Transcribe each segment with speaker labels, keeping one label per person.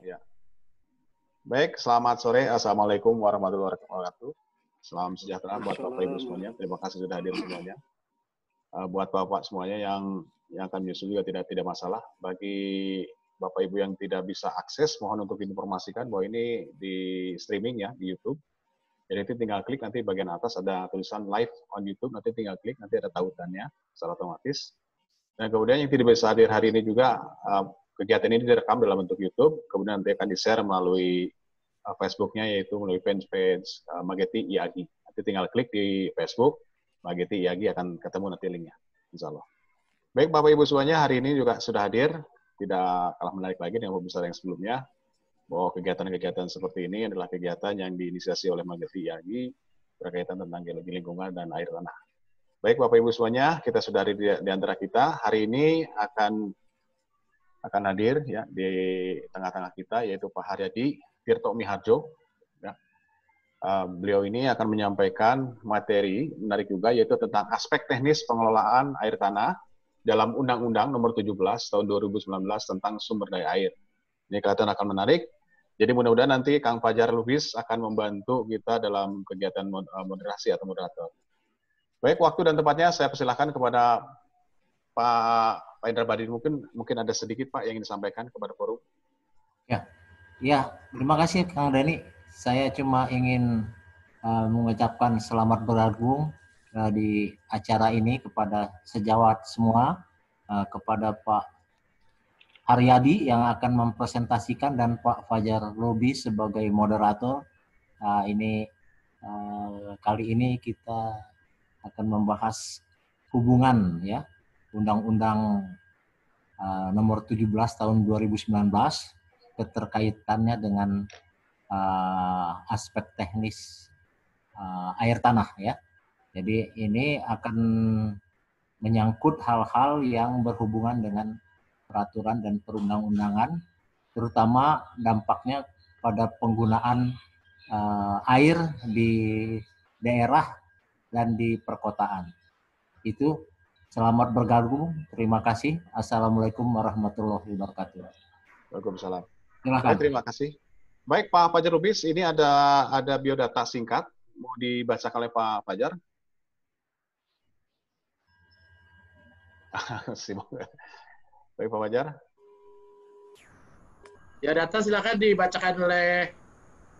Speaker 1: Ya. Baik, selamat sore. Assalamualaikum warahmatullahi wabarakatuh. Salam sejahtera buat Bapak Ibu semuanya. Terima kasih sudah hadir semuanya. Buat Bapak semuanya yang akan menyusul juga tidak masalah. Bagi Bapak Ibu yang tidak bisa akses, mohon untuk informasikan bahwa ini di streaming ya di YouTube. Jadi nanti tinggal klik, nanti bagian atas ada tulisan live on YouTube, nanti tinggal klik, nanti ada tautannya secara otomatis. Dan kemudian yang tidak bisa hadir hari ini juga, kegiatan ini direkam dalam bentuk YouTube, kemudian nanti akan di-share melalui Facebook-nya, yaitu melalui fanpage Mageti IAGI. Nanti tinggal klik di Facebook, Mageti IAGI akan ketemu nanti linknya, insya Allah. Baik, Bapak Ibu semuanya, hari ini juga sudah hadir, tidak kalah menarik lagi dengan pembicaraan yang sebelumnya, bahwa kegiatan-kegiatan seperti ini adalah kegiatan yang diinisiasi oleh Mageti IAGI berkaitan tentang geologi lingkungan dan air tanah. Baik, Bapak Ibu semuanya, kita sudah ada di antara kita. Hari ini akan hadir ya di tengah-tengah kita, yaitu Pak Haryadi Tirto Miharjo. Ya. Beliau ini akan menyampaikan materi menarik juga, yaitu tentang aspek teknis pengelolaan air tanah dalam Undang-Undang Nomor 17 Tahun 2019 tentang sumber daya air. Ini kelihatan akan menarik. Jadi mudah-mudahan nanti Kang Fajar Lubis akan membantu kita dalam kegiatan moderasi atau moderator. Baik, waktu dan tempatnya saya persilahkan kepada Pak Indra Badin. Mungkin ada sedikit Pak yang ingin disampaikan kepada forum.
Speaker 2: Ya, terima kasih Kang Dani. Saya cuma ingin mengucapkan selamat bergabung di acara ini kepada sejawat semua, kepada Pak Haryadi yang akan mempresentasikan dan Pak Fajar Lubis sebagai moderator. Kali ini kita akan membahas hubungan ya Undang-Undang Nomor 17 Tahun 2019 keterkaitannya dengan aspek teknis air tanah ya. Jadi ini akan menyangkut hal-hal yang berhubungan dengan peraturan dan perundang-undangan, terutama dampaknya pada penggunaan air di daerah dan di perkotaan. Itu selamat bergabung. Terima kasih. Assalamualaikum warahmatullahi wabarakatuh.
Speaker 1: Waalaikumsalam.
Speaker 2: Silakan.
Speaker 1: Terima kasih. Baik Pak Fajar Lubis, ini ada biodata singkat mau dibacakan oleh Pak Fajar. Baik Pak Fajar.
Speaker 3: Biodata silakan dibacakan oleh.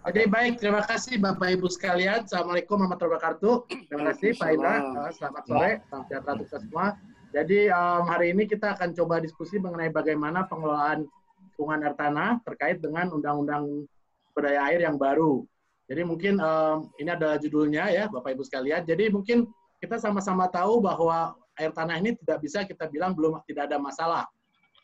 Speaker 3: Jadi baik, terima kasih Bapak Ibu sekalian. Assalamualaikum warahmatullahi wabarakatuh. Terima kasih Pak Indra. Selamat sore, salam sejahtera untuk kita semua. Jadi hari ini kita akan coba diskusi mengenai bagaimana pengelolaan lingkungan air tanah terkait dengan Undang-Undang Sumber Daya Air yang baru. Jadi mungkin ini adalah judulnya ya Bapak Ibu sekalian. Jadi mungkin kita sama-sama tahu bahwa air tanah ini tidak bisa kita bilang tidak ada masalah.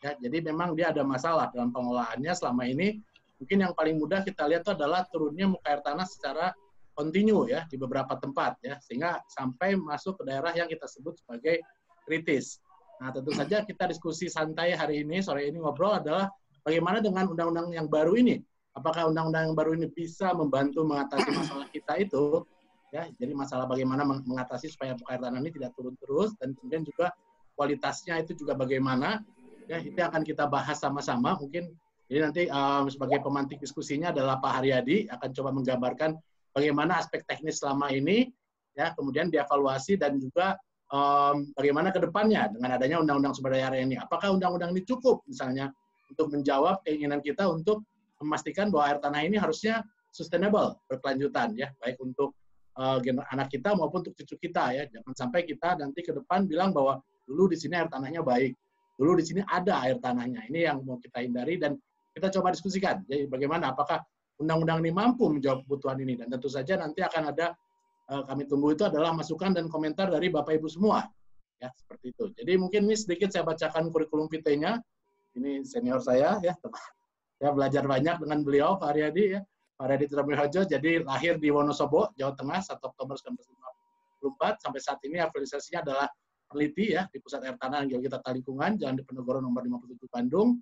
Speaker 3: Ya, jadi memang dia ada masalah dalam pengelolaannya selama ini. Mungkin yang paling mudah kita lihat itu adalah turunnya muka air tanah secara kontinu ya di beberapa tempat ya, sehingga sampai masuk ke daerah yang kita sebut sebagai kritis. Nah, tentu saja kita diskusi santai hari ini, sore ini ngobrol adalah bagaimana dengan undang-undang yang baru ini. Apakah undang-undang yang baru ini bisa membantu mengatasi masalah kita itu ya, jadi masalah bagaimana mengatasi supaya muka air tanah ini tidak turun terus, dan kemudian juga kualitasnya itu juga bagaimana ya, itu akan kita bahas sama-sama. Mungkin jadi nanti sebagai pemantik diskusinya adalah Pak Haryadi akan coba menggambarkan bagaimana aspek teknis selama ini, ya kemudian dievaluasi dan juga bagaimana ke depannya dengan adanya Undang-Undang Sumber Daya Air ini. Apakah undang-undang ini cukup misalnya untuk menjawab keinginan kita untuk memastikan bahwa air tanah ini harusnya sustainable, berkelanjutan ya, baik untuk anak kita maupun untuk cucu kita ya. Jangan sampai kita nanti ke depan bilang bahwa dulu di sini air tanahnya baik, dulu di sini ada air tanahnya. Ini yang mau kita hindari dan kita coba diskusikan. Jadi bagaimana, apakah undang-undang ini mampu menjawab kebutuhan ini, dan tentu saja nanti akan ada kami tunggu itu adalah masukan dan komentar dari Bapak Ibu semua. Ya, seperti itu. Jadi mungkin ini sedikit saya bacakan kurikulum vitae-nya. Ini senior saya ya. Saya belajar banyak dengan beliau Pak Haryadi ya. Pak Haryadi Tirto Miharjo, jadi lahir di Wonosobo, Jawa Tengah 1 Oktober 1954 sampai saat ini afiliasinya adalah peneliti ya di Pusat Air Tanah dan Geologi Tata Lingkungan Jalan Diponegoro nomor 57 Bandung.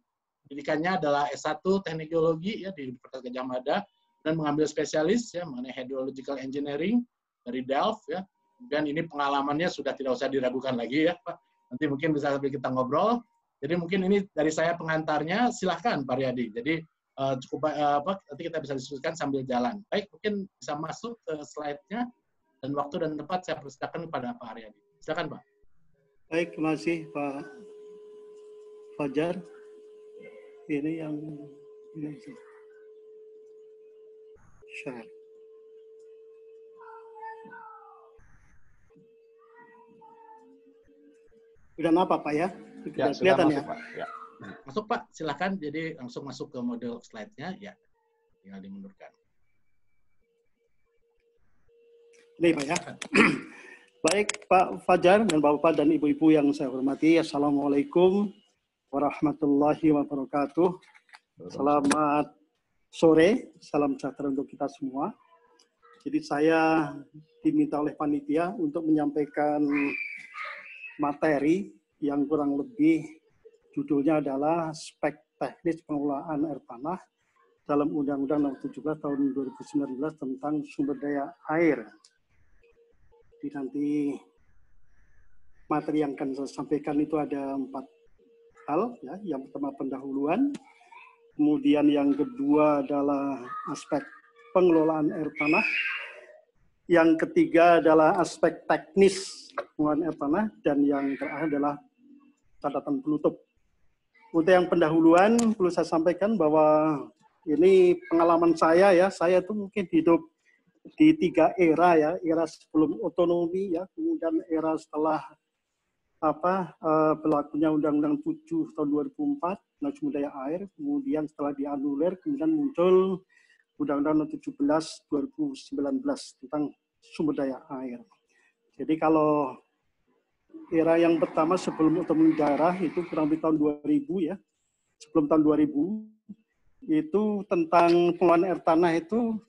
Speaker 3: Pendidikannya adalah S1 Teknik Geologi ya di Universitas Gadjah Mada dan mengambil spesialis ya mengenai Hydrological Engineering dari Delft ya. Kemudian ini pengalamannya sudah tidak usah diragukan lagi ya Pak. Nanti mungkin bisa sambil kita ngobrol. Jadi mungkin ini dari saya pengantarnya, silahkan Pak Haryadi. Jadi nanti kita bisa diskusikan sambil jalan. Baik, mungkin bisa masuk ke slide-nya dan waktu dan tempat saya persilakan kepada Pak Haryadi. Silakan, Pak.
Speaker 4: Baik, terima kasih Pak Fajar. Ini yang ini share. Sudah apa Pak ya?
Speaker 1: Ya, sudah
Speaker 4: kelihatan
Speaker 1: masuk,
Speaker 4: ya?
Speaker 1: Pak. Ya.
Speaker 3: Masuk Pak, silakan. Jadi langsung masuk ke model slide-nya. Ya, tinggal dimundurkan.
Speaker 4: Ini Pak ya. Baik Pak Fajar dan Bapak dan Ibu-Ibu yang saya hormati. Assalamualaikum warahmatullahi wabarakatuh. Selamat sore, salam sejahtera untuk kita semua. Jadi saya diminta oleh panitia untuk menyampaikan materi yang kurang lebih judulnya adalah aspek teknis pengelolaan air tanah dalam Undang-Undang Nomor 17 Tahun 2019 tentang sumber daya air. Jadi nanti materi yang akan saya sampaikan itu ada 4 hal. Ya. Yang pertama pendahuluan, kemudian yang kedua adalah aspek pengelolaan air tanah, yang ketiga adalah aspek teknis pengelolaan air tanah, dan yang terakhir adalah catatan penutup. Untuk yang pendahuluan, perlu saya sampaikan bahwa ini pengalaman saya ya, saya tuh mungkin hidup di 3 era ya, era sebelum otonomi ya, kemudian era setelah berlakunya Undang-Undang 7 tahun 2004 tentang sumber daya air, kemudian setelah dianulir kemudian muncul Undang-Undang 17 2019 tentang sumber daya air. Jadi kalau era yang pertama sebelum otonomi daerah itu kurang lebih tahun 2000 ya, sebelum tahun 2000 itu tentang pengelolaan air tanah itu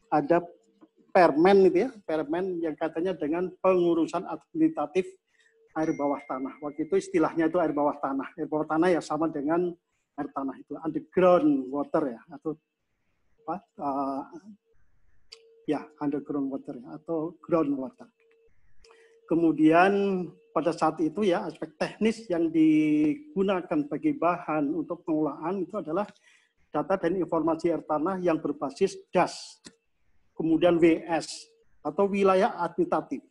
Speaker 4: ada permen itu ya, permen yang katanya dengan pengurusan administratif air bawah tanah. Waktu itu istilahnya itu air bawah tanah. Air bawah tanah ya sama dengan air tanah itu underground water ya, atau underground water ya, atau ground water. Kemudian pada saat itu ya aspek teknis yang digunakan sebagai bahan untuk pengelolaan itu adalah data dan informasi air tanah yang berbasis DAS, kemudian WS atau wilayah administratif.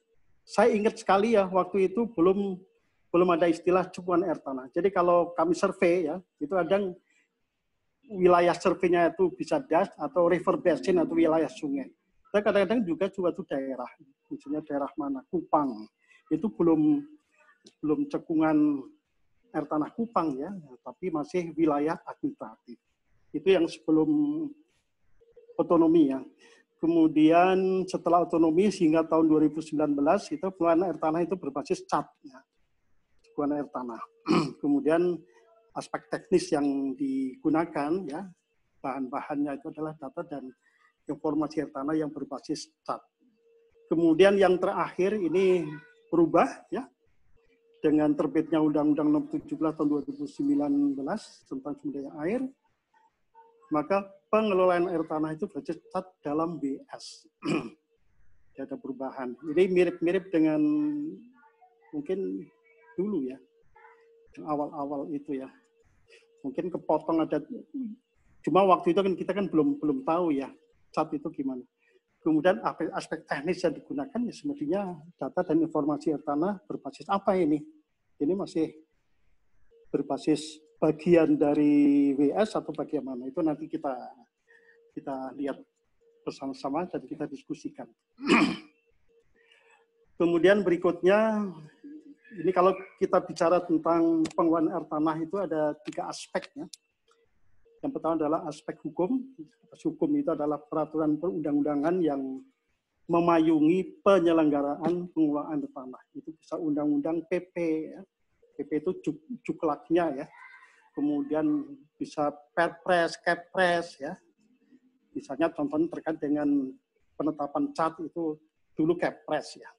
Speaker 4: Saya ingat sekali ya waktu itu belum ada istilah cekungan air tanah. Jadi kalau kami survei ya itu kadang wilayah surveinya itu bisa DAS atau river basin atau wilayah sungai. Dan kadang-kadang juga itu daerah, misalnya daerah mana, Kupang, itu belum cekungan air tanah Kupang ya, tapi masih wilayah administratif. Itu yang sebelum otonomi ya. Kemudian setelah otonomi hingga tahun 2019 itu pengelolaan air tanah itu berbasis CAT, ya, cekungan air tanah. Kemudian aspek teknis yang digunakan ya, bahan-bahannya itu adalah data dan informasi air tanah yang berbasis CAT. Kemudian yang terakhir ini berubah ya dengan terbitnya Undang-Undang Nomor 17 Tahun 2019 tentang sumber daya air, maka pengelolaan air tanah itu berbasis CAT dalam BS. Tidak ada perubahan. Ini mirip-mirip dengan mungkin dulu ya, awal-awal itu ya. Mungkin kepotong ada, cuma waktu itu kan kita kan belum tahu ya CAT itu gimana. Kemudian aspek teknis yang digunakan ya semestinya data dan informasi air tanah berbasis apa ini? Ini masih berbasis bagian dari WS atau bagaimana? Itu nanti kita lihat bersama-sama dan kita diskusikan. Kemudian berikutnya, ini kalau kita bicara tentang pengelolaan air tanah itu ada 3 aspeknya. Yang pertama adalah aspek hukum. Hukum itu adalah peraturan perundang-undangan yang memayungi penyelenggaraan pengelolaan tanah. Itu bisa undang-undang PP, ya. PP itu juklaknya ya. Kemudian bisa perpres, kepres ya. Misalnya contohnya terkait dengan penetapan CAT itu dulu kepres ya.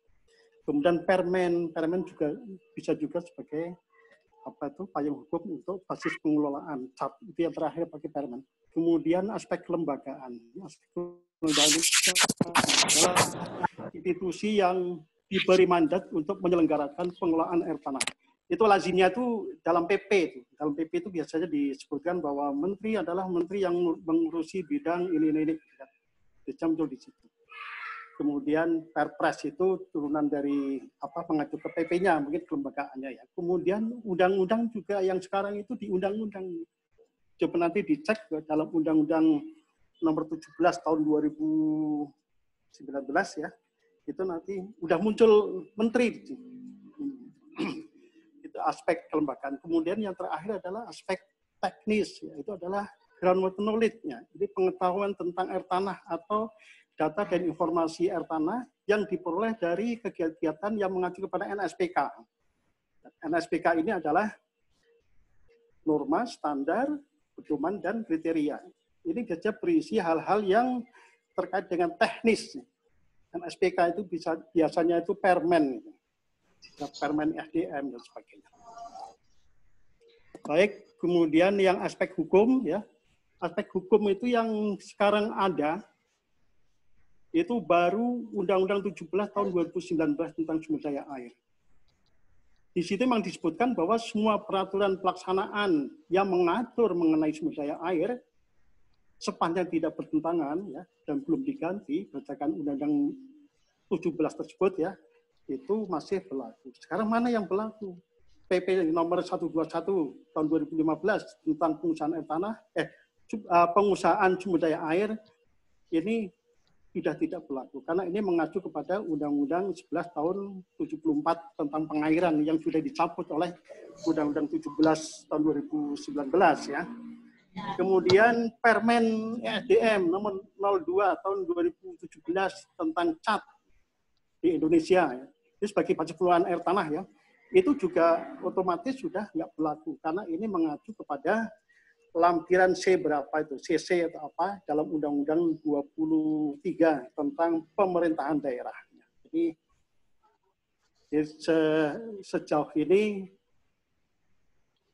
Speaker 4: Kemudian permen juga bisa juga sebagai payung hukum untuk basis pengelolaan CAT, itu yang terakhir pakai permen. Kemudian aspek kelembagaan. Aspek kelembagaan itu adalah institusi yang diberi mandat untuk menyelenggarakan pengelolaan air tanah. Itu lazimnya itu dalam PP itu. Dalam PP itu biasanya disebutkan bahwa menteri adalah menteri yang mengurusi bidang ini. Muncul di situ. Kemudian Perpres itu turunan dari mengacu ke PP-nya, mungkin kelembagaannya ya. Kemudian undang-undang juga yang sekarang itu di undang-undang. Coba nanti dicek dalam Undang-Undang Nomor 17 tahun 2019 ya. Itu nanti udah muncul menteri. Itu aspek kelembagaan. Kemudian yang terakhir adalah aspek teknis, yaitu adalah groundwater knowledge-nya. Jadi pengetahuan tentang air tanah atau data dan informasi air tanah yang diperoleh dari kegiatan yang mengacu kepada NSPK. NSPK ini adalah norma, standar, pedoman, dan kriteria. Ini saja berisi hal-hal yang terkait dengan teknis. NSPK itu biasanya itu permen. Permen SDM dan sebagainya. Baik, kemudian yang aspek hukum ya. Aspek hukum itu yang sekarang ada itu baru Undang-Undang 17 tahun 2019 tentang sumber daya air. Di situ memang disebutkan bahwa semua peraturan pelaksanaan yang mengatur mengenai sumber daya air sepanjang tidak bertentangan ya dan belum diganti berdasarkan Undang-Undang 17 tersebut ya, itu masih berlaku. Sekarang mana yang berlaku? PP nomor 121 tahun 2015 tentang pengusahaan air tanah, pengusahaan sumber daya air ini sudah tidak berlaku karena ini mengacu kepada Undang-Undang 11 tahun 74 tentang pengairan yang sudah dicabut oleh Undang-Undang 17 tahun 2019 ya. Kemudian Permen SDM nomor 02 tahun 2017 tentang CAT di Indonesia ya. Ini sebagai batas pengelolaan air tanah ya, itu juga otomatis sudah nggak berlaku karena ini mengacu kepada lampiran C berapa itu, CC atau apa dalam Undang-Undang 23 tentang pemerintahan daerah. Jadi sejauh ini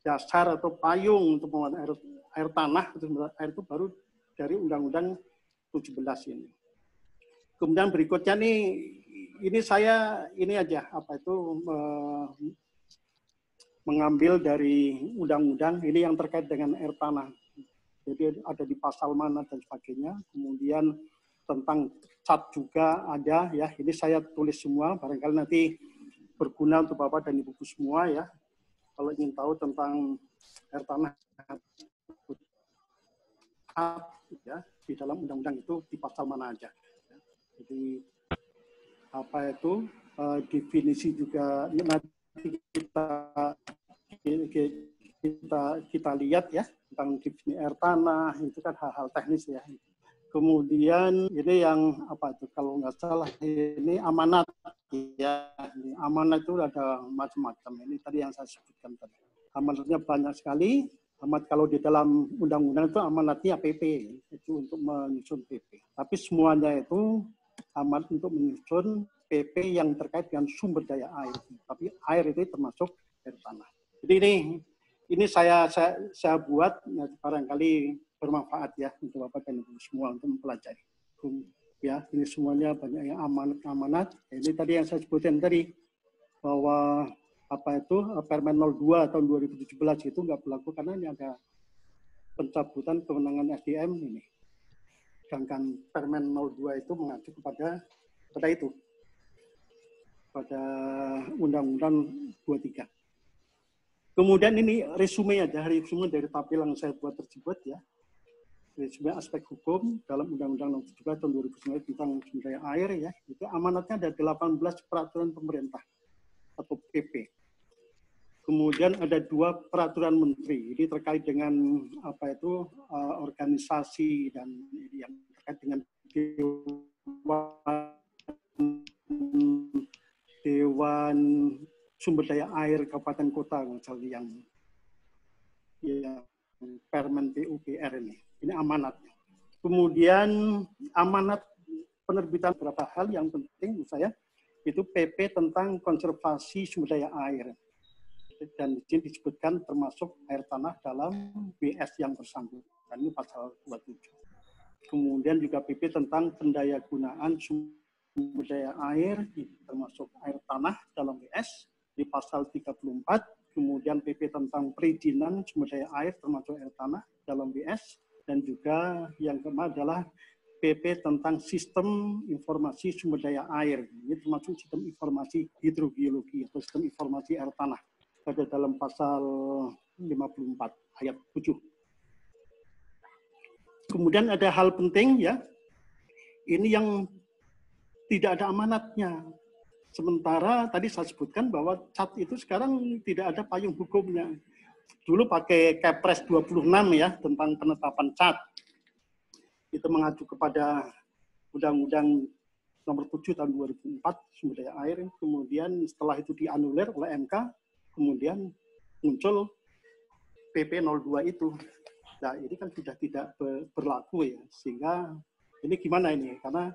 Speaker 4: dasar atau payung untuk pengelolaan air tanah air itu baru dari Undang-Undang 17 ini. Kemudian berikutnya nih, ini saya mengambil dari undang-undang ini yang terkait dengan air tanah. Jadi ada di pasal mana dan sebagainya. Kemudian tentang CAT juga ada ya. Ini saya tulis semua. Barangkali nanti berguna untuk Bapak dan Ibu semua ya. Kalau ingin tahu tentang air tanah ya, di dalam undang-undang itu di pasal mana aja. Jadi definisi juga nanti kita lihat ya tentang definisi air tanah itu kan hal-hal teknis ya. Kemudian ini yang kalau nggak salah ini amanat ya. Amanat itu ada macam-macam. Ini tadi yang saya sebutkan tadi. Amanatnya banyak sekali. Amanat kalau di dalam undang-undang itu amanatnya PP itu untuk menyusun PP. Tapi semuanya itu amanat untuk menyusun PP yang terkait dengan sumber daya air. Tapi air itu termasuk air tanah. Jadi ini saya buat barangkali bermanfaat ya untuk Bapak dan Ibu semua untuk mempelajari. Ya, ini semuanya banyak yang amanat. Ini tadi yang saya sebutkan tadi bahwa Permen 02 tahun 2017 itu nggak berlaku karena ini ada pencabutan kewenangan SDM ini. Sedangkan Permen 02 itu mengacu kepada itu. Pada Undang-Undang 23. Kemudian ini resume dari tabel yang saya buat tersebut ya. Resume aspek hukum dalam Undang-Undang 17 tahun 2009 tentang sumber daya air ya. Itu amanatnya ada 18 peraturan pemerintah atau PP. Kemudian ada 2 peraturan menteri. Ini terkait dengan organisasi dan yang terkait dengan Dewan Sumber Daya Air Kabupaten Kota misalnya yang Permen PUPR ini amanatnya. Kemudian amanat penerbitan beberapa hal yang penting menurut saya itu PP tentang konservasi sumber daya air dan di sini disebutkan termasuk air tanah dalam BS yang bersangkutan ini pasal 27. Kemudian juga PP tentang pendaya gunaan sumber daya air termasuk air tanah dalam BS di pasal 34. kemudian PP tentang perizinan sumber daya air termasuk air tanah dalam WS, dan juga yang kelima adalah PP tentang sistem informasi sumber daya air. Ini termasuk sistem informasi hidrogeologi atau sistem informasi air tanah. Ada dalam pasal 54 ayat 7. Kemudian ada hal penting ya, ini yang tidak ada amanatnya. Sementara tadi saya sebutkan bahwa CAT itu sekarang tidak ada payung hukumnya. Dulu pakai Kepres 26 ya tentang penetapan CAT. Itu mengacu kepada Undang-Undang Nomor 7 Tahun 2004 sumber daya air. Kemudian setelah itu dianulir oleh MK, kemudian muncul PP 02 itu. Nah, ini kan sudah tidak berlaku ya, sehingga ini gimana ini? Karena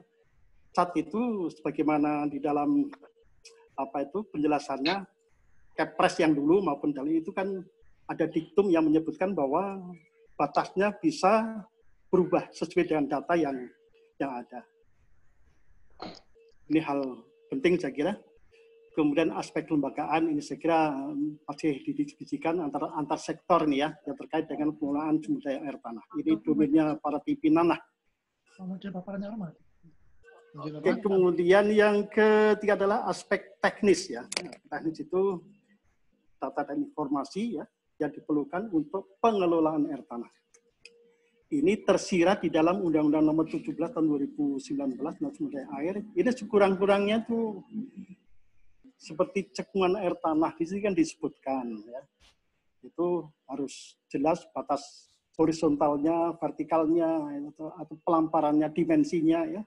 Speaker 4: CAT itu sebagaimana di dalam penjelasannya Kepres yang dulu maupun dari itu kan ada diktum yang menyebutkan bahwa batasnya bisa berubah sesuai dengan data yang ada. Ini hal penting saya kira. Kemudian aspek kelembagaan ini saya kira masih didiskusikan antar sektor nih ya, yang terkait dengan pengelolaan sumber daya air tanah. Ini domainnya para pimpinan lah. Oke, kemudian yang ketiga adalah aspek teknis ya. Teknis itu data dan informasi ya yang diperlukan untuk pengelolaan air tanah. Ini tersirat di dalam Undang-Undang Nomor 17 Tahun 2019 tentang sumber daya air. Ini sekurang-kurangnya tuh seperti cekungan air tanah di sini kan disebutkan ya. Itu harus jelas batas horizontalnya, vertikalnya atau pelamparannya, dimensinya ya.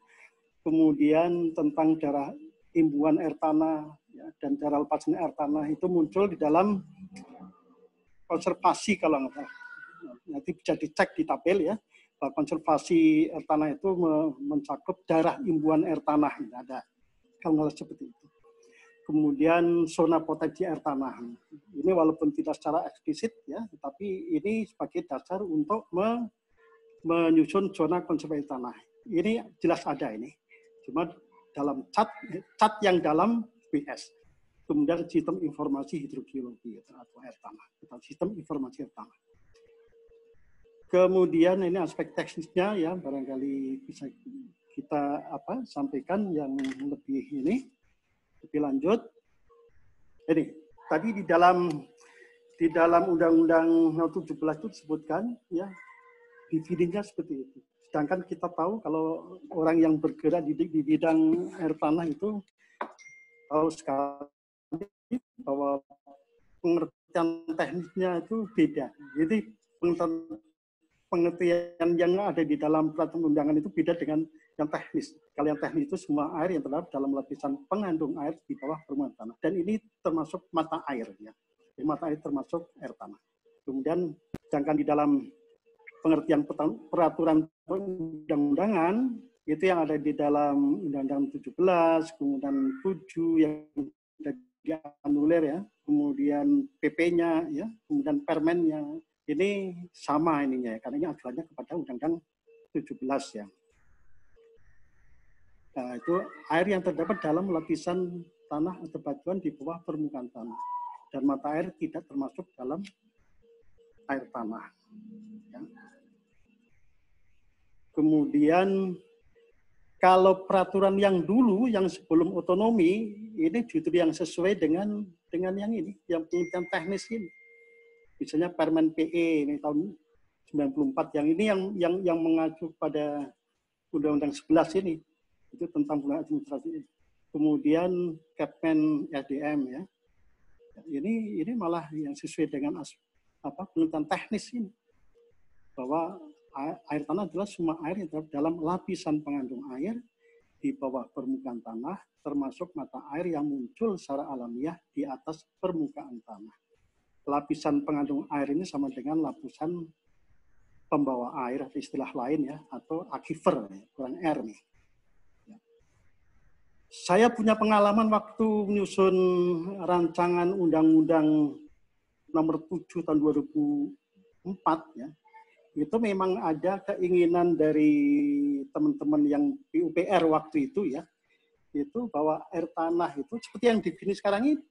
Speaker 4: Kemudian tentang daerah imbuhan air tanah ya, dan daerah lepasan air tanah itu muncul di dalam konservasi kalau nggak salah. Nanti bisa dicek di tabel ya, bahwa konservasi air tanah itu mencakup daerah imbuhan air tanah. Ada kalau nggak seperti itu. Kemudian zona potensi air tanah. Ini walaupun tidak secara eksplisit ya, tetapi ini sebagai dasar untuk menyusun zona konservasi tanah. Ini jelas ada ini. Cuma dalam CAT yang dalam WS. Kemudian sistem informasi hidrogeologi atau air tanah. Sistem informasi air tanah. Kemudian ini aspek teknisnya ya, barangkali bisa kita sampaikan yang lebih lanjut. Ini tadi di dalam Undang-Undang 17 itu disebutkan ya, divisinya seperti itu. Sedangkan kita tahu kalau orang yang bergerak di bidang air tanah itu tahu sekali bahwa pengertian teknisnya itu beda. Jadi pengertian yang ada di dalam peraturan undangan itu beda dengan yang teknis. Kalau yang teknis itu semua air yang terdapat dalam lapisan pengandung air di bawah permukaan tanah. Dan ini termasuk mata air ya. Jadi mata air termasuk air tanah. Kemudian sedangkan di dalam pengertian peraturan undang-undangan itu yang ada di dalam Undang-Undang 17, kemudian 7 yang dianulir ya, kemudian PP-nya ya, kemudian permennya. Ini sama ininya ya, karena ini acuannya kepada Undang-Undang 17 ya. Nah, itu air yang terdapat dalam lapisan tanah atau batuan di bawah permukaan tanah. Dan mata air tidak termasuk dalam air tanah. Ya. Kemudian kalau peraturan yang dulu, yang sebelum otonomi, ini justru yang sesuai dengan yang ini, yang pengertian teknis ini. Misalnya Permen PE ini tahun 94, yang ini yang mengacu pada Undang-Undang 11 ini, itu tentang penggunaan administrasi. Kemudian Kepmen SDM ya, ini malah yang sesuai dengan pengertian teknis ini, bahwa air tanah adalah semua air yang terdapat dalam lapisan pengandung air di bawah permukaan tanah, termasuk mata air yang muncul secara alamiah di atas permukaan tanah. Lapisan pengandung air ini sama dengan lapisan pembawa air, atau istilah lain ya, atau aquifer, ya, kurang air nih. Ya. Saya punya pengalaman waktu menyusun rancangan Undang-Undang Nomor 7 Tahun 2004 ya. Itu memang ada keinginan dari teman-teman yang PUPR waktu itu ya, itu bahwa air tanah itu seperti yang definisi sekarang ini,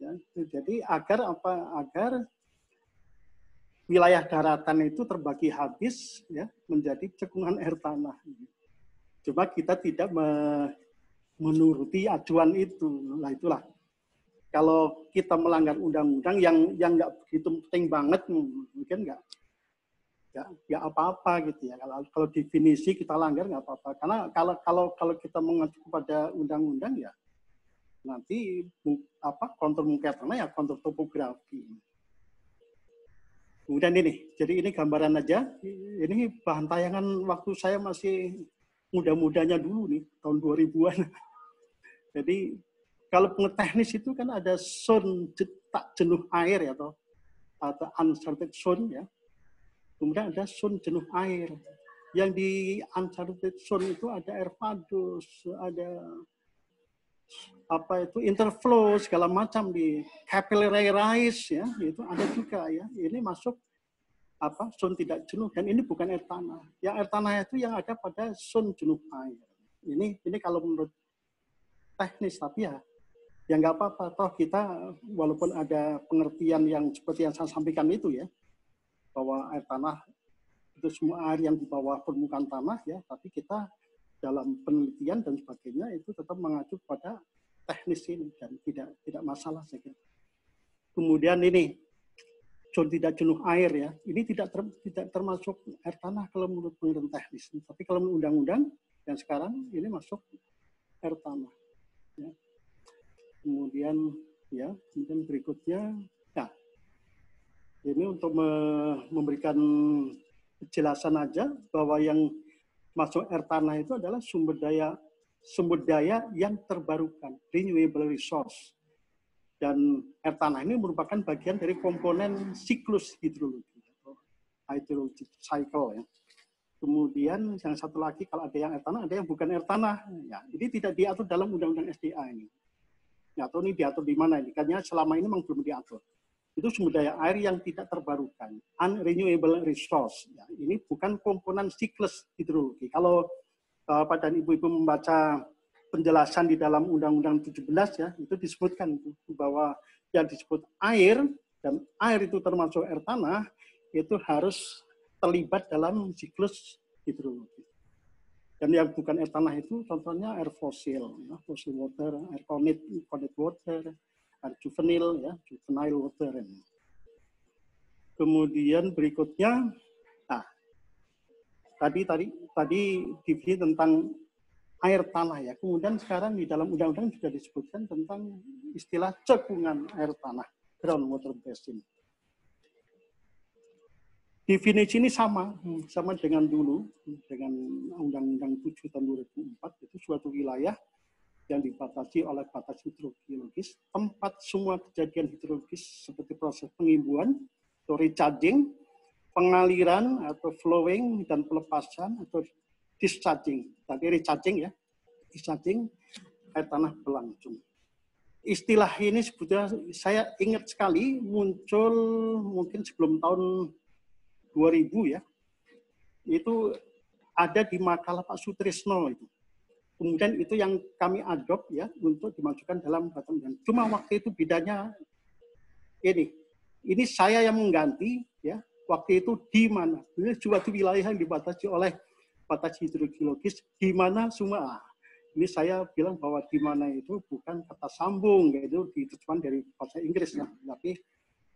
Speaker 4: Ya. Jadi agar apa? Agar wilayah daratan itu terbagi habis ya menjadi cekungan air tanah. Coba kita tidak menuruti acuan itu. Nah itulah. Kalau kita melanggar undang-undang yang nggak begitu penting banget, mungkin nggak apa-apa gitu ya. Kalau definisi kita langgar nggak apa-apa. Karena kalau kita mengacu pada undang-undang ya nanti kontur muka tanah ya kontur topografi. Kemudian ini, jadi ini gambaran aja. Ini bahan tayangan waktu saya masih muda-mudanya dulu nih, tahun 2000-an. Jadi kalau teknis itu kan ada zone tak jenuh air ya, atau uncharted zone ya. Kemudian ada zone jenuh air. Yang di uncharted zone itu ada air padus, ada interflow segala macam, di capillary rise ya, itu ada juga ya. Ini masuk zone tidak jenuh, dan ini bukan air tanah. Yang air tanah itu yang ada pada zone jenuh air. Ini kalau menurut teknis, tapi ya nggak apa-apa. Toh kita walaupun ada pengertian yang seperti yang saya sampaikan itu ya, bahwa air tanah itu semua air yang di bawah permukaan tanah ya, tapi kita dalam penelitian dan sebagainya itu tetap mengacu pada teknis ini dan tidak masalah saya kira. Kemudian ini zona tidak jenuh air ya, ini tidak termasuk air tanah kalau menurut pengertian teknis, tapi kalau menurut undang-undang yang sekarang ini masuk air tanah. Ya. Kemudian berikutnya, ya ini untuk memberikan penjelasan aja bahwa yang masuk air tanah itu adalah sumber daya yang terbarukan, renewable resource. Dan air tanah ini merupakan bagian dari komponen siklus hidrologi atau hydrologic cycle ya. Kemudian yang satu lagi, kalau ada yang air tanah, ada yang bukan air tanah. Ya, ini tidak diatur dalam Undang-Undang SDA ini. Ya, atau ini diatur di mana ini? Karena selama ini memang belum diatur. Itu sumber daya air yang tidak terbarukan, unrenewable resource. Ya, ini bukan komponen siklus hidrologi. Kalau Bapak dan Ibu-Ibu membaca penjelasan di dalam Undang-Undang 17 ya, itu disebutkan bahwa yang disebut air, dan air itu termasuk air tanah, itu harus terlibat dalam siklus hidrologi. Dan yang bukan air tanah itu contohnya air fosil, ya, fossil water, air conit water, air juvenile, ya, juvenile water. Kemudian berikutnya, tadi definisi tentang air tanah ya. Kemudian sekarang di dalam undang-undang juga disebutkan tentang istilah cekungan air tanah, groundwater basin. Definisi ini sama dengan dulu, dengan Undang-Undang 7 tahun 2004, itu suatu wilayah yang dibatasi oleh batas hidrogeologis, tempat semua kejadian hidrologis seperti proses pengimbuan, atau recharging, pengaliran atau flowing dan pelepasan atau discharging. Tadi recharging ya, discharging air tanah berlangsung. Istilah ini sebetulnya saya ingat sekali muncul mungkin sebelum tahun 2000 ya. Itu ada di makalah Pak Sutrisno itu. Kemudian itu yang kami adopt ya untuk dimasukkan dalam peraturan. Cuma waktu itu bedanya ini saya yang mengganti ya. Waktu itu di mana? Ini suatu wilayah yang dibatasi oleh batas hidrogeologis, di mana semua. Ini saya bilang bahwa di mana itu bukan kata sambung, yaitu diterjemahkan dari bahasa Inggris ya, tapi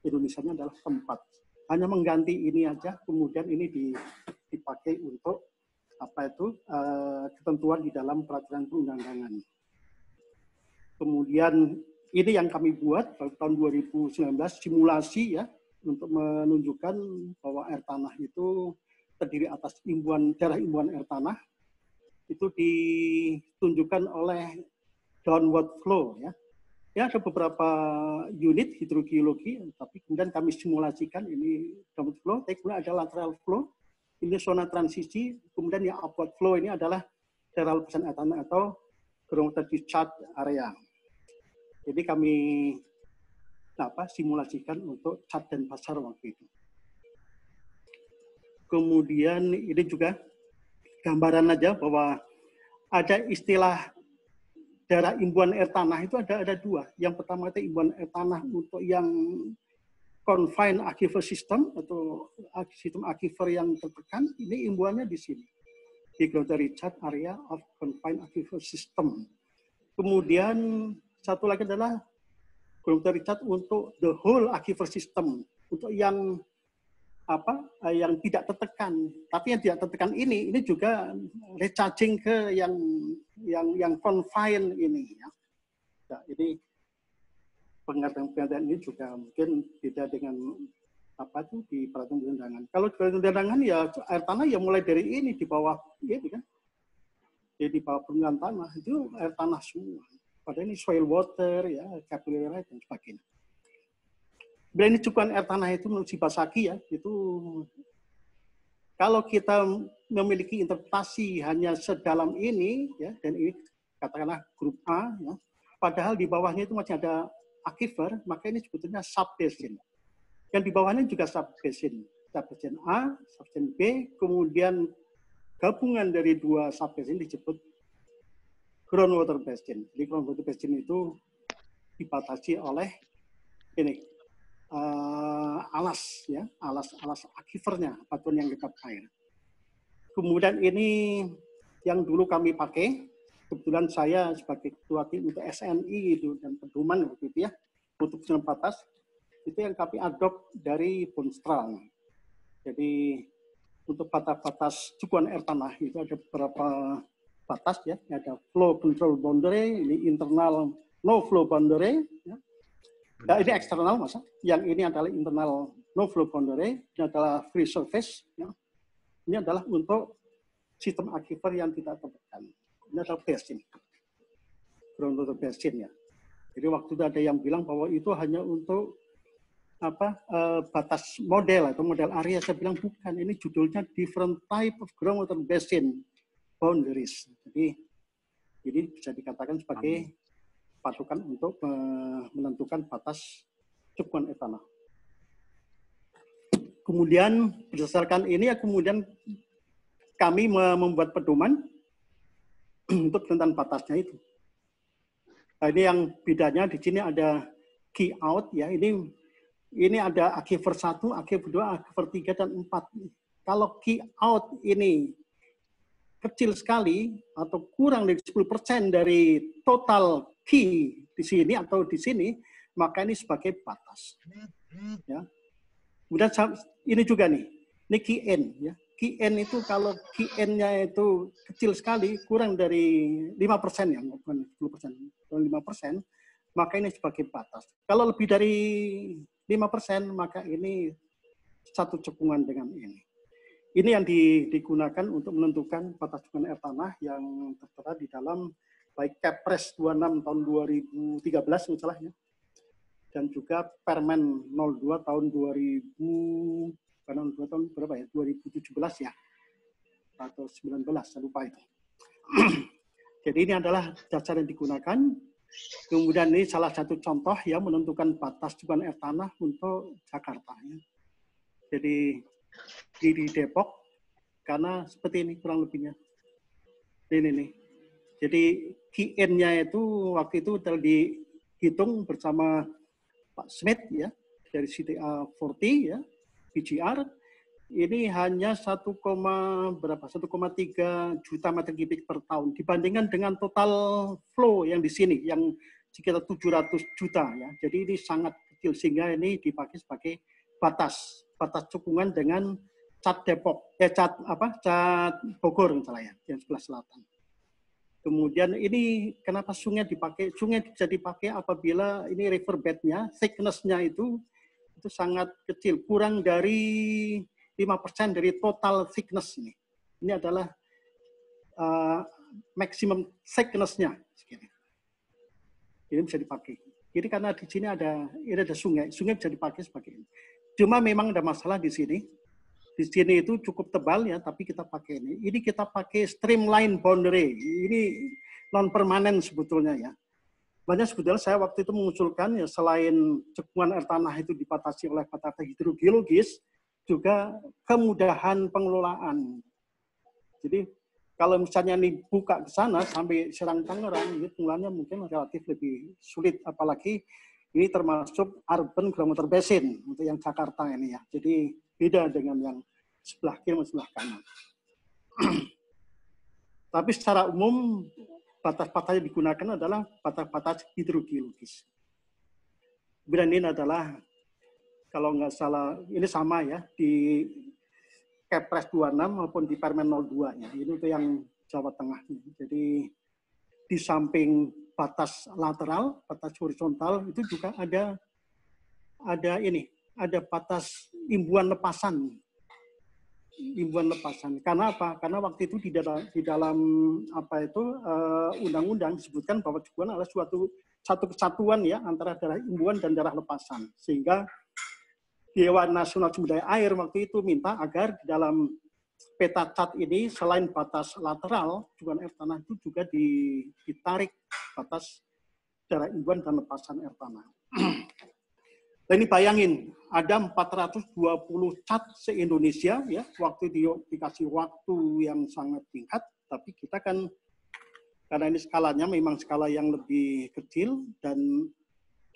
Speaker 4: Indonesianya adalah tempat. Hanya mengganti ini aja, kemudian ini dipakai untuk ketentuan di dalam peraturan perundang-undangan. Kemudian ini yang kami buat tahun 2019 simulasi ya, untuk menunjukkan bahwa air tanah itu terdiri atas daerah imbuhan air tanah. Itu ditunjukkan oleh downward flow ya. Ya, ada beberapa unit hidrogeologi, tapi kemudian kami simulasikan ini downward flow, kemudian ada lateral flow, ini zona transisi, kemudian yang upward flow ini adalah daerah lepasan air tanah atau groundwater discharge area. Jadi kami simulasikan untuk cat dan pasar waktu itu. Kemudian ini juga gambaran aja bahwa ada istilah daerah imbuhan air tanah itu ada dua. Yang pertama itu imbuhan air tanah untuk yang confined aquifer system atau sistem aquifer yang tertekan, ini imbuhannya di sini, di Grote Richard area of confined aquifer system. Kemudian satu lagi adalah Grote Richard untuk the whole aquifer system, untuk yang yang tidak tertekan. Tapi yang tidak tertekan ini juga recharging ke yang confined ini ya. Nah, ini pengertian ini juga mungkin beda dengan di peraturan perundangan. Kalau peraturan perundangan ya air tanah ya mulai dari ini di bawah gitu kan. Jadi di bawah permukaan tanah itu air tanah semua. Padahal ini soil water ya, capillary dan sebagainya. Bila ini cukupan air tanah itu menurut Shibasaki ya, itu kalau kita memiliki interpretasi hanya sedalam ini ya, dan ini katakanlah grup A ya, padahal di bawahnya itu masih ada aquifer, maka ini sebetulnya subbasin. Yang di bawahnya juga subbasin. Subbasin A, subbasin B, kemudian gabungan dari dua subbasin disebut groundwater basin. Jadi groundwater basin itu dibatasi oleh ini alas ya, alas aquifernya, batuan yang dekat air. Kemudian ini yang dulu kami pakai. Kebetulan saya sebagai ketua tim untuk SNI itu dan pedoman waktu itu ya, untuk penyelesaian batas, itu yang kami adopt dari Bonstrang. Jadi untuk batas cukupan air tanah itu ada beberapa batas ya, ada flow control boundary, ini internal no flow boundary, ya. Nah, ini eksternal masa, yang ini adalah internal no flow boundary, ini adalah free surface, ya. Ini adalah untuk sistem aquifer yang tidak tertekan. Ini adalah basin, groundwater basin ya. Jadi waktu itu ada yang bilang bahwa itu hanya untuk batas model atau model area. Saya bilang bukan, ini judulnya different type of groundwater basin boundaries. Jadi ini bisa dikatakan sebagai patokan untuk menentukan batas cukupan air tanah. Kemudian berdasarkan ini ya kemudian kami membuat pedoman untuk tentang batasnya itu. Nah, ini yang bedanya di sini ada key out ya. Ini ada aquifer 1, aquifer 2, aquifer 3 dan 4. Kalau key out ini kecil sekali atau kurang dari 10% dari total key di sini atau di sini, maka ini sebagai batas. Ya. Kemudian ini juga nih, ini key end ya. Key end itu kalau key end-nya itu kecil sekali, kurang dari 5% ya, bukan 10%, 5%, maka ini sebagai batas. Kalau lebih dari 5%, maka ini satu cekungan dengan ini. Ini yang digunakan untuk menentukan batas cekungan air tanah yang tertera di dalam baik Kepres 26 tahun 2013 misalnya, dan juga Permen 02 tahun 2000 tahun berapa ya? 2017 ya. Atau 19, saya lupa itu. Jadi ini adalah dasar yang digunakan. Kemudian ini salah satu contoh yang menentukan batas cukupan air tanah untuk Jakarta. Ya. Jadi di Depok, karena seperti ini kurang lebihnya. Ini nih. Jadi KN-nya itu waktu itu telah dihitung bersama Pak Smith ya, dari CTA 40 ya. PGR ini hanya 1,3 juta meter kubik per tahun dibandingkan dengan total flow yang di sini yang sekitar 700 juta ya. Jadi ini sangat kecil sehingga ini dipakai sebagai batas cekungan dengan cat Depok cat Bogor misalnya yang sebelah selatan. Kemudian ini kenapa sungai dipakai? Sungai bisa dipakai apabila ini river bed-nya, thickness-nya itu sangat kecil, kurang dari 5% dari total thickness ini. Ini adalah maximum thickness-nya. Ini bisa dipakai. Jadi karena di sini ada sungai bisa dipakai sebagai ini. Cuma memang ada masalah di sini. Di sini itu cukup tebal ya, tapi kita pakai ini. Ini kita pakai streamline boundary. Ini non permanen sebetulnya ya. Banyak sebetulnya saya waktu itu mengusulkan ya selain cekungan air tanah itu dibatasi oleh tata hidrogeologis, juga kemudahan pengelolaan. Jadi Kalau misalnya dibuka ke sana sampai Serang Tangerang, itu pengolahannya mungkin relatif lebih sulit, apalagi ini termasuk urban groundwater basin untuk yang Jakarta ini ya. Jadi beda dengan yang sebelah kiri dan sebelah kanan. Tapi secara umum batas-batas yang digunakan adalah batas-batas hidrogeologis. Kemudian ini adalah kalau nggak salah ini sama ya di Kepres 26 maupun di Permen 02 ya. Ini untuk yang Jawa Tengah. Jadi di samping batas lateral, batas horizontal itu juga ada batas imbuhan lepasan. Imbuhan lepasan. Karena apa? Karena waktu itu di dalam undang-undang disebutkan bahwa imbuhan adalah satu kesatuan ya antara daerah imbuhan dan daerah lepasan. Sehingga Dewan Nasional Sumber Daya Air waktu itu minta agar di dalam peta cat ini selain batas lateral, imbuhan air tanah itu juga ditarik batas daerah imbuhan dan lepasan air tanah. Nah, ini bayangin, ada 420 cat se-Indonesia ya, waktu dikasih waktu yang sangat singkat, tapi kita kan karena ini skalanya memang skala yang lebih kecil dan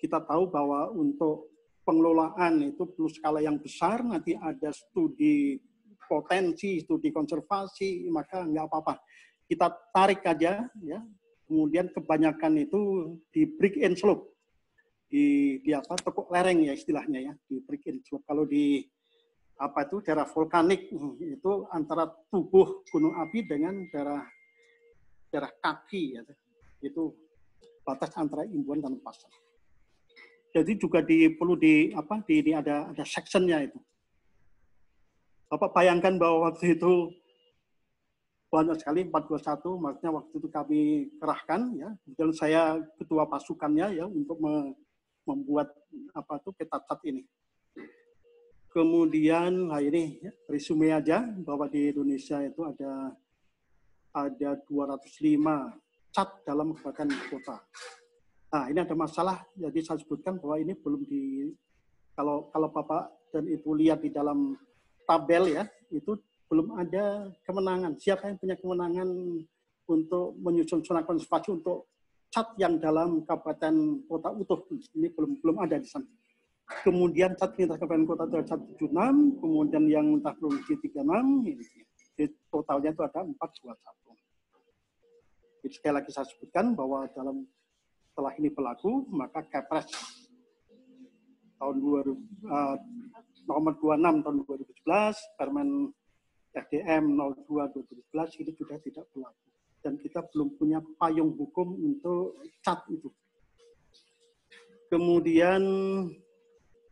Speaker 4: kita tahu bahwa untuk pengelolaan itu perlu skala yang besar, nanti ada studi potensi, studi konservasi, maka nggak apa-apa. Kita tarik aja, ya. Kemudian kebanyakan itu di break and slope, di tekuk lereng ya istilahnya ya, di break and slope. Kalau di daerah vulkanik itu antara tubuh gunung api dengan daerah kaki ya, itu batas antara imbuhan dan lepasan. Jadi juga ada sectionnya itu. Bapak bayangkan bahwa waktu itu banyak sekali 421, makanya waktu itu kami kerahkan ya, dan saya ketua pasukannya ya untuk membuat peta cat ini. Kemudian ini ya, resume aja bahwa di Indonesia itu ada 205 cat dalam kabupaten kota. Nah, ini ada masalah, jadi saya sebutkan bahwa ini belum kalau Bapak dan Ibu lihat di dalam tabel ya, itu belum ada kemenangan. Siapa yang punya kemenangan untuk menyusun zona konservasi untuk cat yang dalam kabupaten kota utuh? Ini belum ada di sana. Kemudian cat lintas kabupaten kota itu ada 176, kemudian yang lintas provinsi 36, ini. Jadi totalnya itu ada 421. Jadi sekali lagi saya sebutkan bahwa setelah ini berlaku, maka Kepres tahun nomor 26 tahun 2017, Permen FDM 02 2017 ini sudah tidak berlaku. Dan kita belum punya payung hukum untuk cat itu. Kemudian,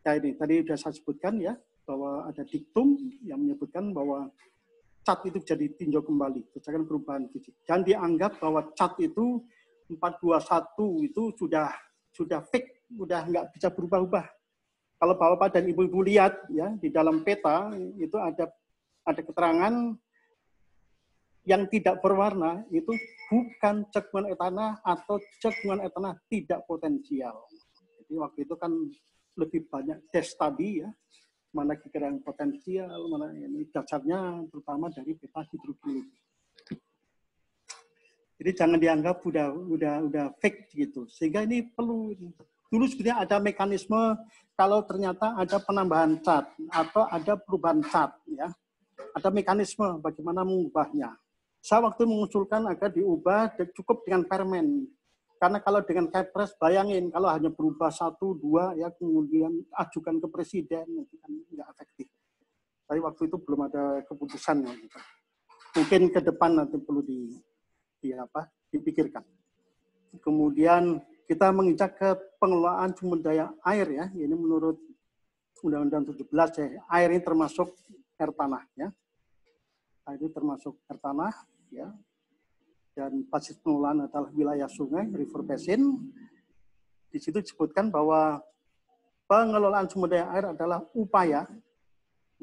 Speaker 4: ya ini tadi sudah saya sebutkan ya, bahwa ada diktum yang menyebutkan bahwa cat itu jadi tinjau kembali, berdasarkan perubahan fisik. Dan dianggap bahwa cat itu 421 itu sudah fix, sudah nggak bisa berubah-ubah. Kalau Bapak dan Ibu-ibu lihat ya di dalam peta itu ada keterangan yang tidak berwarna itu bukan cekungan air tanah atau cekungan air tanah tidak potensial. Jadi waktu itu kan lebih banyak tes tadi ya, mana kira yang potensial, mana ini dasarnya terutama dari peta hidrogeologi. Jadi jangan dianggap udah fake gitu. Sehingga ini perlu dulu sebenarnya ada mekanisme kalau ternyata ada penambahan cat atau ada perubahan cat ya. Ada mekanisme bagaimana mengubahnya. Saya waktu mengusulkan agar diubah cukup dengan permen. Karena kalau dengan Kepres bayangin kalau hanya berubah 1, 2 ya kemudian ajukan ke presiden itu kan nggak efektif. Tapi waktu itu belum ada keputusan ya. Gitu. Mungkin ke depan nanti perlu dipikirkan. Kemudian kita menginjak ke pengelolaan sumber daya air ya. Ini menurut Undang-Undang 17 ya. Air ini termasuk air tanah ya. Air ini termasuk air tanah ya. Dan basis pengelolaan adalah wilayah sungai, river basin. Di situ disebutkan bahwa pengelolaan sumber daya air adalah upaya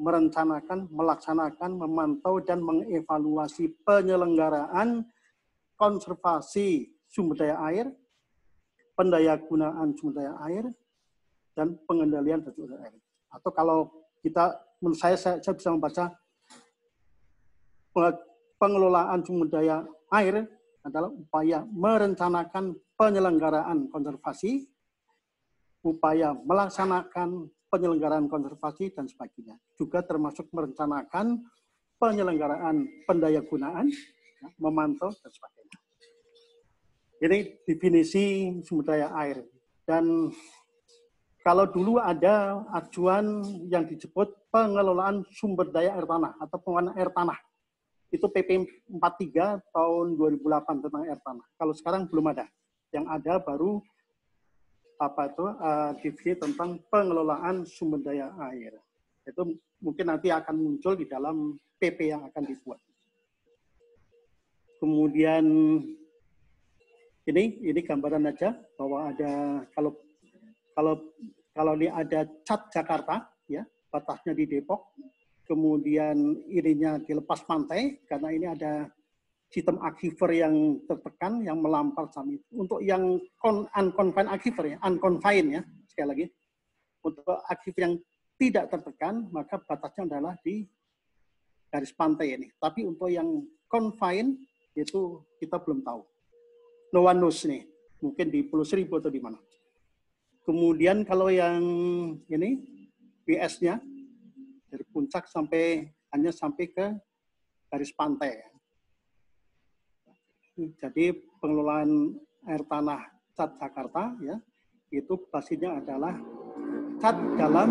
Speaker 4: merencanakan, melaksanakan, memantau dan mengevaluasi penyelenggaraan konservasi sumber daya air, pendayagunaan sumber daya air, dan pengendalian sumber daya air. Atau kalau kita, menurut saya bisa membaca pengelolaan sumber daya air adalah upaya merencanakan penyelenggaraan konservasi, upaya melaksanakan penyelenggaraan konservasi, dan sebagainya. Juga termasuk merencanakan penyelenggaraan pendayagunaan, ya, memantau, dan sebagainya. Ini definisi sumber daya air. Dan kalau dulu ada acuan yang disebut pengelolaan sumber daya air tanah atau pengelolaan air tanah. Itu PP 43 tahun 2008 tentang air tanah. Kalau sekarang belum ada. Yang ada baru definisi tentang pengelolaan sumber daya air. Itu mungkin nanti akan muncul di dalam PP yang akan dibuat. Kemudian ini gambaran aja bahwa ada kalau ini ada cat Jakarta, ya, batasnya di Depok. Kemudian ininya dilepas pantai karena ini ada sistem aquifer yang tertekan yang melampar sama itu. Untuk yang unconfined aquifer ya, unconfined ya, sekali lagi. Untuk aquifer yang tidak tertekan maka batasnya adalah di garis pantai ini. Tapi untuk yang confined itu kita belum tahu. No one knows nih. Mungkin di Pulau Seribu atau di mana. Kemudian kalau yang ini WS-nya dari puncak hanya sampai ke garis pantai. Jadi pengelolaan air tanah cat Jakarta ya itu basisnya adalah cat dalam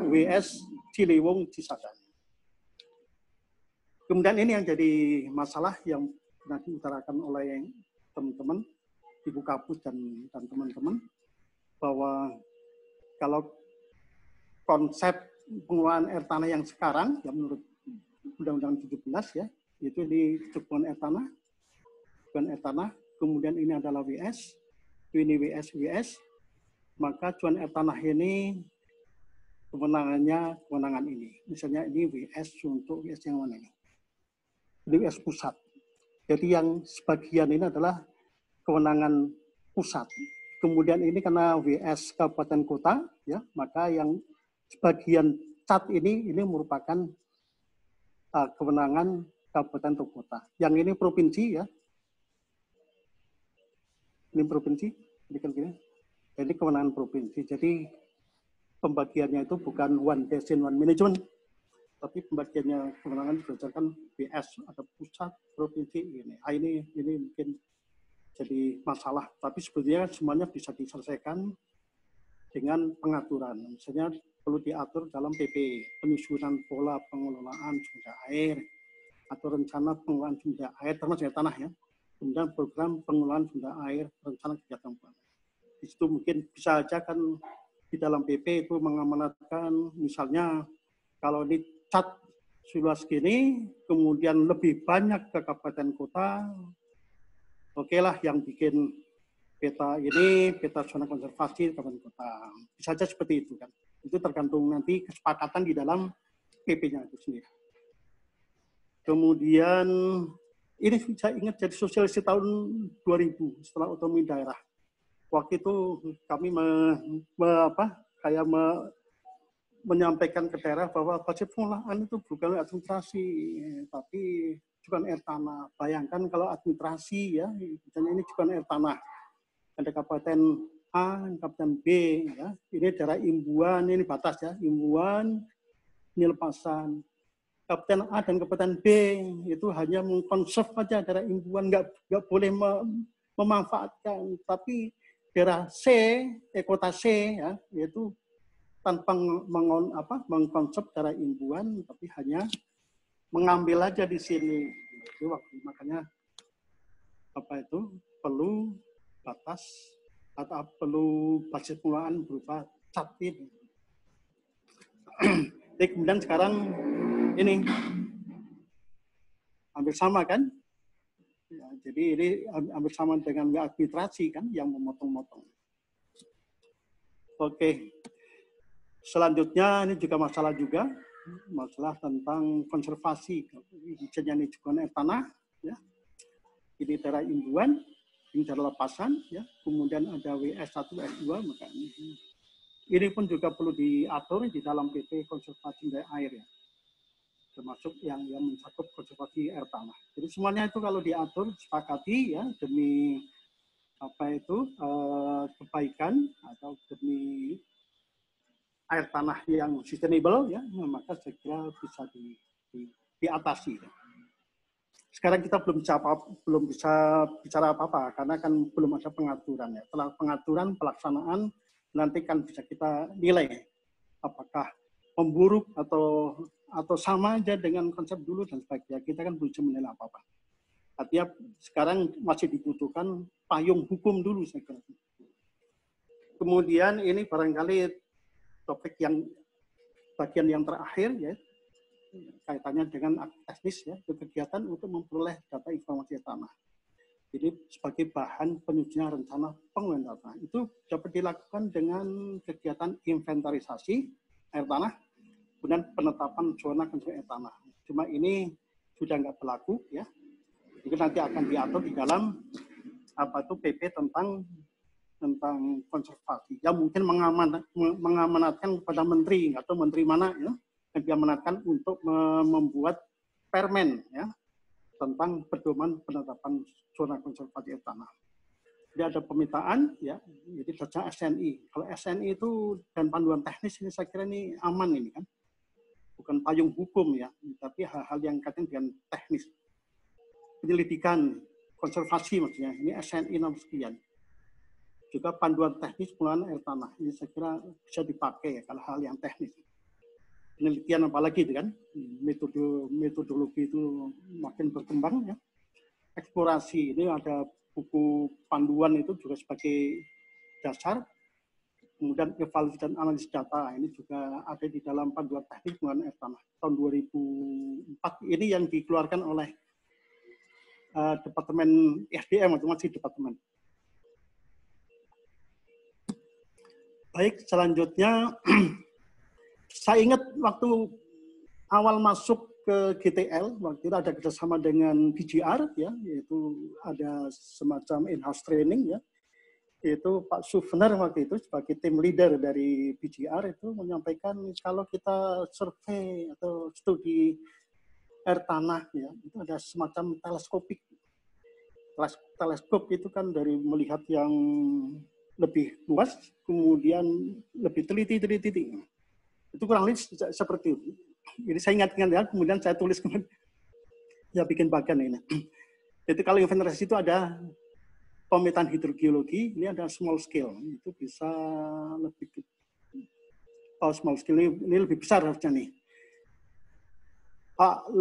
Speaker 4: WS Ciliwung Cisadane. Kemudian ini yang jadi masalah yang nanti diutarakan oleh teman-teman Ibu Kapus dan teman-teman bahwa kalau konsep pengelolaan air tanah yang sekarang, yang menurut Undang-Undang 17 ya, itu di cekungan air tanah, kemudian ini adalah WS, ini WS, maka cuan air tanah ini kewenangan ini. Misalnya ini WS untuk WS yang mana ini? WS pusat. Jadi yang sebagian ini adalah kewenangan pusat. Kemudian ini karena WS kabupaten kota, ya, maka yang sebagian cat ini merupakan kewenangan kabupaten atau kota. Yang ini provinsi ya. Ini provinsi, ini kan gini. Ini kewenangan provinsi. Jadi pembagiannya itu bukan one basin one management, tapi pembagiannya kewenangan berdasarkan BS, ada pusat, provinsi ini. Ini mungkin jadi masalah. Tapi sebetulnya semuanya bisa diselesaikan dengan pengaturan. Misalnya perlu diatur dalam PP, penyusunan pola pengelolaan sumber air, atau rencana pengelolaan sumber air, termasuk tanah ya. Kemudian program pengelolaan sumber air, rencana kegiatan pengelolaan. Di situ mungkin bisa aja kan di dalam PP itu mengamanatkan, misalnya kalau di cat seluas gini, kemudian lebih banyak ke kabupaten kota, oke lah yang bikin peta ini, peta zona konservasi kabupaten kota. Bisa saja seperti itu kan. Itu tergantung nanti kesepakatan di dalam PP-nya itu sendiri. Kemudian ini saya ingat jadi sosialisasi tahun 2000 setelah otonomi daerah. Waktu itu kami menyampaikan ke daerah bahwa budget pengolahan itu bukan administrasi, tapi juga air tanah. Bayangkan kalau administrasi ya, misalnya ini juga air tanah. Ada kabupaten A, kabupaten B, ya. Ini daerah imbuan, ini batas ya, imbuan, ini lepasan. Kabupaten A dan kabupaten B itu hanya mengkonserv aja daerah imbuan, nggak boleh memanfaatkan. Tapi daerah C, kota C, ya, yaitu tanpa mengkonsep daerah imbuan, tapi hanya mengambil aja di sini. Itu makanya perlu batas atau perlu basis pengelolaan berupa cat ini. Jadi kemudian sekarang ini hampir sama kan? Ya, jadi ini hampir sama dengan administrasi kan yang memotong-motong. Oke. Selanjutnya ini juga masalah tentang konservasi. Misalnya ini juga air tanah, ya. Ini daerah imbuan, ini daerah lepasan, ya. Kemudian ada WS1, WS2, maka ini pun juga perlu diatur di dalam PP konservasi daya air, ya. termasuk yang mencakup konservasi air tanah. Jadi semuanya itu kalau diatur sepakati ya demi kebaikan atau demi air tanah yang sustainable ya, maka saya kira bisa diatasi. Sekarang kita belum bisa bicara apa-apa karena kan belum ada pengaturan ya. Setelah pengaturan pelaksanaan nanti kan bisa kita nilai apakah memburuk atau sama aja dengan konsep dulu dan sebagainya. Kita kan belum bisa menilai apa-apa. Artinya sekarang masih dibutuhkan payung hukum dulu saya kira. Kemudian ini barangkali topik yang bagian yang terakhir ya kaitannya dengan teknis ya kegiatan untuk memperoleh data informasi tanah. Jadi sebagai bahan penyusunan rencana pengelolaan tanah itu dapat dilakukan dengan kegiatan inventarisasi air tanah, kemudian penetapan zona konservasi air tanah. Cuma ini sudah nggak berlaku ya. Itu nanti akan diatur di dalam PP tentang konservasi. Ya mungkin mengamanatkan kepada menteri atau menteri mana ya yang diamanatkan untuk membuat permen ya tentang pedoman penetapan zona konservasi air tanah. Jadi ada pemetaan ya, jadi baca SNI. Kalau SNI itu dan panduan teknis ini saya kira ini aman ini kan. Bukan payung hukum ya, tapi hal-hal yang kaitan dengan teknis. Penyelidikan konservasi maksudnya, ini SNI nomor sekian. Juga panduan teknis pengelolaan air tanah. Ini saya kira bisa dipakai ya, kalau hal yang teknis. Penelitian apalagi itu kan, metodologi itu makin berkembang ya. Eksplorasi, ini ada buku panduan itu juga sebagai dasar. Kemudian evaluasi dan analisis data, ini juga ada di dalam panduan teknis pengelolaan air tanah. Tahun 2004, ini yang dikeluarkan oleh Departemen SDM, atau masih Departemen. Baik, selanjutnya saya ingat waktu awal masuk ke GTL, waktu itu ada kerjasama dengan BGR, ya, yaitu ada semacam in-house training, ya, yaitu Pak Sufner waktu itu sebagai tim leader dari BGR itu menyampaikan kalau kita survei atau studi air tanah, ya, itu ada semacam teleskopik. Teleskop itu kan dari melihat yang lebih luas, kemudian lebih teliti. Itu kurang lebih seperti itu. Jadi saya ingatkan ya, kemudian saya tulis kemudian ya bikin bagian ini. Jadi kalau inventarisasi itu ada pemetaan hidrogeologi, ini ada small scale, itu bisa lebih small scale ini lebih besar harusnya nih. Pak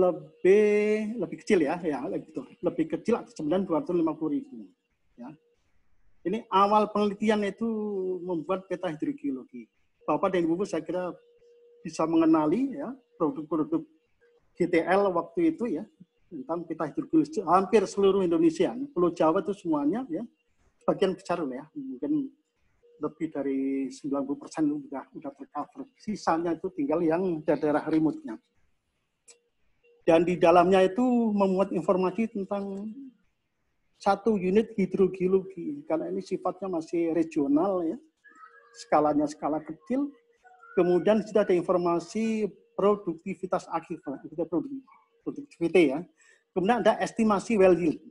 Speaker 4: lebih kecil ya gitu. Lebih kecil sebenarnya 250.000 ya. Ini awal penelitian itu membuat peta hidrogeologi. Bapak dan Ibu saya kira bisa mengenali ya produk-produk GTL waktu itu ya tentang peta hidrogeologi hampir seluruh Indonesia, Pulau Jawa itu semuanya ya. Sebagian besar ya, mungkin lebih dari 90% udah tercover. Sisanya itu tinggal yang daerah remote-nya. Dan di dalamnya itu memuat informasi tentang satu unit hidrogeologi, karena ini sifatnya masih regional ya, skalanya skala kecil. Kemudian sudah ada informasi produktivitas aquifer, produktiviti ya. Kemudian ada estimasi well yield,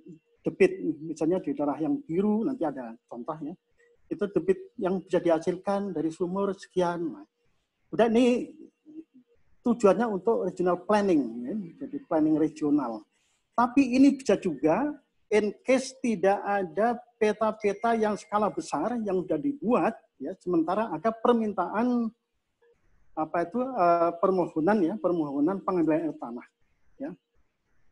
Speaker 4: debit, misalnya di daerah yang biru nanti ada contohnya, itu debit yang bisa dihasilkan dari sumur sekian. Udah ini tujuannya untuk regional planning, ya, jadi planning regional. Tapi ini bisa juga in case tidak ada peta-peta yang skala besar yang sudah dibuat, ya, sementara ada permintaan permohonan pengambilan air tanah, ya,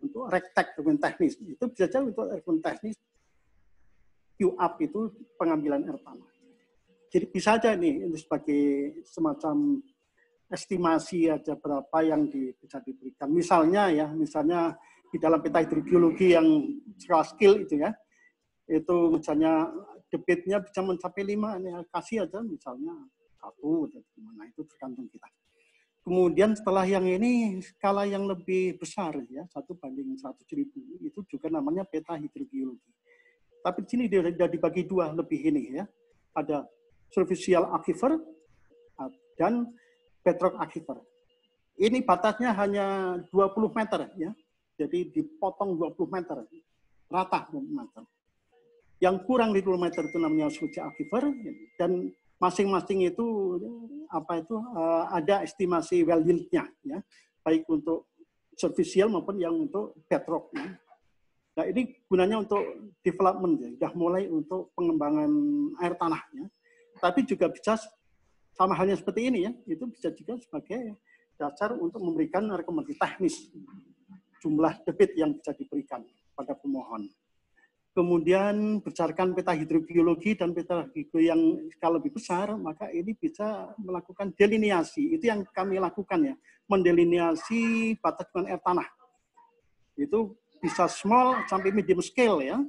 Speaker 4: untuk rektek dokumen teknis. Itu bisa jadi untuk dokumen teknis QAP itu pengambilan air tanah. Jadi bisa aja nih itu sebagai semacam estimasi aja berapa yang bisa diberikan. Misalnya di dalam peta hidrogeologi yang skala skill itu ya, itu misalnya debitnya bisa mencapai 5, ini kasih aja misalnya 1 atau gimana, itu tergantung kita. Kemudian setelah yang ini skala yang lebih besar ya, 1:100.000, itu juga namanya peta hidrogeologi. Tapi di sini dia dibagi dua lebih ini ya, ada superficial aquifer dan bedrock aquifer. ini batasnya hanya 20 meter ya. Jadi dipotong 20 meter, rata 20 meter. Yang kurang di 20 meter itu namanya suci aquifer, dan masing-masing itu ada estimasi well yield-nya ya, baik untuk superficial maupun yang untuk bedrock ya. Nah, ini gunanya untuk development ya, sudah mulai untuk pengembangan air tanah ya. Tapi juga bisa sama halnya seperti ini ya, itu bisa juga sebagai dasar untuk memberikan rekomendasi teknis jumlah debit yang bisa diberikan pada pemohon. Kemudian berdasarkan peta hidrogeologi dan peta hidrogeologi yang skala lebih besar, maka ini bisa melakukan delineasi. Itu yang kami lakukan ya, mendelineasi batas air tanah. Itu bisa small sampai medium scale ya.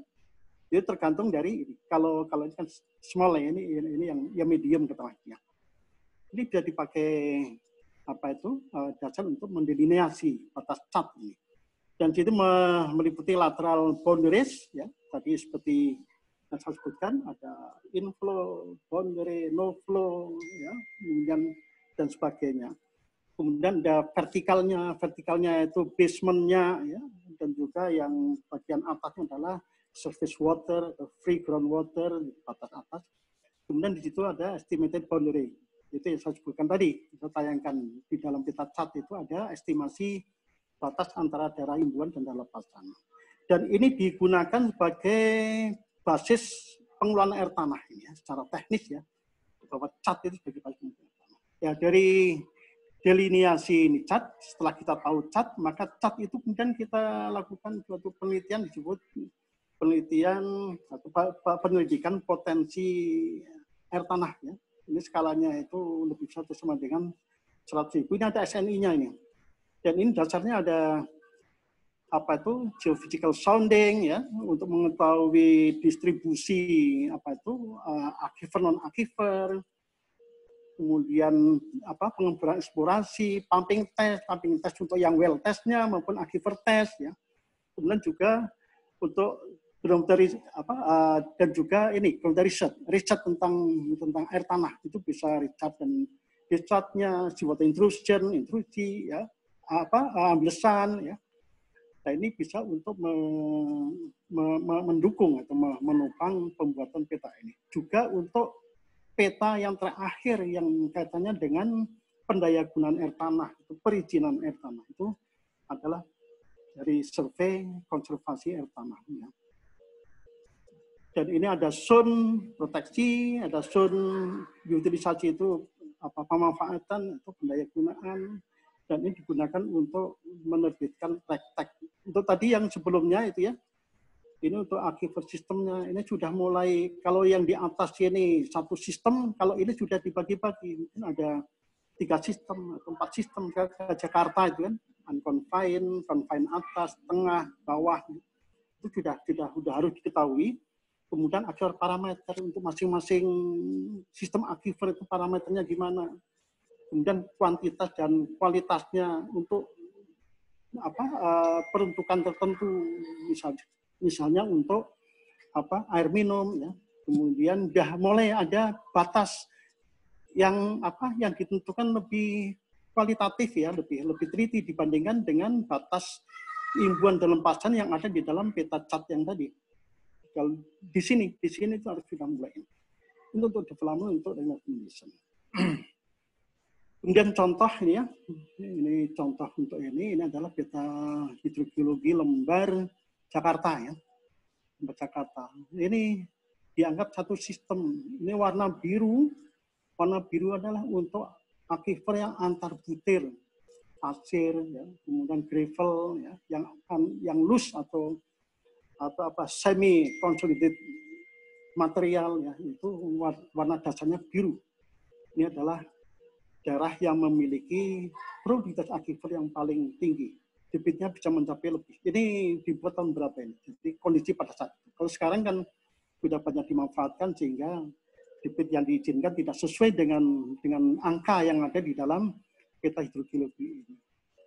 Speaker 4: Itu tergantung dari kalau ini kan small ya, ini yang medium ketengahnya. Ini bisa dipakai dasar untuk mendelineasi batas cat ini. Dan itu meliputi lateral boundaries ya. Tadi seperti yang saya sebutkan ada inflow, boundary, no flow ya, kemudian dan sebagainya. Kemudian ada vertikalnya itu basementnya ya, dan juga yang bagian atasnya adalah surface water, free ground water di batas atas. Kemudian di situ ada estimated boundary. Itu yang saya sebutkan tadi, saya tayangkan di dalam peta cat itu ada estimasi batas antara daerah imbuhan dan daerah lepasan. Dan ini digunakan sebagai basis pengelolaan air tanah ini ya, secara teknis ya, bahwa cat itu sebagai basis pengelolaan air tanah. Ya dari delineasi ini cat, setelah kita tahu cat, maka cat itu kemudian kita lakukan suatu penelitian disebut penelitian atau penyelidikan potensi air tanah ya. Ini skalanya itu lebih besar sama dengan 100.000. Ini ada SNI-nya ini. Dan ini dasarnya ada geophysical sounding ya, untuk mengetahui distribusi aquifer non aquifer. Kemudian pengembangan eksplorasi, pumping test untuk yang well testnya maupun aquifer test ya. Kemudian juga untuk dan juga ini riset tentang air tanah itu bisa risetnya seawater intrusi ya, amblesan ya. Nah ini bisa untuk mendukung atau menopang pembuatan peta ini. Juga untuk peta yang terakhir yang kaitannya dengan pendayagunaan air tanah, itu perizinan air tanah itu adalah dari survei konservasi air tanah. Ya. Dan ini ada zone proteksi, ada zone utilisasi itu pemanfaatan atau pendayagunaan, dan ini digunakan untuk menerbitkan tag-tag. Untuk tadi yang sebelumnya itu ya, ini untuk aquifer sistemnya, ini sudah mulai, kalau yang di atas ini satu sistem, kalau ini sudah dibagi-bagi, mungkin ada 3 sistem atau 4 sistem ke Jakarta itu kan, unconfined, confined atas, tengah, bawah, itu sudah harus diketahui. Kemudian ada parameter untuk masing-masing sistem aquifer itu parameternya gimana. Kemudian kuantitas dan kualitasnya untuk peruntukan tertentu, misalnya untuk air minum ya. Kemudian sudah mulai ada batas yang ditentukan lebih kualitatif ya, lebih teliti dibandingkan dengan batas imbuhan dan lempasan yang ada di dalam peta cat yang tadi. Kalau di sini itu harus sudah mulai. Ini untuk development, untuk recommendation. Kemudian contoh ini ya, ini contoh untuk ini adalah peta hidrogeologi lembar Jakarta ya, lembar Jakarta. Ini dianggap satu sistem. Ini warna biru adalah untuk aquifer yang antar butir, pasir, ya, kemudian gravel, ya, yang loose atau semi consolidated material ya, itu warna dasarnya biru. Ini adalah daerah yang memiliki produktivitas aquifer yang paling tinggi. Debitnya bisa mencapai lebih. Ini dibuat tahun berapa ini? Jadi kondisi pada saat itu. Kalau sekarang kan sudah banyak dimanfaatkan sehingga debit yang diizinkan tidak sesuai dengan angka yang ada di dalam peta hidrogeologi ini.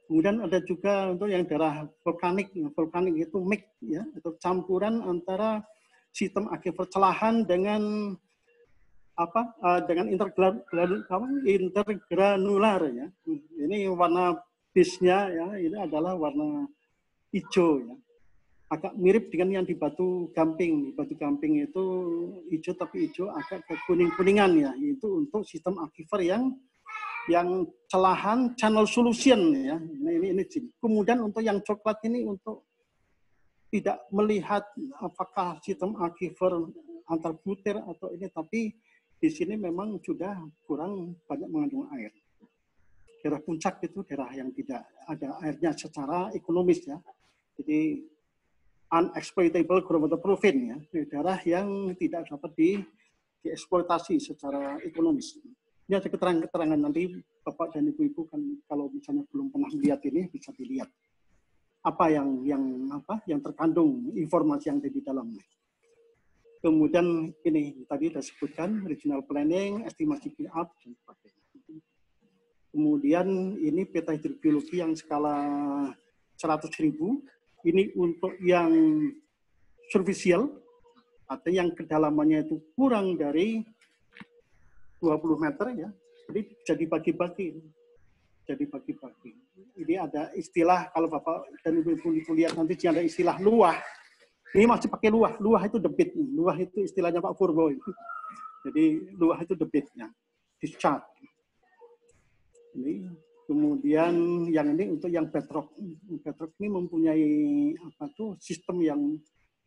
Speaker 4: Kemudian ada juga untuk yang daerah vulkanik. Vulkanik itu mix ya, atau campuran antara sistem aquifer celahan dengan dengan intergranular ya. Ini warna base-nya ya ini adalah warna hijau ya. Agak mirip dengan yang di Batu Gamping. Di Batu Gamping itu hijau tapi hijau agak ke kuning-kuningan ya. Itu untuk sistem aquifer yang celahan channel solution ya. Nah, ini kemudian untuk yang coklat ini untuk tidak melihat apakah sistem aquifer antar butir atau ini, tapi di sini memang sudah kurang banyak mengandung air. Daerah puncak itu daerah yang tidak ada airnya secara ekonomis ya. Jadi unexploitable groundwater province ya, daerah yang tidak dapat dieksploitasi secara ekonomis. Ini ada keterangan-keterangan nanti Bapak dan Ibu-ibu kan kalau misalnya belum pernah melihat ini bisa dilihat apa yang terkandung informasi yang ada di dalamnya. Kemudian ini tadi sudah sebutkan regional planning, estimasi build-up dan sebagainya. Kemudian ini peta hidrogeologi yang skala 100.000. Ini untuk yang superficial, atau yang kedalamannya itu kurang dari 20 meter ya. Jadi jadi bagi-bagi. Jadi bagi-bagi. Ini ada istilah, kalau Bapak dan Ibu lihat nanti ada istilah luah. Ini masih pakai luah. Luah itu debit. Luah itu istilahnya Pak Purbo itu. Jadi luah itu debitnya. Discharge. Ini kemudian yang ini untuk yang bedrock. Bedrock ini mempunyai sistem yang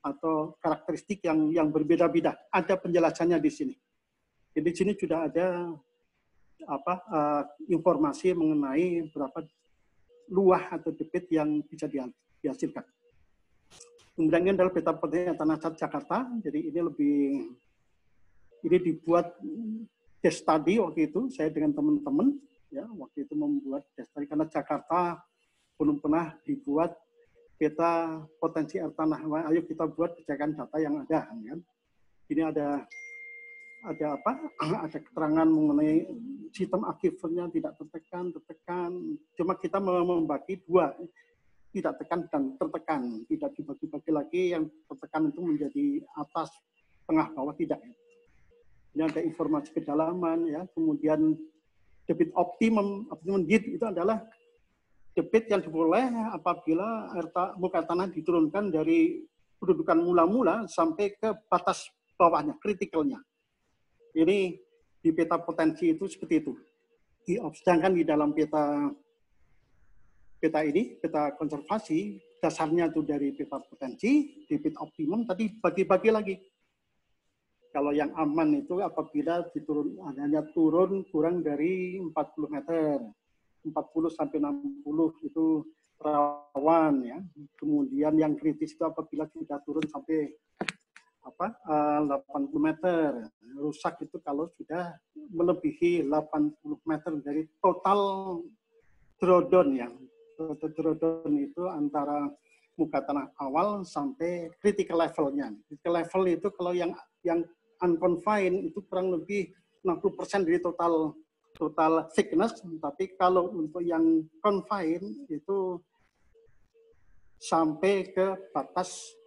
Speaker 4: atau karakteristik yang berbeda-beda. Ada penjelasannya di sini. Jadi di sini sudah ada informasi mengenai berapa luah atau debit yang bisa dihasilkan. Kemudian ini adalah peta potensi tanah Jakarta. Jadi ini dibuat case study waktu itu saya dengan teman-teman ya waktu itu membuat case study karena Jakarta belum pernah dibuat peta potensi air tanah. Ayo kita buat berdasarkan data yang ada kan. Ini ada keterangan mengenai sistem aquifernya tidak tertekan. Cuma kita membagi dua, tidak tekan dan tertekan. Tidak dibagi-bagi lagi, yang tertekan itu menjadi atas, tengah, bawah, tidak. Ini ada informasi kedalaman, ya. Kemudian debit optimum depth itu adalah debit yang diperoleh apabila muka tanah diturunkan dari kedudukan mula-mula sampai ke batas bawahnya, kritikalnya. Ini di peta potensi itu seperti itu. Sedangkan di dalam peta ini, peta konservasi, dasarnya itu dari peta potensi, debit optimum, tadi bagi-bagi lagi. Kalau yang aman itu apabila hanya turun kurang dari 40 meter, 40 sampai 60 itu rawan ya. Kemudian yang kritis itu apabila sudah turun sampai 80 meter. Rusak itu kalau sudah melebihi 80 meter dari total drawdown ya. Total drawdown itu antara muka tanah awal sampai critical levelnya. Critical level itu kalau yang unconfined itu kurang lebih 60% dari total thickness, tapi kalau untuk yang confined itu sampai ke batas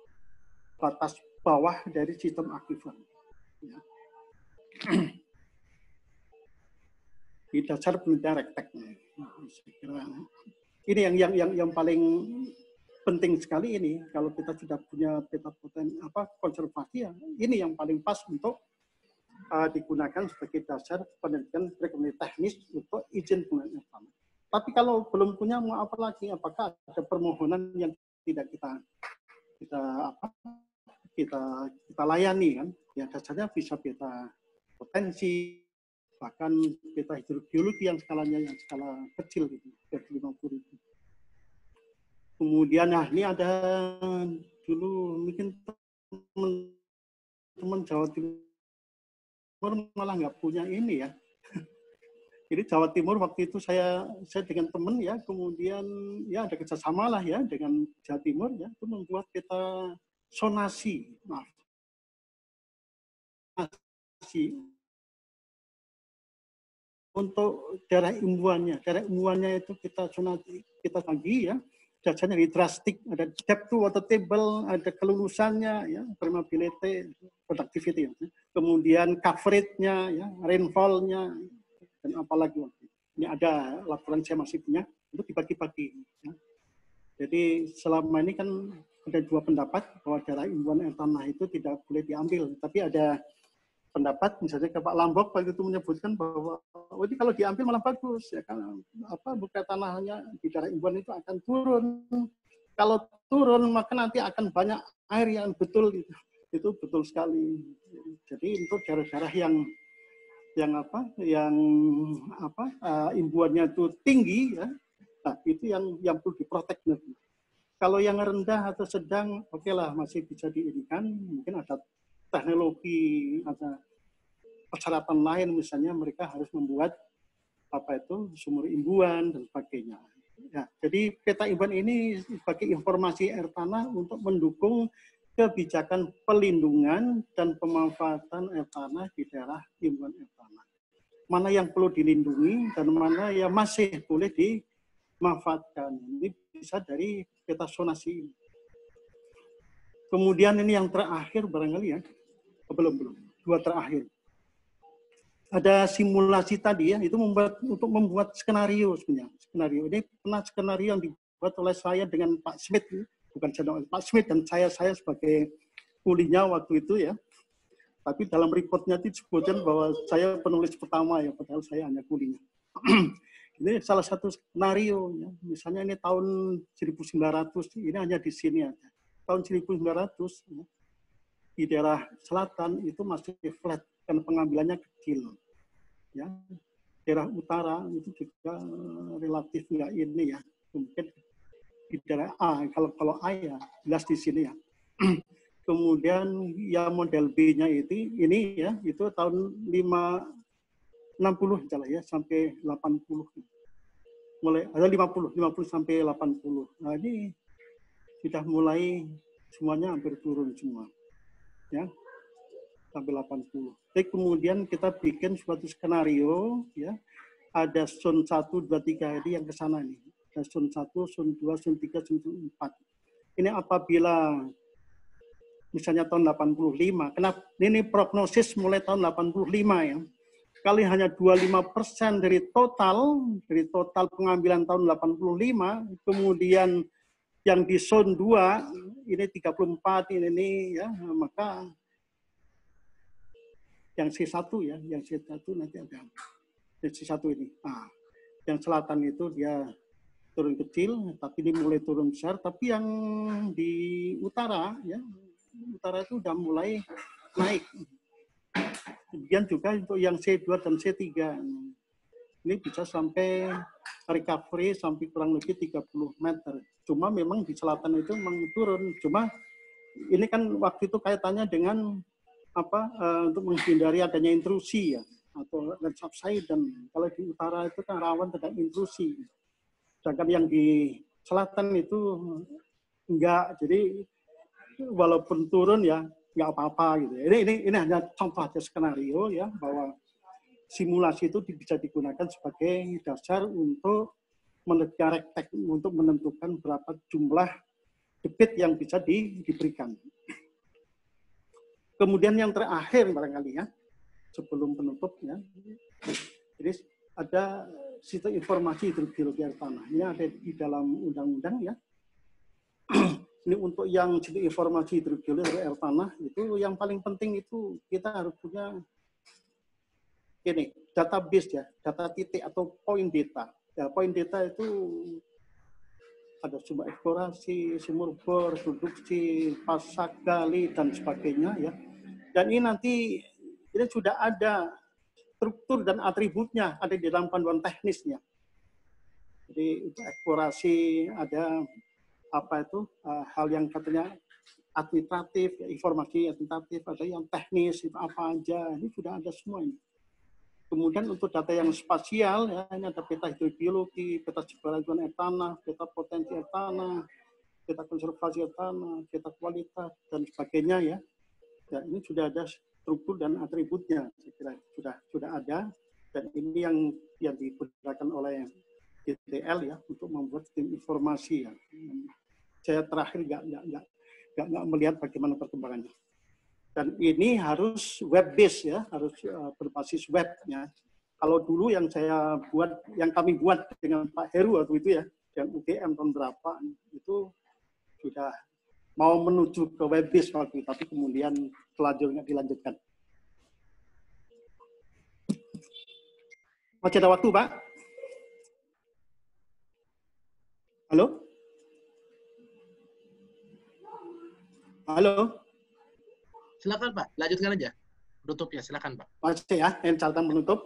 Speaker 4: bawah dari sistem aquifer. Ya. Di dasar penelitian rektek. Ini yang paling penting sekali ini. Kalau kita sudah punya peta potensi konservasi, ya, ini yang paling pas untuk digunakan sebagai dasar penelitian rekomendasi teknis untuk izin penggunaan tanah. Tapi kalau belum punya, mau apa lagi? Apakah ada permohonan yang tidak kita layani kan? Ya dasarnya bisa peta potensi, bahkan peta hidrogeologi yang skalanya skala kecil gitu, 50.000. Kemudian ini ada dulu mungkin teman Jawa Timur malah nggak punya ini ya. Jadi Jawa Timur waktu itu saya dengan teman ya, kemudian ya ada kerjasama lah ya dengan Jawa Timur ya, itu membuat peta sonasi, untuk daerah imbuannya. Daerah imbuannya itu kita sonasi, kita bagi ya. Dasarnya dari drastik, ada depth to water table, ada kelulusannya, ya, permeability, productivity, ya. Kemudian coverage-nya, ya, rainfall-nya, dan apalagi. Ini ada laporan saya masih punya. untuk dibagi-bagi. Ya. Jadi selama ini kan ada dua pendapat bahwa daerah imbuhan air tanah itu tidak boleh diambil, tapi ada pendapat misalnya ke Pak Lambok waktu itu menyebutkan bahwa oh ini kalau diambil malah bagus ya kan, buka tanahnya di daerah imbuhan itu akan turun. Kalau turun maka nanti akan banyak air yang betul gitu. Itu betul sekali. Jadi untuk daerah-daerah yang imbuhannya itu tinggi ya, nah, itu yang perlu diprotek. Kalau yang rendah atau sedang, oke lah masih bisa diirikan, mungkin ada teknologi, ada persyaratan lain, misalnya mereka harus membuat sumur imbuhan dan sebagainya. Ya, jadi peta imbuhan ini sebagai informasi air tanah untuk mendukung kebijakan pelindungan dan pemanfaatan air tanah di daerah imbuhan air tanah. Mana yang perlu dilindungi dan mana yang masih boleh dimanfaatkan. Ini bisa dari peta zonasi ini. Kemudian ini yang terakhir barangkali ya, belum, dua terakhir. Ada simulasi tadi ya, itu untuk membuat skenario sebenarnya. Skenario ini pernah skenario yang dibuat oleh saya dengan Pak Smith, bukan saya, Pak Smith dan saya sebagai kulinya waktu itu ya. Tapi dalam reportnya itu disebutkan bahwa saya penulis pertama ya, padahal saya hanya kulinya. Ini salah satu skenario ya. Misalnya ini tahun 1900, ini hanya di sini aja. Tahun 1900 ya, di daerah selatan itu masih flat karena pengambilannya kecil. Ya, daerah utara itu juga relatif nggak ini ya, mungkin di daerah A. Kalau A ya jelas di sini ya. Kemudian ya model B-nya ini ya itu tahun 60 ya sampai 80. Mulai ada 50 sampai 80. Nah, ini sudah mulai semuanya hampir turun semua. Ya. Sampai 80. Jadi kemudian kita bikin suatu skenario ya. Ada zone 1 2 3 ini yang ke sana nih. Ada zone 1, zone 2, zone 3, zone 4. Ini apabila misalnya tahun 85. Kenapa? Ini prognosis mulai tahun 85 ya. Kali hanya 25% dari total pengambilan tahun 85, kemudian yang di zone 2 ini 34 ini ya, maka yang C1 ya, yang C1 nanti ada C1 ini. Nah, yang selatan itu dia turun kecil, tapi ini mulai turun besar, tapi yang di utara ya, utara itu udah mulai naik. Kemudian juga untuk yang C2 dan C3. Ini bisa sampai recovery sampai kurang lebih 30 meter. Cuma memang di selatan itu memang turun. Cuma ini kan waktu itu kaitannya dengan untuk menghindari adanya intrusi ya, atau subsidence. Kalau di utara itu kan rawan terhadap intrusi. Sedangkan yang di selatan itu enggak. Jadi walaupun turun ya nggak apa-apa gitu. Ini hanya contoh aja skenario ya, bahwa simulasi itu bisa digunakan sebagai dasar untuk untuk menentukan berapa jumlah debit yang bisa diberikan. Kemudian yang terakhir barangkali ya, sebelum penutup ya, jadi ada sistem informasi hidrogeologi air tanah. Ini ada di dalam undang-undang ya. Ini untuk yang sistem informasi hidrogeologi air tanah itu yang paling penting itu kita harus punya ini database ya, data titik atau point data. Ya, point data itu ada sumber eksplorasi, sumur bor, produksi, pasak, gali dan sebagainya ya. Dan ini nanti ini sudah ada struktur dan atributnya ada di dalam panduan teknisnya. Jadi untuk eksplorasi ada hal yang katanya administratif, ya, informasi administratif, ada yang teknis, itu apa aja, ini sudah ada semua ini. Kemudian untuk data yang spasial, ya, ini ada peta hidrogeologi, peta keberagaman air tanah, peta potensi air tanah, peta konservasi air tanah, peta kualitas, dan sebagainya ya. Ya, ini sudah ada struktur dan atributnya, saya kira sudah ada, dan ini yang digunakan oleh DTL ya untuk membuat tim informasi ya. Saya terakhir nggak melihat bagaimana perkembangannya. Dan ini harus web based ya, harus berbasis web ya. Kalau dulu yang kami buat dengan Pak Heru waktu itu ya, dan UGM tahun berapa, itu sudah mau menuju ke web based waktu itu, tapi kemudian selanjutnya dilanjutkan. Masih ada waktu, Pak? Halo? Halo?
Speaker 3: Silakan Pak, lanjutkan aja. Penutupnya, silakan Pak.
Speaker 4: Masih ya, yang catatan penutup.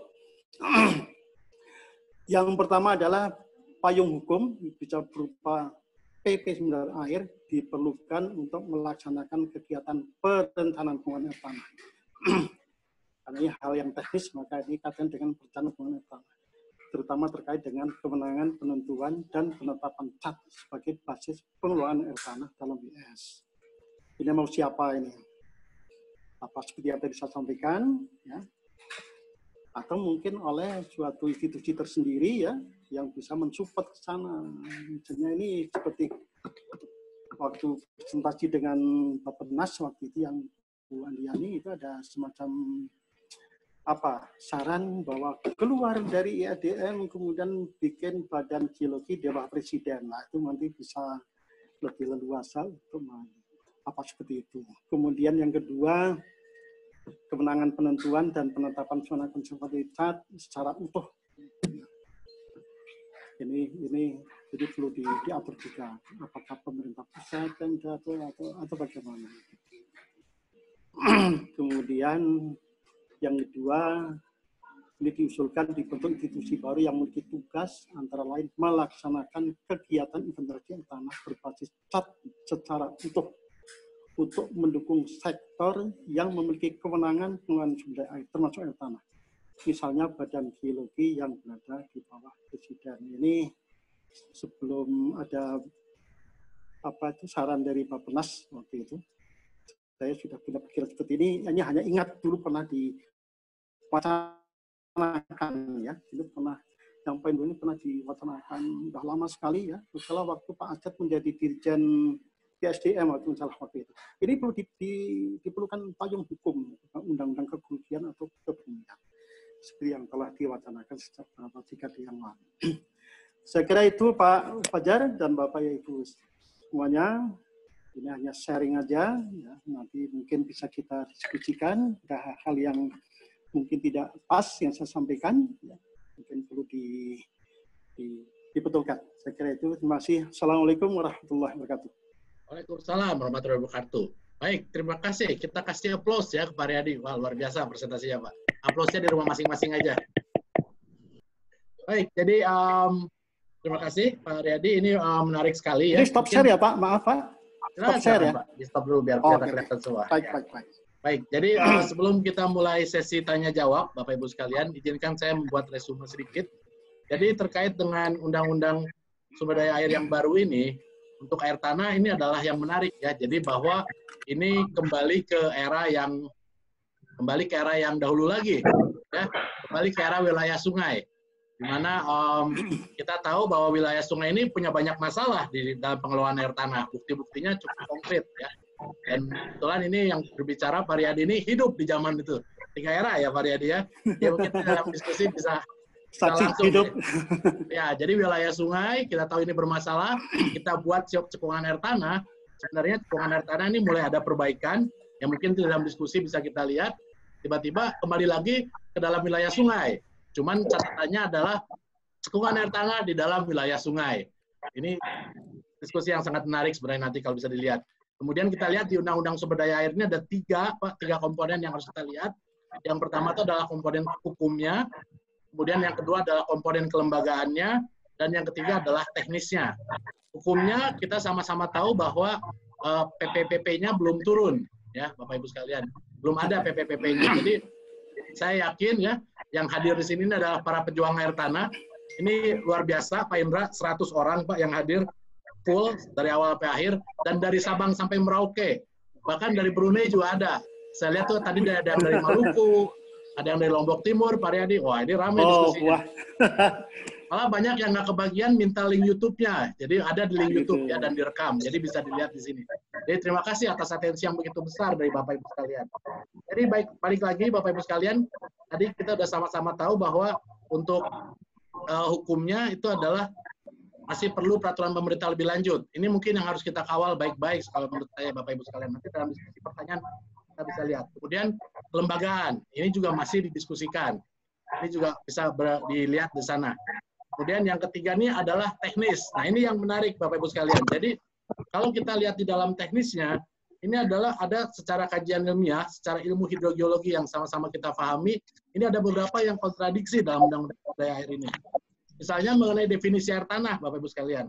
Speaker 4: Yang pertama adalah payung hukum, bisa berupa PP 9 air, diperlukan untuk melaksanakan kegiatan perencanaan penggunaan air tanah. Karena ini hal yang teknis, maka ini kaitan dengan perencanaan penggunaan air tanah. Terutama terkait dengan kewenangan penentuan dan penetapan CAT sebagai basis pengelolaan air tanah dalam WS. Ini mau siapa ini? Apa seperti yang tadi saya sampaikan, ya, atau mungkin oleh suatu institusi tersendiri ya yang bisa mensupport ke sana. Misalnya ini seperti waktu presentasi dengan Bappenas waktu itu yang Bu Andiani itu ada semacam saran bahwa keluar dari IADM kemudian bikin badan geologi di bawah presiden. Nah itu nanti bisa lebih leluasa untuk seperti itu. Kemudian yang kedua, kewenangan penentuan dan penetapan zona konservasi CAT secara utuh. Ini jadi perlu diatur juga. Apakah pemerintah pusat atau bagaimana? Kemudian yang kedua, ini diusulkan dibentuk institusi baru yang memiliki tugas antara lain melaksanakan kegiatan inventarisasi tanah berbasis CAT secara utuh untuk mendukung sektor yang memiliki kewenangan pengelolaan sumber air, termasuk air tanah. Misalnya badan geologi yang berada di bawah presiden. Ini sebelum ada saran dari Bappenas waktu itu, saya sudah punya pikiran seperti ini. Hanya ingat dulu pernah diwacanakan ya, itu pernah yang poin ini pernah diwacanakan sudah lama sekali ya. Setelah waktu Pak Acet menjadi dirjen PSDM waktu itu. Ini perlu diperlukan payung hukum, undang-undang kegugian atau kebumian, seperti yang telah diwacanakan sejak beberapa dekade yang lalu. Saya kira itu Pak Fajar dan Bapak Ibu semuanya. Ini hanya sharing aja, ya. Nanti mungkin bisa kita diskusikan. Ada hal yang mungkin tidak pas yang saya sampaikan, ya. Mungkin perlu dibetulkan. Saya kira itu. Terima kasih. Assalamualaikum warahmatullahi wabarakatuh.
Speaker 3: Waalaikumsalam warahmatullahi wabarakatuh. Baik, terima kasih. Kita kasih aplaus ya ke Pak Riyadi. Wah, luar biasa presentasinya, Pak. Aplausnya di rumah masing-masing aja. Baik, jadi terima kasih Pak Riyadi. Ini menarik sekali ya.
Speaker 4: Ini stop share ya Pak, maaf Pak. Stop share ya.
Speaker 3: Pak. Di stop dulu biar kita kelihatan semua.
Speaker 4: Baik.
Speaker 3: Baik, jadi sebelum kita mulai sesi tanya-jawab, Bapak Ibu sekalian, izinkan saya membuat resume sedikit. Jadi terkait dengan Undang-Undang Sumber Daya Air yang baru ini, untuk air tanah ini adalah yang menarik ya. Jadi bahwa ini kembali ke era yang dahulu lagi ya, kembali ke era wilayah sungai. Di mana kita tahu bahwa wilayah sungai ini punya banyak masalah di dalam pengelolaan air tanah. Bukti-buktinya cukup konkret ya. Dan kebetulan ini yang berbicara Pak Riyadi ini hidup di zaman itu. 3 era ya Pak Riyadi ya. Ya mungkin dalam diskusi bisa langsung hidup. Ya, jadi wilayah sungai kita tahu ini bermasalah, kita buat cekungan air tanah. Sebenarnya cekungan air tanah ini mulai ada perbaikan, yang mungkin dalam diskusi bisa kita lihat, tiba-tiba kembali lagi ke dalam wilayah sungai. Cuman catatannya adalah cekungan air tanah di dalam wilayah sungai. Ini diskusi yang sangat menarik sebenarnya nanti kalau bisa dilihat. Kemudian kita lihat di Undang-Undang Sumber Daya Air ini ada 3 komponen yang harus kita lihat. Yang pertama itu adalah komponen hukumnya, kemudian yang kedua adalah komponen kelembagaannya, dan yang ketiga adalah teknisnya. Hukumnya kita sama-sama tahu bahwa PPPP-nya belum turun, ya Bapak Ibu sekalian, belum ada PPPP-nya. Jadi saya yakin ya, yang hadir di sini adalah para pejuang air tanah. Ini luar biasa, Pak Indra, 100 orang Pak yang hadir full dari awal sampai akhir, dan dari Sabang sampai Merauke, bahkan dari Brunei juga ada. Saya lihat tuh tadi ada yang dari Maluku, ada yang dari Lombok Timur, Pak Riyadi. Wah, ini ramai diskusinya. Malah banyak yang nggak kebagian minta link YouTube-nya. Jadi ada di link YouTube ya dan direkam. Jadi bisa dilihat di sini. Jadi terima kasih atas atensi yang begitu besar dari Bapak Ibu sekalian. Jadi balik lagi Bapak Ibu sekalian, tadi kita sudah sama-sama tahu bahwa untuk hukumnya itu adalah masih perlu peraturan pemerintah lebih lanjut. Ini mungkin yang harus kita kawal baik-baik kalau menurut saya Bapak Ibu sekalian. Nanti dalam diskusi pertanyaan kita bisa lihat. Kemudian kelembagaan, ini juga masih didiskusikan. Ini juga bisa dilihat di sana. Kemudian yang ketiga ini adalah teknis. Nah ini yang menarik Bapak Ibu sekalian. Jadi kalau kita lihat di dalam teknisnya, ini adalah ada secara kajian ilmiah, secara ilmu hidrogeologi yang sama-sama kita pahami, ini ada beberapa yang kontradiksi dalam undang-undang daya air ini. Misalnya mengenai definisi air tanah, Bapak Ibu sekalian.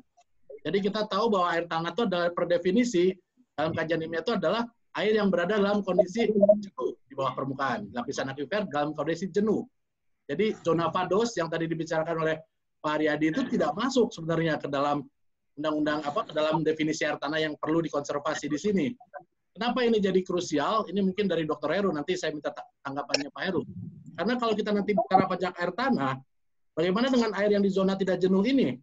Speaker 3: Jadi kita tahu bahwa air tanah itu adalah per definisi dalam kajian ilmiah itu adalah air yang berada dalam kondisi jenuh di bawah permukaan, lapisan akuifer dalam kondisi jenuh. Jadi zona Vados yang tadi dibicarakan oleh Pak Haryadi itu tidak masuk sebenarnya ke dalam undang-undang ke dalam definisi air tanah yang perlu dikonservasi di sini. Kenapa ini jadi krusial? Ini mungkin dari Dr. Heru, nanti saya minta tanggapannya Pak Heru. Karena kalau kita nanti bicara pajak air tanah, bagaimana dengan air yang di zona tidak jenuh ini?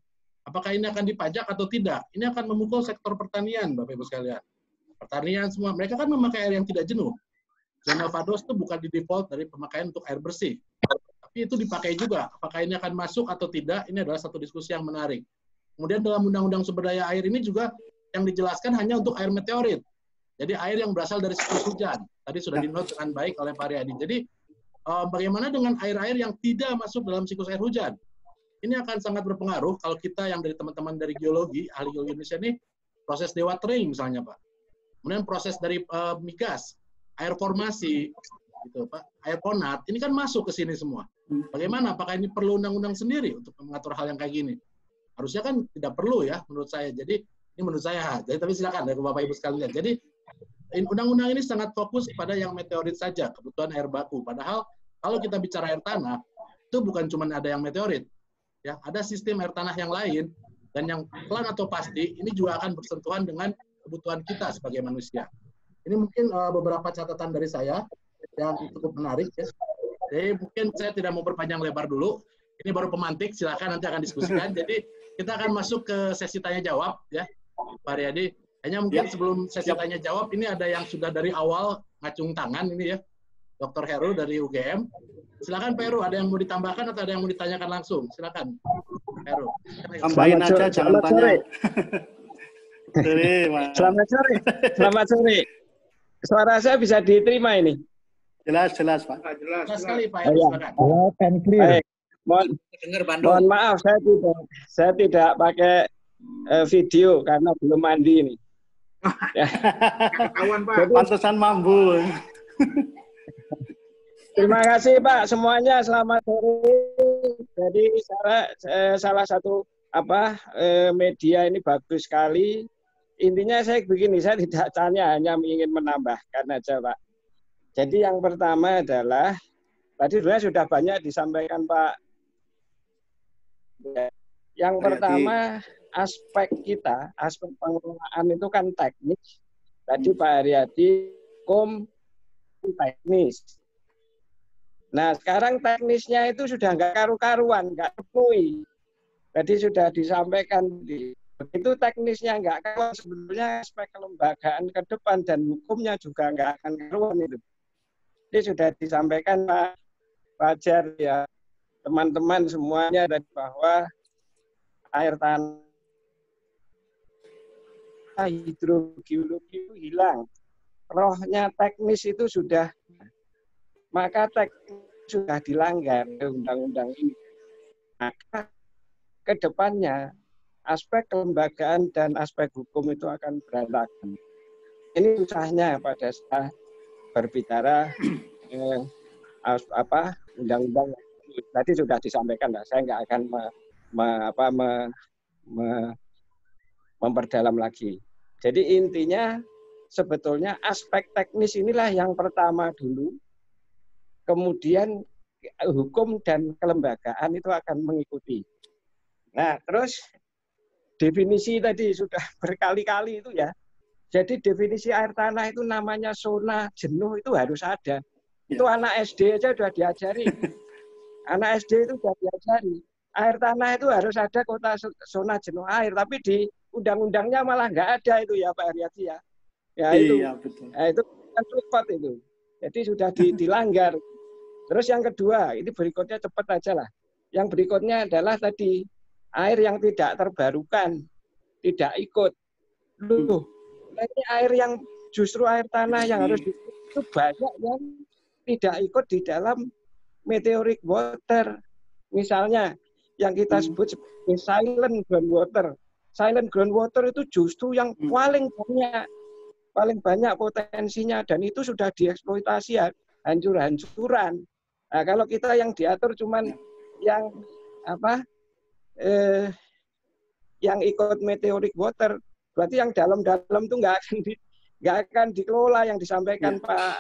Speaker 3: Apakah ini akan dipajak atau tidak? Ini akan memukul sektor pertanian, Bapak Ibu sekalian. Pertanian semua, mereka kan memakai air yang tidak jenuh. Zona Vados itu bukan di default dari pemakaian untuk air bersih. Tapi itu dipakai juga. Apakah ini akan masuk atau tidak? Ini adalah satu diskusi yang menarik. Kemudian dalam Undang-Undang Sumber Daya Air ini juga yang dijelaskan hanya untuk air meteorit. Jadi air yang berasal dari siklus hujan. Tadi sudah di-note dengan baik oleh Pak Haryadi. Jadi bagaimana dengan air-air yang tidak masuk dalam siklus air hujan? Ini akan sangat berpengaruh kalau kita yang dari teman-teman dari geologi, ahli geologi Indonesia ini, proses dewatering misalnya Pak. Kemudian proses dari migas, air formasi, gitu Pak, air konat, ini kan masuk ke sini semua. Bagaimana? Apakah ini perlu undang-undang sendiri untuk mengatur hal yang kayak gini? Harusnya kan tidak perlu ya menurut saya. Jadi ini menurut saya. Jadi tapi silakan dari Bapak Ibu sekalian. Jadi undang-undang ini sangat fokus pada yang meteorit saja, kebutuhan air baku. Padahal kalau kita bicara air tanah, itu bukan cuma ada yang meteorit. Ya, ada sistem air tanah yang lain, dan yang pelan atau pasti, ini juga akan bersentuhan dengan kebutuhan kita sebagai manusia. Ini mungkin beberapa catatan dari saya yang cukup menarik. Ya. Jadi mungkin saya tidak mau berpanjang lebar dulu. Ini baru pemantik, silakan nanti akan diskusikan. Jadi kita akan masuk ke sesi tanya-jawab. Ya, Pak Haryadi. Hanya mungkin sebelum sesi tanya-jawab, ini ada yang sudah dari awal ngacung tangan ini ya. Dr. Heru dari UGM. Silakan Pak Heru, ada yang mau ditambahkan atau ada yang mau ditanyakan langsung? Silakan, Heru.
Speaker 4: Tambahin aja, jangan tanya.
Speaker 5: Selamat sore. Selamat sore. Suara saya bisa diterima ini?
Speaker 4: Jelas, jelas Pak.
Speaker 3: Jelas sekali Pak Heru, silakan.
Speaker 5: Baik. Mohon maaf, saya tidak pakai video karena belum mandi ini.
Speaker 4: Ketahuan Pak. Pantesan mambu.
Speaker 5: Terima kasih Pak semuanya, selamat sore. Jadi salah satu media ini bagus sekali. Intinya saya begini, saya tidak tanya, hanya ingin menambahkan aja Pak. Jadi yang pertama adalah tadi sebenarnya sudah banyak disampaikan Pak. Yang pertama aspek kita, aspek pengelolaan itu kan teknis. Tadi Pak Haryadi teknis. Nah sekarang teknisnya itu sudah nggak karu-karuan, nggak terpenuhi. Tadi sudah disampaikan itu teknisnya nggak karuan, sebetulnya aspek kelembagaan ke depan dan hukumnya juga nggak akan karuan itu. Ini sudah disampaikan Pak Fajar ya, teman-teman semuanya dari bahwa air tanah hidrogeologi itu hilang. Rohnya teknis itu sudah, maka teknis sudah dilanggar undang-undang ini. Maka ke depannya aspek kelembagaan dan aspek hukum itu akan berantakan. Ini susahnya pada saat berbicara undang-undang tadi sudah disampaikan, saya nggak akan memperdalam lagi. Jadi intinya sebetulnya aspek teknis inilah yang pertama dulu, kemudian hukum dan kelembagaan itu akan mengikuti. Nah, terus definisi tadi sudah berkali-kali itu ya. Jadi definisi air tanah itu namanya zona jenuh itu harus ada. Itu anak SD aja sudah diajari. Anak SD itu sudah diajari. Air tanah itu harus ada kota zona jenuh air, tapi di undang-undangnya malah nggak ada itu ya Pak Haryadi ya. Ya itu,
Speaker 4: iya, betul.
Speaker 5: Itu kan repot itu. Jadi sudah dilanggar. Terus yang kedua, ini berikutnya cepat aja lah. Yang berikutnya adalah tadi air yang tidak terbarukan, tidak ikut. Loh, ini air yang justru air tanah yang harus ikut itu banyak yang tidak ikut di dalam meteoric water. Misalnya yang kita sebut sebagai silent groundwater. Silent groundwater itu justru yang paling banyak potensinya, dan itu sudah dieksploitasi hancur-hancuran. Nah, kalau kita yang diatur cuman yang yang ikut meteoric water, berarti yang dalam-dalam itu nggak akan dikelola yang disampaikan Pak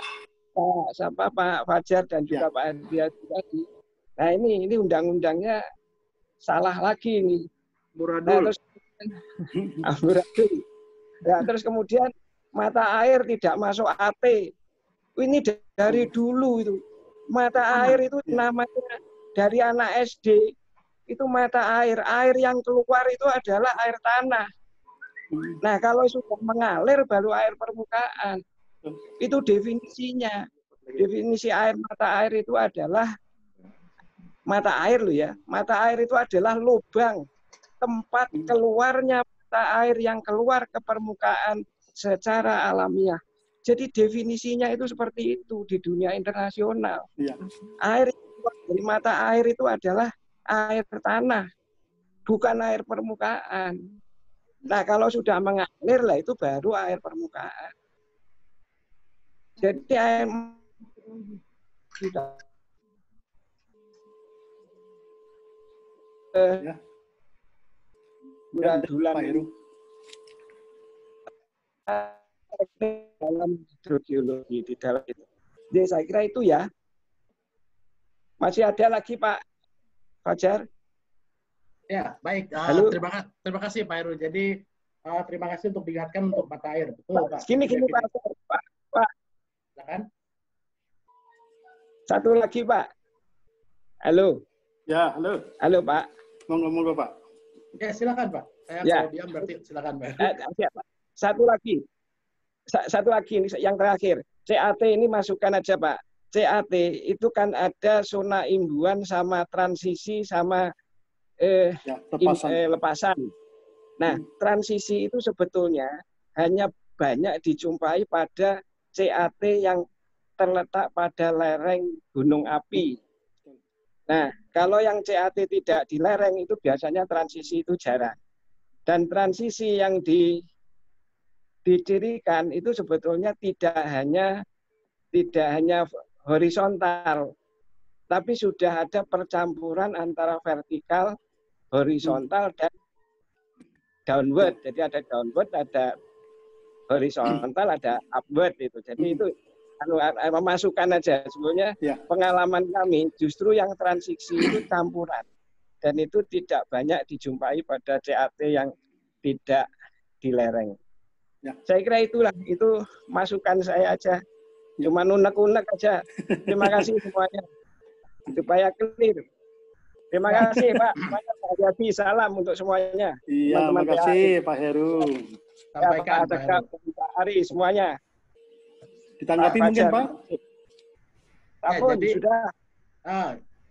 Speaker 5: Fajar dan juga Pak Andreas tadi. Nah, ini undang-undangnya salah lagi ini.
Speaker 3: Muradul.
Speaker 5: Terus kemudian mata air tidak masuk AT. Ini dari dulu itu. Mata air itu namanya dari anak SD. Itu mata air. Air yang keluar itu adalah air tanah. Nah, kalau sudah mengalir baru air permukaan. Itu definisinya. Definisi air mata air itu adalah mata air loh ya. Mata air itu adalah lubang tempat keluarnya mata air yang keluar ke permukaan secara alamiah. Jadi definisinya itu seperti itu di dunia internasional. Ya. Air dari mata air itu adalah air tanah, bukan air permukaan. Nah, kalau sudah mengalir lah itu baru air permukaan. Jadi air sudah bulan dalam hidrogeologi di dalam itu. Jadi saya kira itu ya. Masih ada lagi Pak Fajar?
Speaker 3: Ya, baik. Terima kasih Pak Heru. Jadi terima kasih untuk diingatkan untuk mata air. Betul, Pak.
Speaker 5: Gini Pak.
Speaker 3: Silakan.
Speaker 5: Satu lagi Pak. Halo.
Speaker 4: Ya, halo.
Speaker 5: Halo Pak.
Speaker 4: Ngomong Pak.
Speaker 3: Ya, silakan Pak. Saya kalau diam berarti silakan Pak.
Speaker 5: Satu lagi ini yang terakhir. CAT ini masukkan aja Pak. CAT itu kan ada zona imbuhan sama transisi sama lepasan. Nah, transisi itu sebetulnya hanya banyak dijumpai pada CAT yang terletak pada lereng gunung api. Nah, kalau yang CAT tidak di lereng itu biasanya transisi itu jarang. Dan transisi yang didirikan itu sebetulnya tidak hanya horizontal, tapi sudah ada percampuran antara vertikal, horizontal, dan downward. Jadi ada downward, ada horizontal, ada upward itu. Jadi itu memasukkan aja. Sebenarnya pengalaman kami justru yang transisi itu campuran. Dan itu tidak banyak dijumpai pada CAT yang tidak di lereng. Ya. Saya kira itu masukan saya aja. Cuma unek-unek aja. Terima kasih semuanya. Supaya clear. Terima kasih Pak. Jadi salam untuk semuanya.
Speaker 4: Iya, terima kasih Pak Heru.
Speaker 3: Sampaikan
Speaker 5: Pak Ari semuanya.
Speaker 4: Ditanggapi mungkin Pak?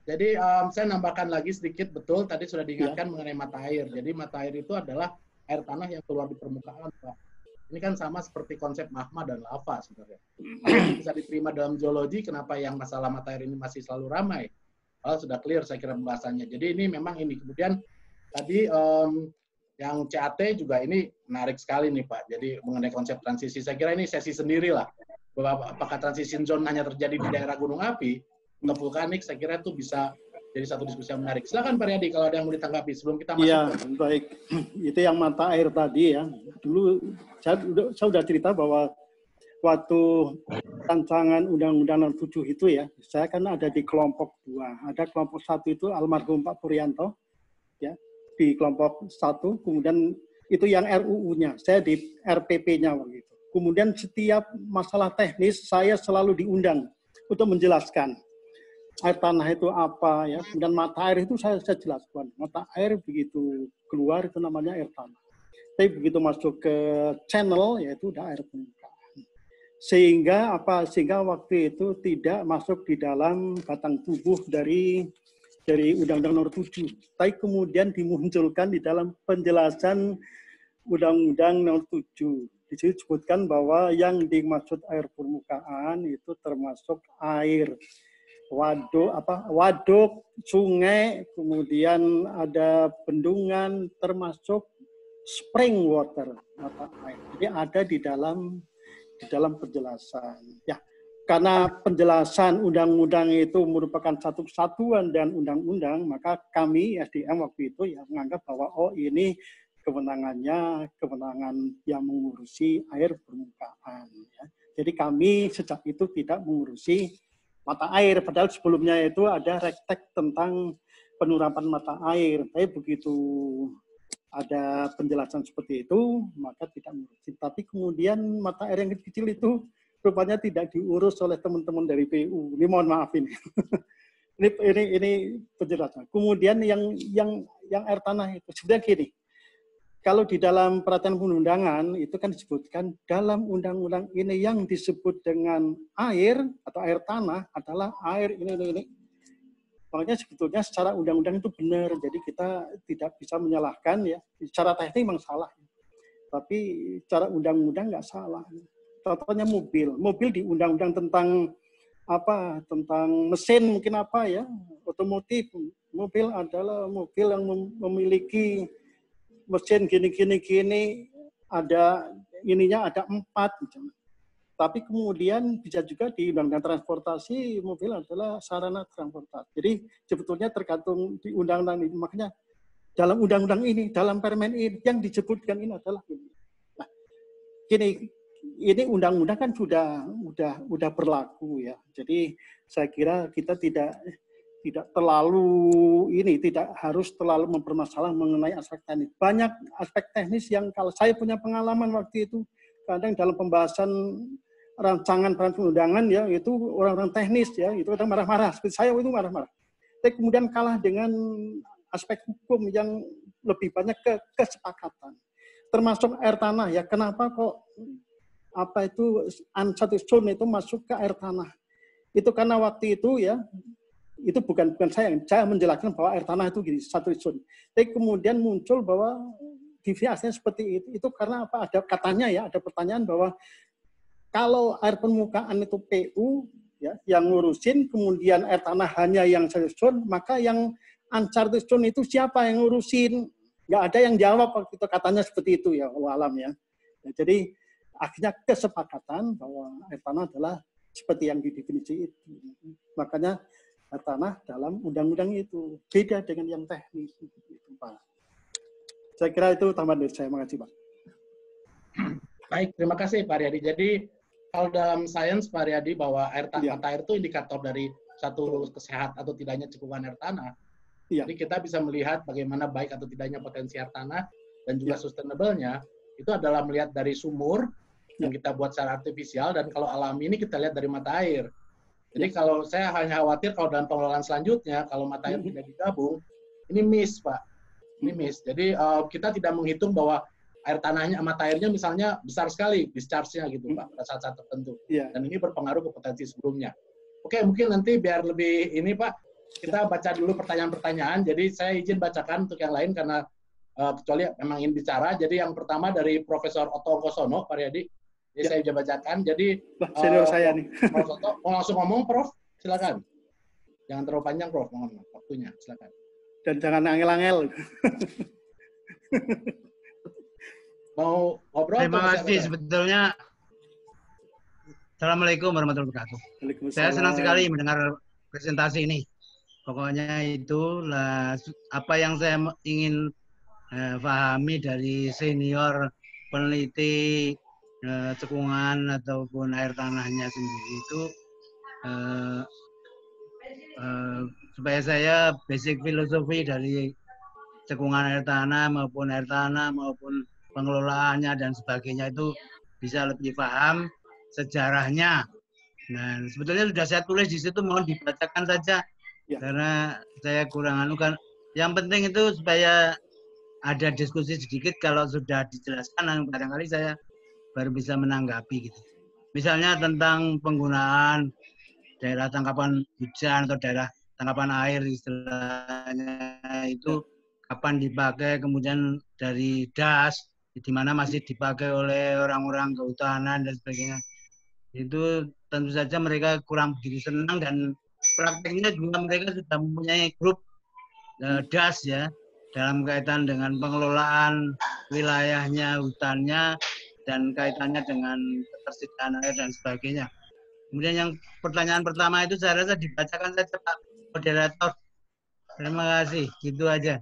Speaker 3: Jadi saya nambahkan lagi sedikit, betul tadi sudah diingatkan mengenai mata air. Jadi mata air itu adalah air tanah yang keluar di permukaan, Pak. Ini kan sama seperti konsep magma dan lava sebenarnya. Bisa diterima dalam geologi, kenapa yang masalah mata air ini masih selalu ramai? Sudah clear saya kira pembahasannya. Jadi ini memang ini. Kemudian tadi yang CAT juga ini menarik sekali nih Pak. Jadi mengenai konsep transisi, saya kira ini sesi sendiri lah. Apakah transition zone hanya terjadi di daerah gunung api atau vulkanik, saya kira itu bisa jadi satu diskusi yang menarik. Silakan Pak Riyadi kalau ada yang mau ditanggapi sebelum kita masuk.
Speaker 4: Iya, baik. Itu yang mata air tadi ya. Dulu saya sudah cerita bahwa waktu rancangan Undang-Undang 7 itu ya, saya kan ada di kelompok 2. Ada kelompok 1 itu almarhum Pak Puryanto, ya, di kelompok 1. Kemudian itu yang RUU-nya, saya di RPP-nya waktu itu. Kemudian setiap masalah teknis saya selalu diundang untuk menjelaskan air tanah itu apa ya. Kemudian mata air itu saya jelaskan. Mata air begitu keluar itu namanya air tanah. Tapi begitu masuk ke channel yaitu udah air permukaan. Sehingga apa? Sehingga waktu itu tidak masuk di dalam batang tubuh dari Undang-Undang Nomor 7. Tapi kemudian dimunculkan di dalam penjelasan Undang-Undang Nomor 7. Di situ disebutkan bahwa yang dimaksud air permukaan itu termasuk air waduk, sungai, kemudian ada bendungan, termasuk spring water, mata air. Jadi ada di dalam penjelasan. Ya, karena penjelasan undang-undang itu merupakan satu kesatuan dan undang-undang, maka kami SDM waktu itu ya menganggap bahwa ini kewenangan yang mengurusi air permukaan. Ya. Jadi kami sejak itu tidak mengurusi mata air, padahal sebelumnya itu ada rektek tentang penerapan mata air. Tapi begitu ada penjelasan seperti itu, maka tidak mengurusi. Tapi kemudian mata air yang kecil itu rupanya tidak diurus oleh teman-teman dari PU. Ini mohon maaf ini. ini penjelasan. Kemudian yang air tanah itu sebenarnya gini. Kalau di dalam peraturan perundangan itu kan disebutkan dalam undang-undang ini yang disebut dengan air atau air tanah adalah air ini. Makanya sebetulnya secara undang-undang itu benar. Jadi kita tidak bisa menyalahkan ya. Secara teknik memang salah. Tapi secara undang-undang nggak salah. Contohnya mobil di undang-undang tentang apa? Tentang mesin mungkin apa ya? Otomotif. Mobil adalah mobil yang memiliki mesin gini, ada ininya ada 4 misalnya. Tapi kemudian bisa juga di undang-undang transportasi mobil adalah sarana transportasi. Jadi sebetulnya tergantung di undang-undang ini. Makanya dalam undang-undang ini, dalam permen ini yang disebutkan ini adalah ini. Nah, ini undang-undang kan sudah berlaku ya. Jadi saya kira kita tidak harus terlalu mempermasalahkan mengenai aspek teknis. Banyak aspek teknis yang kalau saya punya pengalaman waktu itu, kadang dalam pembahasan rancangan perundang-undangan ya, itu orang-orang teknis ya, itu kadang marah-marah. Seperti saya itu marah-marah. Tapi kemudian kalah dengan aspek hukum yang lebih banyak kesepakatan. Termasuk air tanah ya, kenapa kok unsaturated zone itu masuk ke air tanah? Itu karena waktu itu ya, itu bukan saya menjelaskan bahwa air tanah itu gini, satu zone. Tapi kemudian muncul bahwa deviasinya seperti itu karena apa? Ada katanya ya, ada pertanyaan bahwa kalau air permukaan itu PU ya, yang ngurusin, kemudian air tanah hanya yang satu zone, maka yang uncharted zone itu siapa yang ngurusin? Nggak ada yang jawab waktu itu, katanya seperti itu ya, alam ya. Jadi akhirnya kesepakatan bahwa air tanah adalah seperti yang didefinisi itu. Makanya air tanah dalam undang-undang itu beda dengan yang teknis itu, Pak. Saya kira itu tambahan dari saya. Makasih, Pak.
Speaker 3: Baik, terima kasih Pak Riyadi. Jadi kalau dalam sains Pak Riyadi bahwa mata air itu indikator dari satu kesehatan atau tidaknya cekungan air tanah. Jadi kita bisa melihat bagaimana baik atau tidaknya potensi air tanah dan juga sustainable-nya itu adalah melihat dari sumur yang kita buat secara artifisial, dan kalau alami ini kita lihat dari mata air. Jadi kalau saya hanya khawatir kalau dalam pengelolaan selanjutnya, kalau mata air tidak digabung, ini miss, Pak. Ini miss. Jadi kita tidak menghitung bahwa air tanahnya, mata airnya misalnya besar sekali, discharge-nya gitu, Pak, pada saat-saat tertentu. Dan ini berpengaruh ke potensi sebelumnya. Oke, mungkin nanti biar lebih ini, Pak, kita baca dulu pertanyaan-pertanyaan. Jadi saya izin bacakan untuk yang lain karena kecuali memang ingin bicara. Jadi yang pertama dari Profesor Otto Angkosono, Pak Riyadi. Jadi saya bisa bacakan. Jadi
Speaker 4: senior saya nih.
Speaker 3: Prof. Otto, mau langsung ngomong, Prof? Silakan. Jangan terlalu panjang, Prof. Mohon waktunya. Silakan.
Speaker 4: Dan jangan angel-angel.
Speaker 3: Mau ngobrol?
Speaker 6: Terima kasih. Sebetulnya, Assalamualaikum warahmatullahi wabarakatuh. Saya senang sekali mendengar presentasi ini. Pokoknya itulah apa yang saya ingin pahami dari senior peneliti cekungan ataupun air tanahnya sendiri itu supaya saya basic filosofi dari cekungan air tanah maupun pengelolaannya dan sebagainya itu bisa lebih paham sejarahnya. Nah, sebetulnya sudah saya tulis di situ, mohon dibacakan saja karena saya kurang anukan. Yang penting itu supaya ada diskusi sedikit, kalau sudah dijelaskan barangkali saya baru bisa menanggapi gitu. misalnya tentang penggunaan daerah tangkapan hujan atau daerah tangkapan air istilahnya itu kapan dipakai, kemudian dari das di mana masih dipakai oleh orang-orang kehutanan dan sebagainya. Itu tentu saja mereka kurang begitu senang, dan prakteknya juga mereka sudah mempunyai grup das ya dalam kaitan dengan pengelolaan wilayahnya, hutannya, dan kaitannya dengan ketersediaan air dan sebagainya. Kemudian yang pertanyaan pertama itu saya rasa dibacakan saja Pak Moderator. Terima kasih, gitu aja.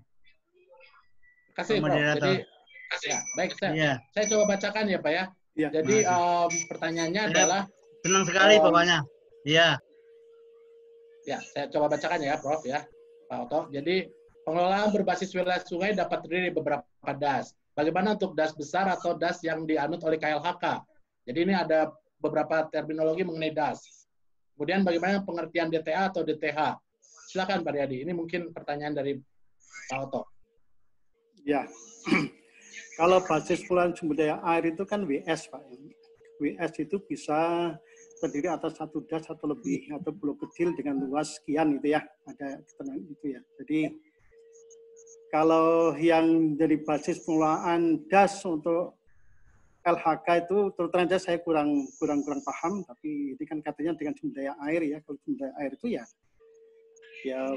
Speaker 3: Terima kasih Prof. Jadi, ya, baik saya coba bacakan ya Pak ya.
Speaker 4: Ya,
Speaker 3: jadi pertanyaannya adalah
Speaker 6: senang sekali pokoknya. Iya.
Speaker 3: Ya, saya coba bacakan ya Prof ya, Pak Oto. Jadi pengelolaan berbasis wilayah sungai dapat terdiri dari beberapa das. Bagaimana untuk das besar atau das yang dianut oleh KLHK? Jadi ini ada beberapa terminologi mengenai das. Kemudian bagaimana pengertian DTA atau DTH? Silakan Pak Riyadi. Ini mungkin pertanyaan dari Pak Oto.
Speaker 4: Ya, kalau basis pengelolaan sumber daya air itu kan WS Pak. WS itu bisa terdiri atas satu das atau lebih, atau pulau kecil dengan luas sekian itu ya, ada ketentuan itu ya. Jadi kalau yang dari basis pengelolaan das untuk LHK itu terus terang aja saya kurang paham, tapi ini kan katanya dengan sumber daya air ya. Kalau sumber daya air itu ya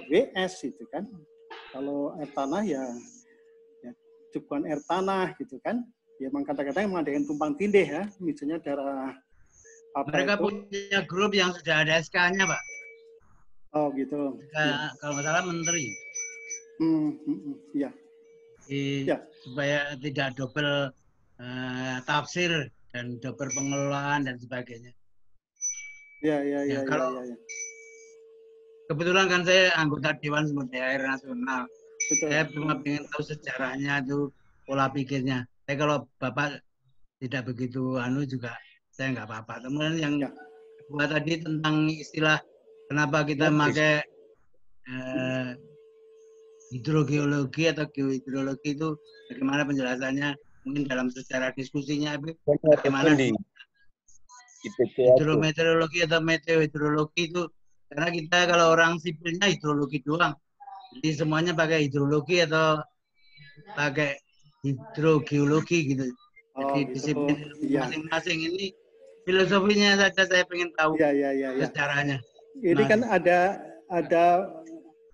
Speaker 4: WS itu kan. Kalau air tanah ya cukupan air tanah gitu kan. Ya memang kata-kata yang mengadakan tumpang tindih ya, misalnya daerah
Speaker 6: mereka itu punya grup yang sudah ada SK-nya, Pak.
Speaker 4: Oh, gitu.
Speaker 6: Ya. Kalau nggak salah menteri.
Speaker 4: Iya.
Speaker 6: Ya. Supaya tidak double tafsir dan double pengelolaan dan sebagainya.
Speaker 4: Ya.
Speaker 6: Kebetulan kan saya anggota Dewan Sumber Daya Air Nasional.
Speaker 4: Betul.
Speaker 6: Saya cuma ingin tahu sejarahnya itu, pola pikirnya. Kalau Bapak tidak begitu juga saya nggak apa-apa. Kemudian yang kedua tadi tentang istilah kenapa kita memakai hidrogeologi atau geohidrologi itu bagaimana penjelasannya? Mungkin dalam sejarah diskusinya bagaimana hidrometeorologi atau meteohidrologi itu, karena kita kalau orang sipilnya hidrologi doang. Jadi semuanya pakai hidrologi atau pakai hidrogeologi gitu. Jadi disiplin masing-masing ini filosofinya saja saya ingin tahu sejarahnya.
Speaker 4: Ini kan ada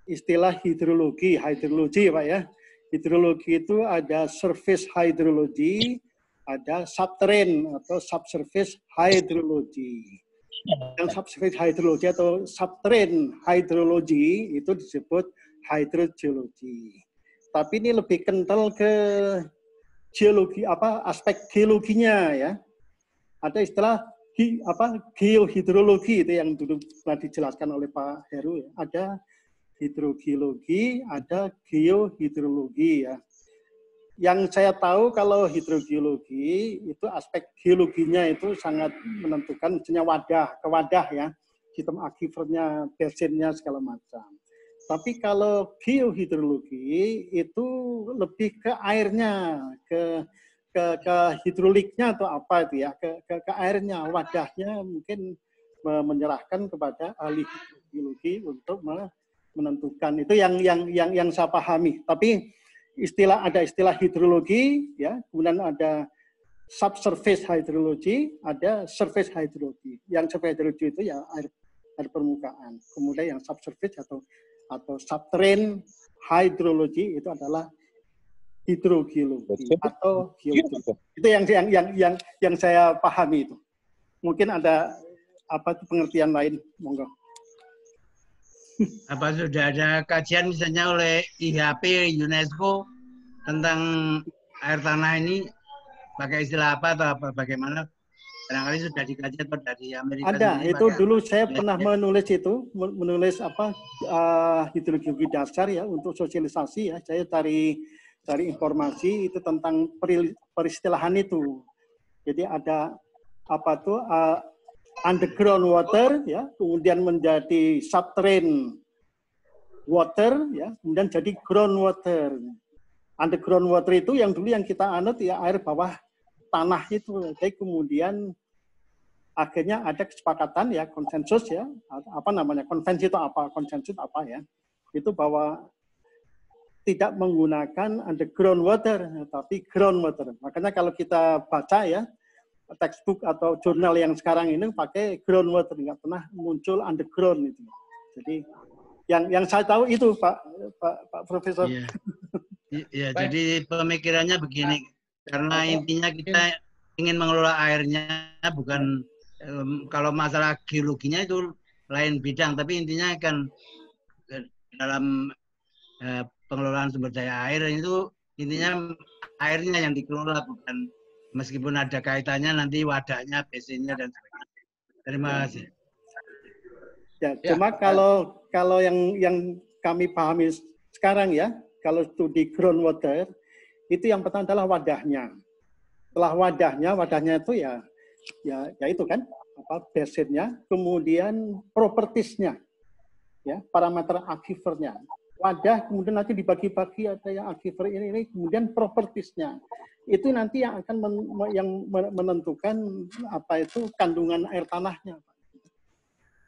Speaker 4: istilah hidrologi Pak ya. Hidrologi itu ada surface hydrology, ada subterranean atau subsurface hydrology. Yang subsurface hydrology atau subterranean hydrology itu disebut hydrogeology. Tapi ini lebih kental ke geologi aspek geologinya ya. Ada istilah geohidrologi itu yang dulu pernah dijelaskan oleh Pak Heru ya. Ada hidrogeologi, ada geohidrologi ya. Yang saya tahu kalau hidrogeologi itu aspek geologinya itu sangat menentukan, misalnya wadah ya, sistem akifernya, basinnya segala macam. Tapi kalau geohidrologi itu lebih ke airnya, ke hidroliknya atau apa itu ya, ke airnya, wadahnya mungkin menyerahkan kepada ahli hidrologi untuk menentukan. Itu yang saya pahami. Tapi ada istilah hidrologi ya, kemudian ada subsurface hydrology, ada surface hydrology. Yang surface hydrology itu ya air permukaan. Kemudian yang subsurface atau subterranean hydrology itu adalah hidrogeologi atau geologi. Itu yang saya pahami itu. Mungkin ada pengertian lain, monggo.
Speaker 6: Apa sudah ada kajian misalnya oleh IHP UNESCO tentang air tanah ini pakai istilah apa atau bagaimana? Barangkali sudah dikaji atau dari Amerika?
Speaker 4: Ada, itu dulu saya pernah menulis hidrogeologi dasar ya untuk sosialisasi ya. Saya cari informasi itu tentang peristilahan itu. Jadi ada underground water ya, kemudian menjadi subterranean water ya, kemudian jadi groundwater. Underground water itu yang dulu yang kita anut ya air bawah tanah itu. Jadi kemudian akhirnya ada kesepakatan ya, konsensus ya, apa namanya, konvensi itu apa, konsensus apa ya, itu bahwa tidak menggunakan underground water, tapi groundwater. Makanya kalau kita baca ya, textbook atau jurnal yang sekarang ini pakai groundwater, nggak pernah muncul underground itu. Jadi yang saya tahu itu Pak Profesor.
Speaker 6: Iya, iya. Jadi pemikirannya begini, karena intinya kita ingin mengelola airnya, bukan kalau masalah geologinya itu lain bidang, tapi intinya kan dalam pengelolaan sumber daya air itu intinya airnya yang dikelola, bukan meskipun ada kaitannya nanti wadahnya, basinnya dan sebagainya. Terima kasih.
Speaker 4: Ya, cuma kalau yang kami pahami sekarang ya, kalau studi groundwater itu yang pertama adalah wadahnya. Setelah wadahnya itu ya itu kan apa basinnya, kemudian propertiesnya, ya parameter aquifernya. Wadah kemudian nanti dibagi-bagi, ada yang aquifer ini kemudian propertiesnya. Itu nanti yang akan menentukan apa itu kandungan air tanahnya.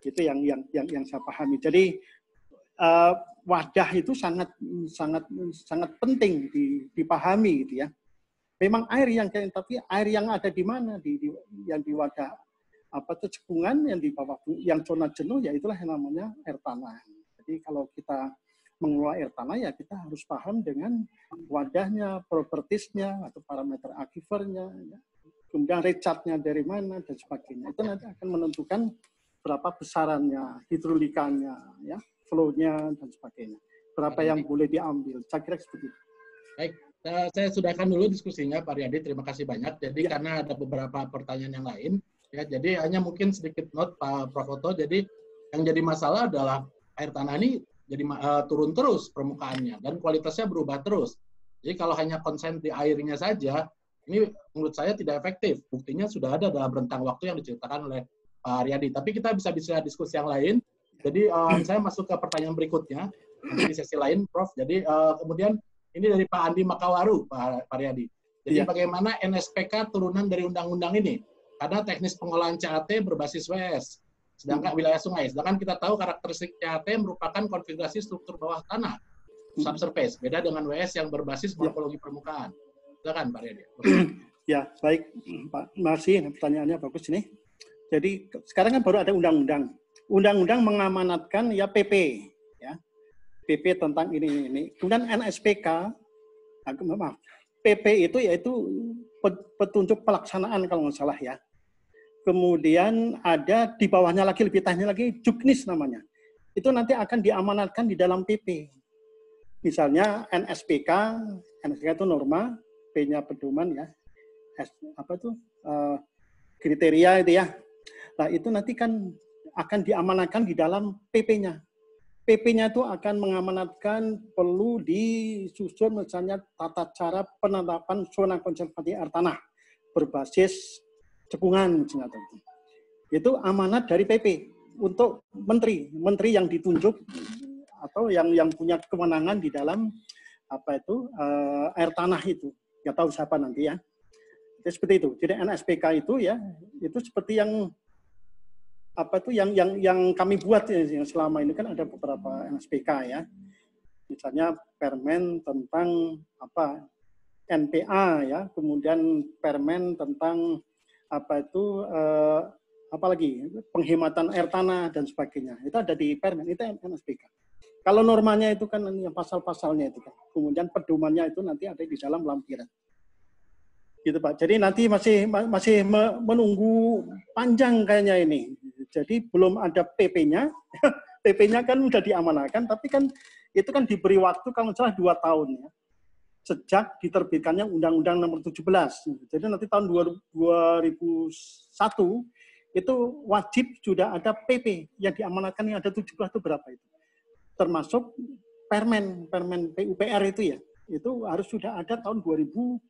Speaker 4: Itu yang saya pahami. Jadi wadah itu sangat penting dipahami gitu ya. Memang air tapi air yang ada di mana, yang di wadah apa itu cekungan, yang di bawah yang zona jenuh, ya itulah yang namanya air tanah. Jadi kalau kita mengelola air tanah ya kita harus paham dengan wadahnya, propertiesnya atau parameter aquifernya, ya. Kemudian recharge-nya dari mana dan sebagainya. Itu nanti akan menentukan berapa besarannya, hidrolikanya, ya, flow-nya dan sebagainya. Berapa yang boleh diambil. Saya kira seperti itu.
Speaker 3: Baik. Saya sudahkan dulu diskusinya Pak Riyadi, terima kasih banyak. Jadi karena ada beberapa pertanyaan yang lain, ya, jadi hanya mungkin sedikit note Pak Prof. Otto. Jadi yang jadi masalah adalah air tanah ini jadi turun terus permukaannya dan kualitasnya berubah terus. Jadi kalau hanya konsen di airnya saja, ini menurut saya tidak efektif. Buktinya sudah ada dalam rentang waktu yang diceritakan oleh Pak Riyadi. Tapi kita bisa diskusi yang lain. Jadi saya masuk ke pertanyaan berikutnya nanti di sesi lain, Prof. Jadi kemudian ini dari Pak Andi Makawaru, Pak Riyadi. Jadi bagaimana NSPK turunan dari undang-undang ini? Karena teknis pengolahan CAT berbasis WS, sedangkan wilayah sungai. Sedangkan kita tahu karakteristik CAT merupakan konfigurasi struktur bawah tanah, subsurface, beda dengan WS yang berbasis morfologi permukaan. Silakan Pak Riyadi.
Speaker 4: Ya, baik Pak. Masih pertanyaannya bagus ini. Jadi sekarang kan baru ada undang-undang. Undang-undang mengamanatkan ya PP, ya. PP tentang ini. Kemudian NSPK, maaf, PP itu yaitu petunjuk pelaksanaan kalau nggak salah ya. Kemudian ada di bawahnya lagi, lebih teknis lagi, juknis namanya. Itu nanti akan diamanatkan di dalam PP. Misalnya NSPK itu norma, P-nya pedoman ya, kriteria itu ya. Nah itu nanti kan akan diamanatkan di dalam PP-nya. PP-nya itu akan mengamanatkan perlu disusun misalnya tata cara penetapan zona konservasi air tanah berbasis cekungan misalnya. Itu amanat dari PP untuk menteri yang ditunjuk atau yang punya kewenangan di dalam air tanah itu. Nggak tahu siapa nanti ya. Jadi seperti itu. Jadi NSPK itu ya itu seperti yang yang kami buat yang selama ini kan ada beberapa NSPK ya. Misalnya permen tentang NPA ya, kemudian permen tentang apalagi penghematan air tanah dan sebagainya. Itu ada di permen, itu NSPK. Kalau normanya itu kan yang pasal-pasalnya itu kan. Kemudian pedomannya itu nanti ada di dalam lampiran. Gitu Pak. Jadi nanti masih menunggu panjang kayaknya ini. Jadi belum ada PP-nya. PP-nya kan udah diamanahkan, tapi kan itu kan diberi waktu kalau salah 2 tahun ya. Sejak diterbitkannya Undang-Undang Nomor 17. Jadi nanti tahun 2001 itu wajib sudah ada PP yang diamanahkan yang ada 17 itu berapa itu? Termasuk permen PUPR itu ya. Itu harus sudah ada tahun 2021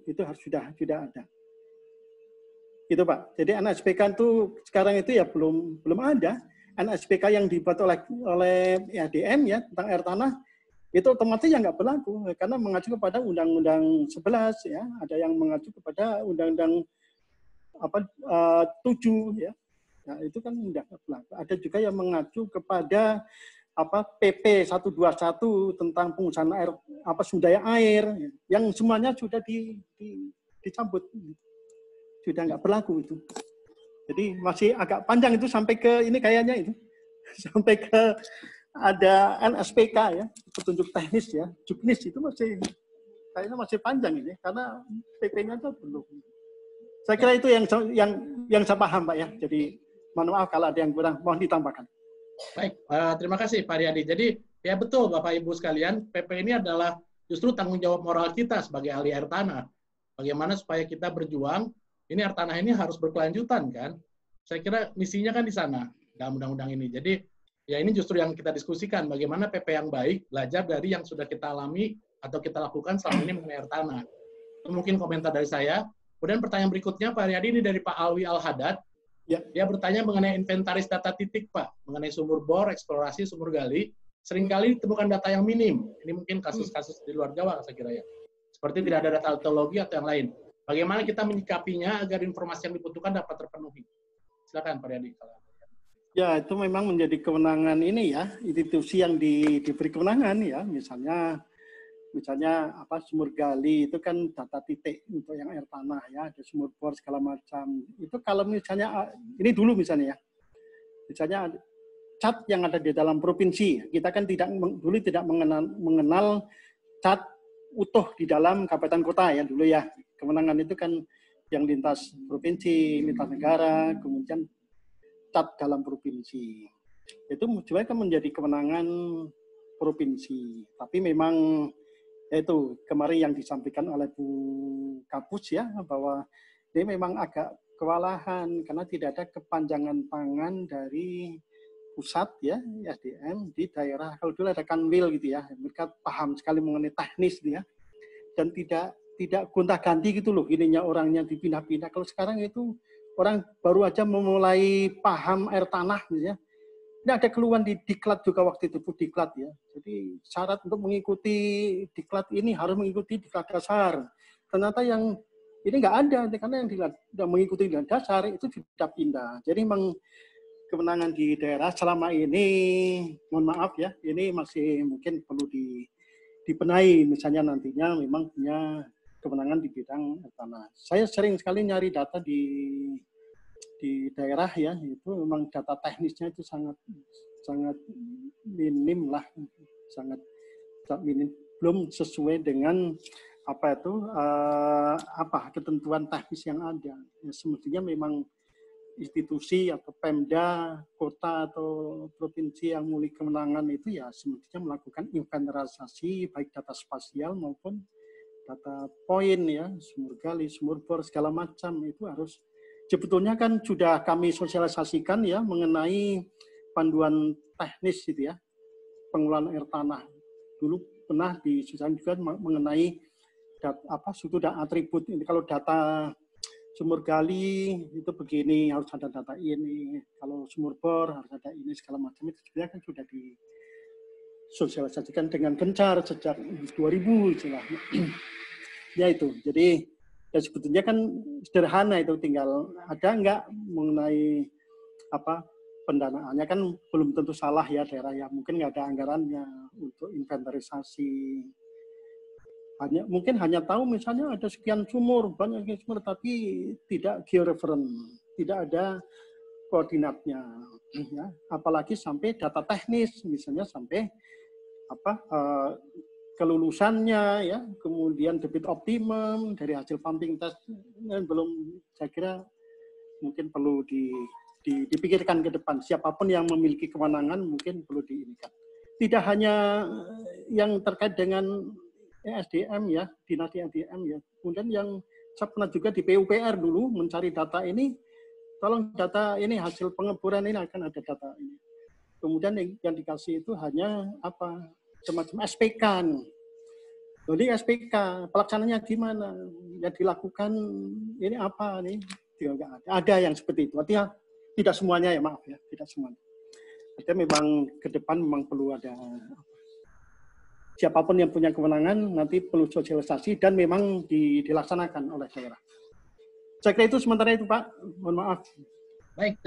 Speaker 4: itu harus sudah ada. Gitu Pak. Jadi NSPK itu sekarang itu ya belum ada. NSPK yang dibuat oleh IADN ya tentang air tanah itu otomatis yang nggak berlaku karena mengacu kepada Undang-Undang 11 ya, ada yang mengacu kepada Undang-Undang 7 ya. Nah, itu kan tidak berlaku. Ada juga yang mengacu kepada PP 121 tentang penggunaan air sumber daya air yang semuanya sudah dicabut. Sudah nggak berlaku itu. Jadi masih agak panjang itu sampai ke ini kayaknya itu. Sampai ke ada NSPK ya, petunjuk teknis ya, juknis itu kayaknya masih panjang ini karena PP-nya itu belum. Saya kira itu yang saya paham Pak ya. Jadi mohon maaf kalau ada yang kurang, mohon ditambahkan.
Speaker 3: Baik, terima kasih Pak Riyadi. Jadi ya betul Bapak Ibu sekalian, PP ini adalah justru tanggung jawab moral kita sebagai ahli air tanah. Bagaimana supaya kita berjuang, ini air tanah ini harus berkelanjutan kan. Saya kira misinya kan di sana dalam undang-undang ini. Jadi ya ini justru yang kita diskusikan, bagaimana PP yang baik, belajar dari yang sudah kita alami atau kita lakukan selama ini mengenai air tanah. Itu mungkin komentar dari saya. Kemudian pertanyaan berikutnya Pak Riyadi ini dari Pak Alwi Al-Hadad. Ya. Dia bertanya mengenai inventaris data titik Pak, mengenai sumur bor, eksplorasi, sumur gali. Seringkali ditemukan data yang minim. Ini mungkin kasus-kasus di luar Jawa saya kira ya. Seperti tidak ada data geologi atau yang lain. Bagaimana kita menyikapinya agar informasi yang dibutuhkan dapat terpenuhi? Silakan Pak Riyadi.
Speaker 4: Ya, itu memang menjadi kewenangan ini ya, institusi yang diberi kewenangan ya, misalnya sumur gali itu kan data titik untuk yang air tanah ya, ada sumur bor segala macam. Itu kalau misalnya ini dulu misalnya ya, misalnya cat yang ada di dalam provinsi, kita kan dulu tidak mengenal cat utuh di dalam kabupaten kota ya dulu ya. Kewenangan itu kan yang lintas provinsi, lintas negara, kemudian cat dalam provinsi. Itu sebenarnya kan menjadi kewenangan provinsi. Tapi memang itu kemarin yang disampaikan oleh Bu Kapus ya, bahwa dia memang agak kewalahan karena tidak ada kepanjangan tangan dari pusat ya, SDM di daerah. Kalau dulu ada Kanwil gitu ya, mereka paham sekali mengenai teknis gitu ya, dan tidak gonta-ganti gitu loh, ininya orangnya dipindah-pindah. Kalau sekarang itu orang baru aja memulai paham air tanah gitu ya. Ini ada keluhan di diklat juga waktu itu, Bu Diklat ya. Jadi syarat untuk mengikuti diklat ini harus mengikuti diklat dasar. Ternyata yang ini nggak ada, karena yang tidak mengikuti diklat dasar itu sudah pindah. Jadi memang kewenangan di daerah selama ini, mohon maaf ya, ini masih mungkin perlu dibenahi. Misalnya nantinya memang punya kewenangan di bidang air tanah. Saya sering sekali nyari data di daerah ya, itu memang data teknisnya itu sangat minim lah, sangat minim, belum sesuai dengan ketentuan teknis yang ada. Ya, semestinya memang institusi atau Pemda, kota atau provinsi yang memiliki kewenangan itu ya semestinya melakukan inventarisasi baik data spasial maupun data poin ya, sumur gali, sumur bor segala macam itu harus. Sebetulnya kan sudah kami sosialisasikan ya mengenai panduan teknis gitu ya, pengelolaan air tanah. Dulu pernah disosialisasikan juga mengenai suatu atribut ini. Kalau data sumur gali itu begini, harus ada data ini. Kalau sumur bor harus ada ini segala macam. Itu sebenarnya kan sudah disosialisasikan dengan gencar sejak 2000 istilahnya. Ya itu. Jadi ya sebetulnya kan sederhana, itu tinggal ada nggak mengenai pendanaannya, kan belum tentu salah ya daerah ya, mungkin nggak ada anggarannya untuk inventarisasi, mungkin hanya tahu misalnya ada sekian sumur, banyak sumur, tapi tidak georeference, tidak ada koordinatnya ya. Apalagi sampai data teknis misalnya sampai kelulusannya ya, kemudian debit optimum dari hasil pumping test, belum, saya kira mungkin perlu dipikirkan ke depan. Siapapun yang memiliki kewenangan mungkin perlu diinikan. Tidak hanya yang terkait dengan SDM ya, dinas SDM ya. Kemudian yang saya pernah juga di PUPR dulu mencari data ini, tolong data ini hasil pengeboran ini akan ada data ini. Kemudian yang dikasih itu hanya semacam SPK. Jadi SPK pelaksananya gimana? Yang dilakukan ini apa nih? Tidak ada. Ada yang seperti itu. Artinya tidak semuanya ya, maaf ya, tidak semuanya. Artinya memang ke depan memang perlu ada siapapun yang punya kewenangan nanti perlu sosialisasi dan memang dilaksanakan oleh daerah. Saya kira itu sementara itu Pak. Mohon maaf.
Speaker 3: Baik,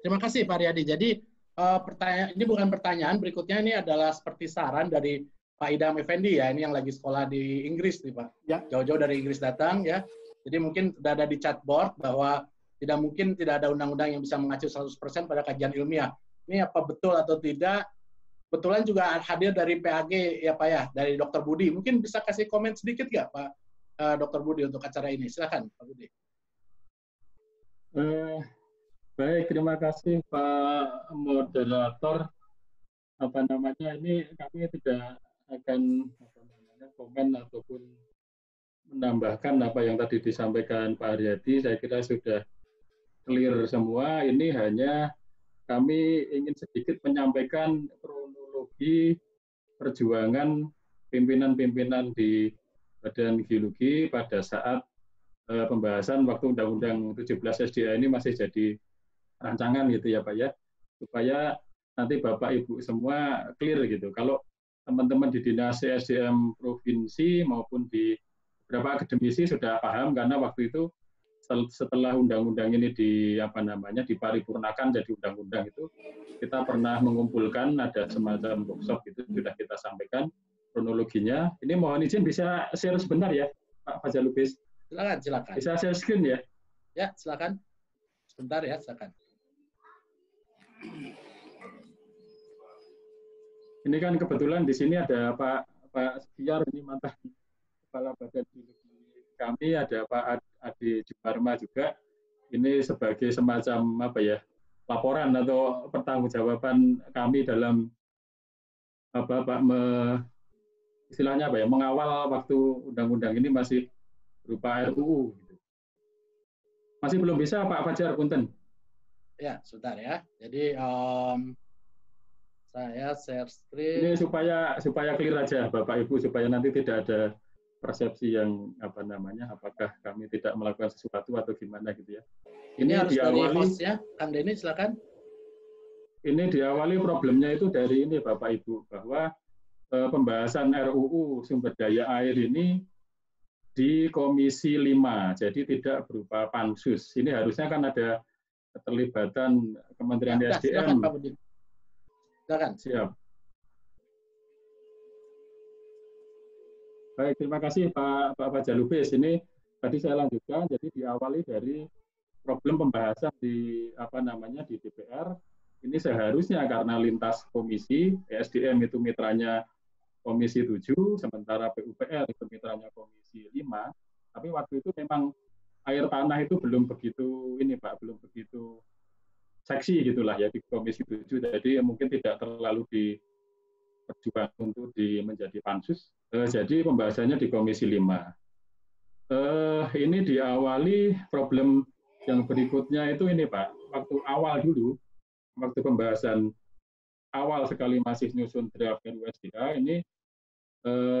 Speaker 3: terima kasih Pak Riyadi. Jadi pertanyaan ini bukan pertanyaan, berikutnya ini adalah seperti saran dari Pak Idham Effendi ya, ini yang lagi sekolah di Inggris nih Pak.
Speaker 4: Ya.
Speaker 3: Jauh-jauh dari Inggris datang ya. Jadi mungkin sudah ada di chatboard bahwa tidak mungkin tidak ada undang-undang yang bisa mengacu 100% pada kajian ilmiah. Ini apa betul atau tidak? Kebetulan juga hadir dari PAG ya Pak ya, dari Dr. Budi. Mungkin bisa kasih komen sedikit nggak Pak Dr. Budi untuk acara ini? Silakan Pak Budi.
Speaker 7: Baik, terima kasih Pak Moderator. Ini kami tidak akan komen ataupun menambahkan apa yang tadi disampaikan Pak Haryadi. Saya kira sudah clear semua. Ini hanya kami ingin sedikit menyampaikan kronologi perjuangan pimpinan-pimpinan di Badan Geologi pada saat pembahasan waktu Undang-Undang 17 SDA ini masih jadi rancangan gitu ya Pak ya, supaya nanti Bapak Ibu semua clear gitu. Kalau teman-teman di Dinas SDM Provinsi maupun di beberapa akademisi sudah paham, karena waktu itu setelah undang-undang ini diparipurnakan jadi undang-undang itu, kita pernah mengumpulkan ada semacam workshop itu sudah kita sampaikan kronologinya. Ini mohon izin bisa share sebentar ya Pak Fajar Lubis.
Speaker 3: Silakan.
Speaker 7: Bisa share screen ya?
Speaker 3: Ya, silakan. Sebentar ya, silakan.
Speaker 7: Ini kan kebetulan di sini ada Pak Sekiar, ini mantan Kepala Badan Geologi kami, ada Pak Ade Jumarma juga. Ini sebagai semacam laporan atau pertanggungjawaban kami dalam mengawal waktu undang-undang ini masih berupa RUU. Masih belum bisa Pak Fajar, punten.
Speaker 3: Ya, sebentar ya. Jadi saya share screen.
Speaker 7: Ini supaya clear aja Bapak Ibu, supaya nanti tidak ada persepsi yang apakah kami tidak melakukan sesuatu atau gimana gitu ya.
Speaker 3: Ini harus diawali, dari host ya, Kang Denny silakan.
Speaker 7: Ini diawali problemnya itu dari ini Bapak Ibu, bahwa pembahasan RUU sumber daya air ini di Komisi 5, jadi tidak berupa pansus. Ini harusnya kan ada keterlibatan Kementerian SDM.
Speaker 3: Silakan Pak Budi. Silakan.
Speaker 7: Siap. Baik, terima kasih Pak Fajar Lubis. Ini tadi saya lanjutkan, jadi diawali dari problem pembahasan di di DPR. Ini seharusnya karena lintas komisi, SDM itu mitranya Komisi 7, sementara PUPR itu mitranya Komisi 5. Tapi waktu itu memang air tanah itu belum begitu belum begitu seksi gitulah ya di Komisi 7. Jadi mungkin tidak terlalu diperjuangkan untuk menjadi pansus. Jadi pembahasannya di Komisi 5. Ini diawali problem yang berikutnya itu ini Pak, waktu awal dulu, waktu pembahasan awal sekali masih nyusun draft RUU-SDA ini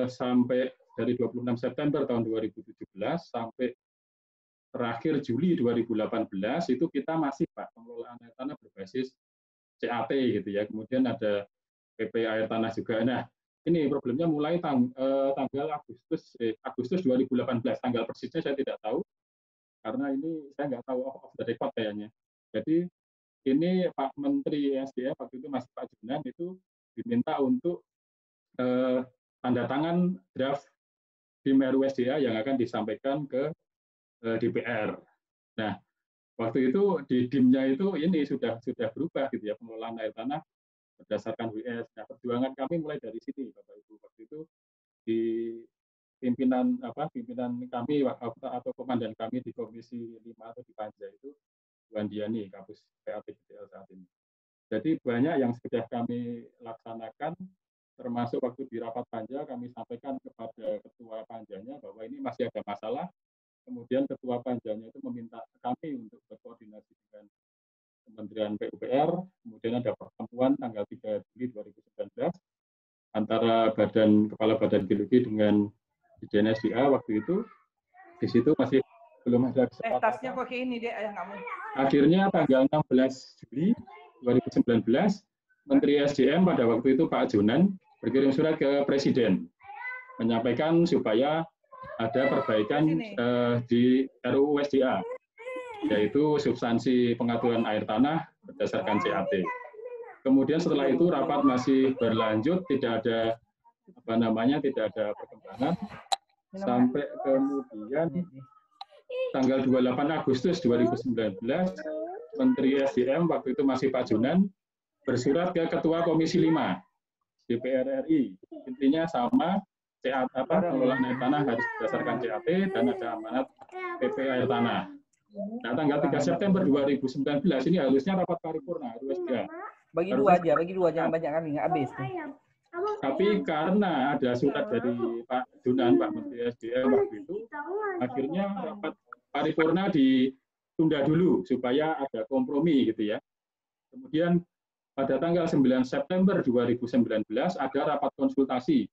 Speaker 7: sampai dari 26 September tahun 2017 sampai terakhir Juli 2018 itu kita masih Pak pengelolaan air tanah berbasis CAT gitu ya. Kemudian ada PP air tanah juga. Nah, ini problemnya mulai tanggal Agustus 2018. Tanggal persisnya saya tidak tahu karena ini saya nggak tahu off the record kayaknya. Jadi ini Pak Menteri SDM waktu itu masih Pak Junan itu diminta untuk tanda tangan draft BIM RUU-SDA yang akan disampaikan ke DPR. Nah, waktu itu di DIM-nya itu ini sudah berubah gitu ya, pengelolaan air tanah berdasarkan WS. Nah, perjuangan kami mulai dari sini, Bapak Ibu. Waktu itu di pimpinan kami atau komandan kami di Komisi 5 atau di Panja itu Wan Diani, Kapus PAT-GDL saat ini. Jadi banyak yang sudah kami laksanakan, termasuk waktu di rapat Panja kami sampaikan kepada ketua Panjanya bahwa ini masih ada masalah. Kemudian ketua Panjanya itu meminta kami untuk berkoordinasi dengan Kementerian PUPR. Kemudian ada pertemuan tanggal 3 Juli 2019 antara Kepala Badan Geologi dengan Dirjen SDA waktu itu. Di situ masih belum ada kesepakatan. Akhirnya tanggal 16 Juli 2019, Menteri SDM pada waktu itu Pak Jonan berkirim surat ke Presiden menyampaikan supaya ada perbaikan di RUU SDA, yaitu substansi pengaturan air tanah berdasarkan CAT. Kemudian setelah itu rapat masih berlanjut, tidak ada tidak ada perkembangan, sampai kemudian tanggal 28 Agustus 2019 Menteri SDM waktu itu masih Pak Junan bersurat ke Ketua Komisi 5 DPR RI. Intinya sama, pengelolaan air tanah harus berdasarkan CAT dan ada amanat PP air tanah. Nah, tanggal 3 September 2019 ini harusnya rapat paripurna RUSDA.
Speaker 8: Bagi dua jangan banyak kami, nggak habis.
Speaker 7: Tapi karena ada surat dari Pak Junan, Pak Menteri SDM waktu itu, akhirnya rapat paripurna ditunda dulu supaya ada kompromi gitu ya. Kemudian pada tanggal 9 September 2019 ada rapat konsultasi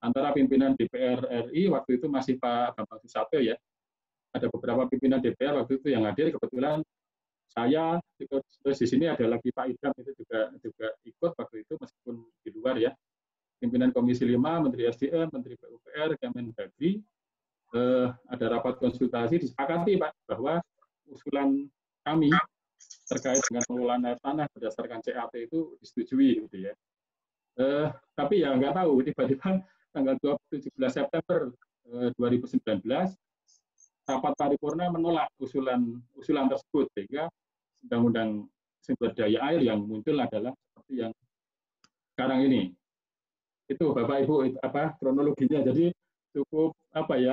Speaker 7: antara pimpinan DPR RI, waktu itu masih Pak Bambang Susatyo ya. Ada beberapa pimpinan DPR waktu itu yang hadir, kebetulan saya terus di sini ada lagi Pak Idam itu juga ikut waktu itu meskipun di luar ya. Pimpinan Komisi 5, Menteri SDM, Menteri PUPR, Kemendagri, ada rapat konsultasi, disepakati Pak bahwa usulan kami terkait dengan pengelolaan air tanah berdasarkan CAT itu disetujui gitu ya. Tapi ya nggak tahu, tiba-tiba tanggal 17 September 2019 rapat paripurna menolak usulan tersebut, sehingga Undang-Undang Sumber Daya Air yang muncul adalah seperti yang sekarang ini. Itu Bapak Ibu kronologinya. Jadi cukup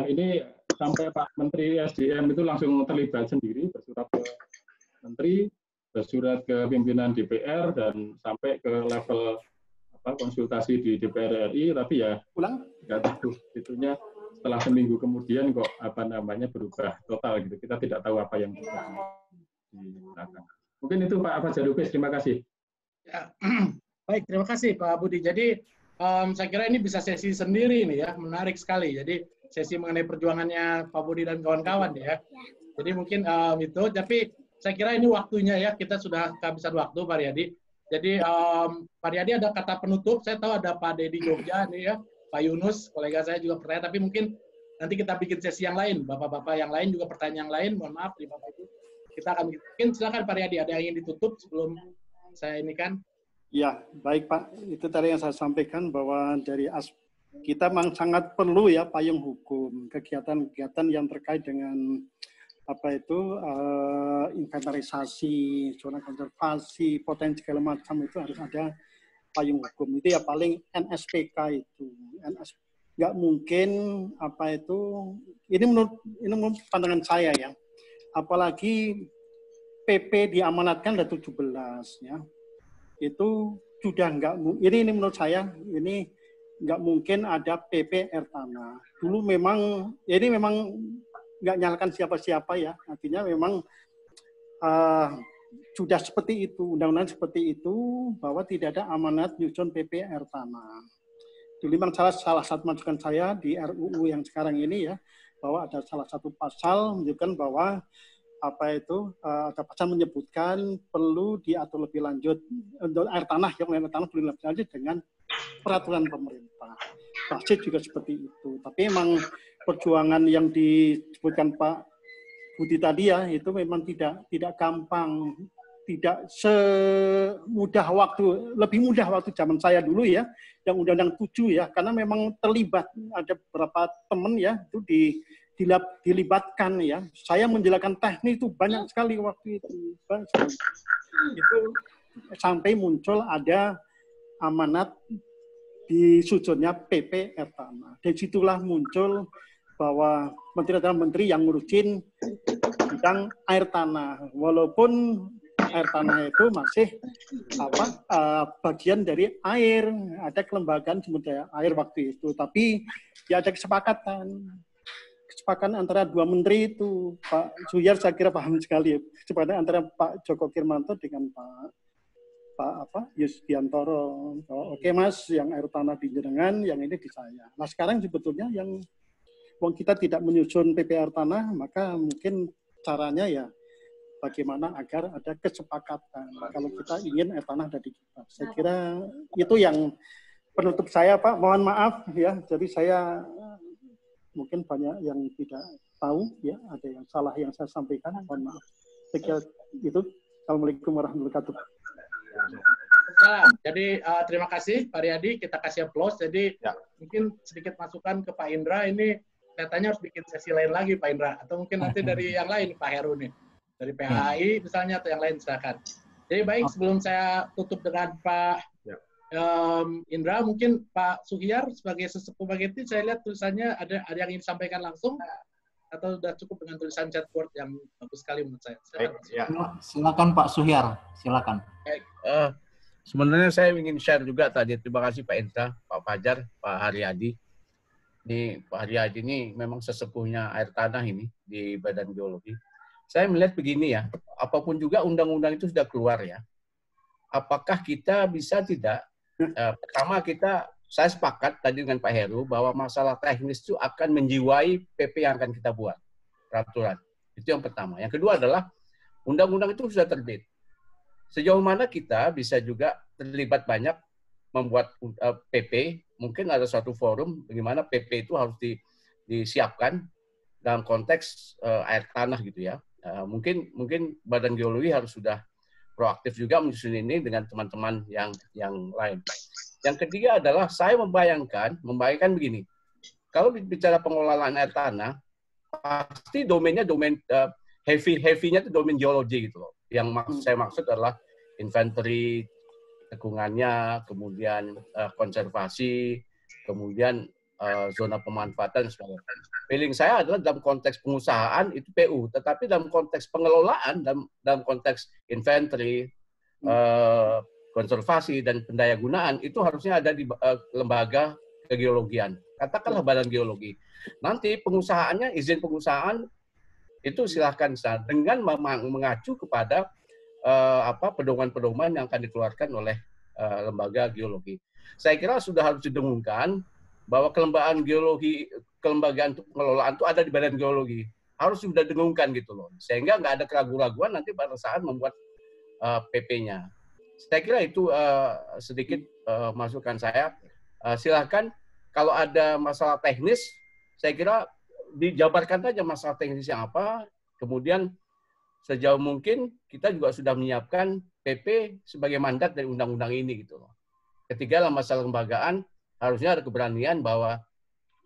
Speaker 7: ini sampai Pak Menteri SDM itu langsung terlibat sendiri, bersurat ke Menteri, bersurat ke pimpinan DPR dan sampai ke level konsultasi di DPR RI, tapi ya nggak tahu itunya setelah seminggu kemudian kok berubah total gitu. Kita tidak tahu apa yang terjadi di belakang. Mungkin itu Pak Jalubes, terima kasih.
Speaker 3: Ya. Baik, terima kasih Pak Budi. Jadi saya kira ini bisa sesi sendiri ini ya, menarik sekali. Jadi sesi mengenai perjuangannya Pak Budi dan kawan-kawan ya. Jadi mungkin itu, tapi saya kira ini waktunya ya, kita sudah kehabisan waktu Pak Riyadi. Jadi Pak Riyadi ada kata penutup, saya tahu ada Pak Dedi Jogja nih ya, Pak Yunus, kolega saya juga bertanya, tapi mungkin nanti kita bikin sesi yang lain, Bapak-Bapak yang lain juga pertanyaan yang lain, mohon maaf nih Bapak Ibu. Kita akan mungkin silakan Pak Riyadi, ada yang ingin ditutup sebelum saya ini kan?
Speaker 4: Ya, baik Pak. Itu tadi yang saya sampaikan bahwa dari kita memang sangat perlu ya payung hukum, kegiatan-kegiatan yang terkait dengan inventarisasi, zona konservasi, potensi segala macam itu harus ada payung hukum. Itu ya paling NSPK itu. Nggak mungkin ini menurut pandangan saya ya. Apalagi PP diamanatkan dari 17 ya. Itu sudah ini menurut saya ini nggak mungkin ada PP air tanah. Dulu memang nggak nyalakan siapa-siapa ya, artinya memang sudah seperti itu, undang-undang seperti itu bahwa tidak ada amanat nyusun PP air tanah. Dulu memang salah satu masukan saya di RUU yang sekarang ini ya, bahwa ada salah satu pasal menunjukkan bahwa ada pasal menyebutkan perlu diatur lebih lanjut untuk air tanah perlu lebih lanjut dengan peraturan pemerintah. Basis juga seperti itu. Tapi memang perjuangan yang disebutkan Pak Budi tadi ya itu memang tidak gampang, tidak semudah lebih mudah waktu zaman saya dulu ya, yang Undang-Undang 7 ya, karena memang terlibat ada beberapa teman ya itu dilibatkan ya. Saya menjelaskan teknik itu banyak sekali waktu itu. Itu sampai muncul ada amanat disusunnya PP air tanah. Dari situlah muncul bahwa menteri adalah menteri yang ngurusin bidang air tanah. Walaupun air tanah itu masih bagian dari air, ada kelembagaan sumber daya air waktu itu. Tapi ya ada kesepakatan antara dua menteri itu, Pak Suyar saya kira paham sekali, kesepakatan antara Pak Joko Kirmanto dengan Pak Yusdiantoro. Oke Mas, yang air tanah di jenengan, yang ini di saya. Nah sekarang sebetulnya yang kita tidak menyusun PP air tanah, maka mungkin caranya ya bagaimana agar ada kesepakatan. Kalau kita ingin air tanah dari kita, saya kira itu yang penutup saya, Pak. Mohon maaf ya. Jadi saya mungkin banyak yang tidak tahu ya, ada yang salah yang saya sampaikan. Mohon maaf. Sekian itu. Assalamualaikum warahmatullahi wabarakatuh.
Speaker 3: Jadi terima kasih Pak Riyadi, kita kasih applause. Jadi mungkin sedikit masukan ke Pak Indra, ini katanya harus bikin sesi lain lagi Pak Indra, atau mungkin nanti dari yang lain Pak Heru nih, dari PHI misalnya atau yang lain silakan. Jadi baik, sebelum saya tutup dengan Pak Indra, mungkin Pak Suhyar sebagai sesepuh Mageti, saya lihat tulisannya ada yang ingin disampaikan langsung, atau sudah cukup dengan tulisan chatboard yang bagus sekali menurut saya.
Speaker 2: Silakan Pak Suhyar, silakan.
Speaker 9: Baik, sebenarnya saya ingin share juga tadi. Terima kasih Pak Indra, Pak Fajar, Pak Haryadi. Ini Pak Haryadi ini memang sesepuhnya air tanah ini di Badan Geologi. Saya melihat begini ya, apapun juga undang-undang itu sudah keluar ya. Apakah kita bisa tidak? Pertama saya sepakat tadi dengan Pak Heru bahwa masalah teknis itu akan menjiwai PP yang akan kita buat, peraturan. Itu yang pertama. Yang kedua adalah undang-undang itu sudah terbit. Sejauh mana kita bisa juga terlibat banyak membuat PP, mungkin ada suatu forum bagaimana PP itu harus disiapkan dalam konteks air tanah gitu ya. Mungkin Badan Geologi harus sudah proaktif juga menyusun ini dengan teman-teman yang lain. Yang ketiga adalah saya membayangkan begini. Kalau bicara pengelolaan air tanah, pasti domainnya domain heavy-nya itu domain geologi gitu loh. Yang saya maksud adalah inventory, tekungannya, kemudian konservasi, kemudian zona pemanfaatan dan sebagainya. Feeling saya adalah dalam konteks pengusahaan itu PU, tetapi dalam konteks pengelolaan, dalam konteks inventory, konservasi dan pendayagunaan itu harusnya ada di lembaga kegeologian. Katakanlah Badan Geologi. Nanti pengusahaannya, izin pengusahaan itu silahkan dengan mengacu kepada pedoman-pedoman yang akan dikeluarkan oleh lembaga geologi. Saya kira sudah harus didengungkan bahwa kelembagaan untuk pengelolaan itu ada di Badan Geologi. Harus sudah didengungkan gitu loh. Sehingga nggak ada keraguan-raguan nanti pada saat membuat PP-nya. Saya kira itu sedikit masukan saya. Silahkan kalau ada masalah teknis, saya kira dijabarkan saja masalah teknis yang apa, kemudian sejauh mungkin kita juga sudah menyiapkan PP sebagai mandat dari undang-undang ini gitu loh. Ketiga, dalam masalah kelembagaan harusnya ada keberanian bahwa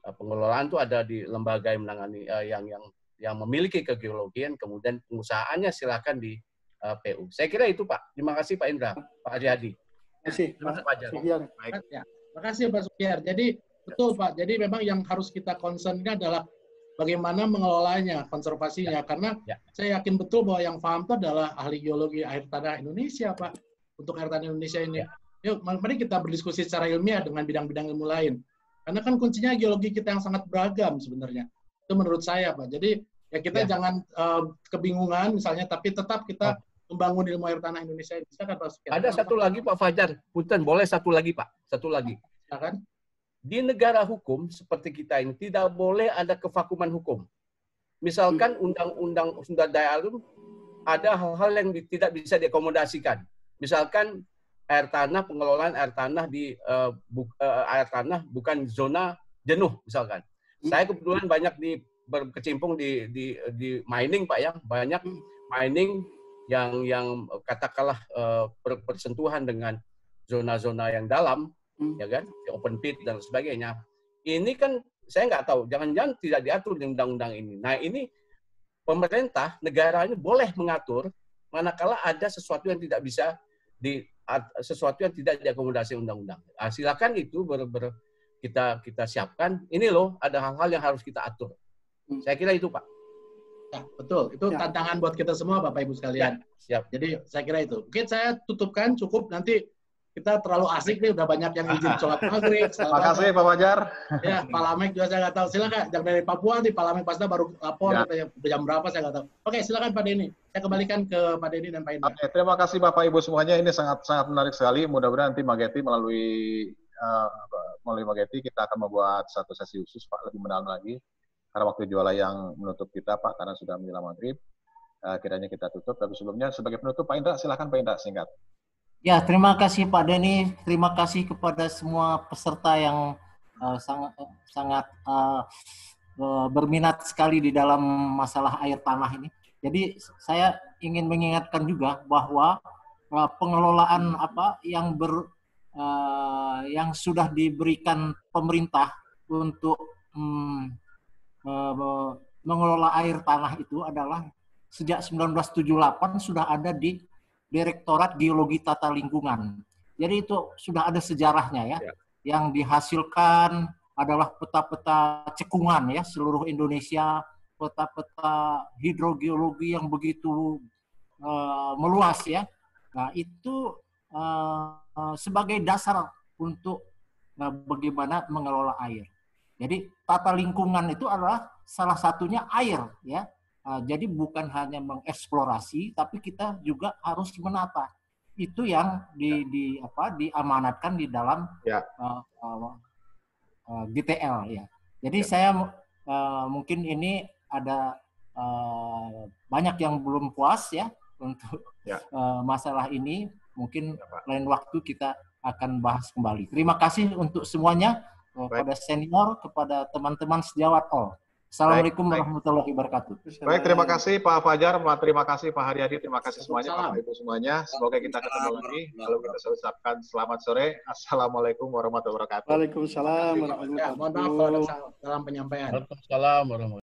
Speaker 9: pengelolaan itu ada di lembaga yang menangani yang memiliki kegeologian, kemudian pengusahaannya silakan di PU. Saya kira itu Pak. Terima kasih Pak Indra, Pak Haryadi.
Speaker 4: Terima kasih Pak Suhyar.
Speaker 3: Terima kasih Pak Suhyar. Jadi betul Pak. Jadi memang yang harus kita concern ini adalah bagaimana mengelolanya, konservasinya. Karena saya yakin betul bahwa yang paham itu adalah ahli geologi air tanah Indonesia Pak. Untuk air tanah Indonesia ini. Yuk, mari kita berdiskusi secara ilmiah dengan bidang-bidang ilmu lain. Karena kan kuncinya geologi kita yang sangat beragam sebenarnya. Itu menurut saya Pak. Jadi ya kita jangan kebingungan misalnya, tapi tetap kita membangun ilmu air tanah Indonesia. Bisa kan Pak Suhyar?
Speaker 9: Ada satu lagi Pak Fajar. Punten, boleh satu lagi Pak. Satu lagi.
Speaker 3: Silakan.
Speaker 9: Di negara hukum seperti kita ini tidak boleh ada kevakuman hukum. Misalkan undang-undang sumber daya alam ada hal-hal yang tidak bisa diakomodasikan. Misalkan air tanah, pengelolaan air tanah di air tanah bukan zona jenuh misalkan. Saya kebetulan banyak berkecimpung di mining Pak ya, banyak mining yang katakanlah bersentuhan dengan zona-zona yang dalam, ya kan, open pit dan sebagainya. Ini kan saya nggak tahu, jangan-jangan tidak diatur di undang-undang ini. Nah ini pemerintah negara ini boleh mengatur manakala ada sesuatu yang tidak bisa sesuatu yang tidak diakomodasi undang-undang. Nah, silakan itu kita siapkan. Ini loh ada hal-hal yang harus kita atur. Saya kira itu Pak.
Speaker 3: Ya, betul. Itu tantangan buat kita semua, Bapak Ibu sekalian.
Speaker 9: Ya, siap.
Speaker 3: Jadi saya kira itu. Oke, saya tutupkan cukup. Nanti kita terlalu asik nih, udah banyak yang izin sholat maghrib.
Speaker 1: Terima kasih Pak Fajar.
Speaker 3: Ya, Pak Lamek juga saya nggak tahu. Silakan. Yang dari Papua nih, Pak Lamek pasti baru lapor. Udah jam berapa saya nggak tahu. Oke, silakan Pak Denny. Saya kembalikan ke Pak Denny dan Pak Indra.
Speaker 1: Oke, terima kasih Bapak Ibu semuanya. Ini sangat menarik sekali. Mudah-mudahan nanti Mageti melalui Mageti kita akan membuat satu sesi khusus Pak, lebih mendalam lagi. Karena waktu jualan yang menutup kita Pak, karena sudah menjelang maghrib, kiranya kita tutup. Tapi sebelumnya sebagai penutup Pak Indra, silakan Pak Indra singkat.
Speaker 2: Ya, terima kasih Pak Denny. Terima kasih kepada semua peserta yang sangat berminat sekali di dalam masalah air tanah ini. Jadi saya ingin mengingatkan juga bahwa pengelolaan yang sudah diberikan pemerintah untuk mengelola air tanah itu adalah sejak 1978 sudah ada di Direktorat Geologi Tata Lingkungan. Jadi itu sudah ada sejarahnya ya. Yang dihasilkan adalah peta-peta cekungan ya seluruh Indonesia, peta-peta hidrogeologi yang begitu meluas ya. Nah, itu sebagai dasar untuk bagaimana mengelola air. Jadi tata lingkungan itu adalah salah satunya air ya. Jadi bukan hanya mengeksplorasi, tapi kita juga harus menata. Itu yang diamanatkan di dalam GTL ya. Jadi saya mungkin ini ada banyak yang belum puas ya untuk masalah ini. Mungkin lain waktu kita akan bahas kembali. Terima kasih untuk semuanya, kepada senior, kepada teman-teman sejawat all. Assalamualaikum warahmatullahi wabarakatuh.
Speaker 1: Baik, terima kasih Pak Fajar, terima kasih Pak Haryadi, terima kasih semuanya, Bapak Ibu semuanya. Semoga kita ketemu lagi. Lalu kita ucapkan selamat sore. Assalamualaikum warahmatullahi wabarakatuh.
Speaker 4: Waalaikumsalam warahmatullahi wabarakatuh.
Speaker 3: Mohon maaf kalau ada salah penyampaian.
Speaker 9: Waalaikumsalam warahmatullahi wabarakatuh.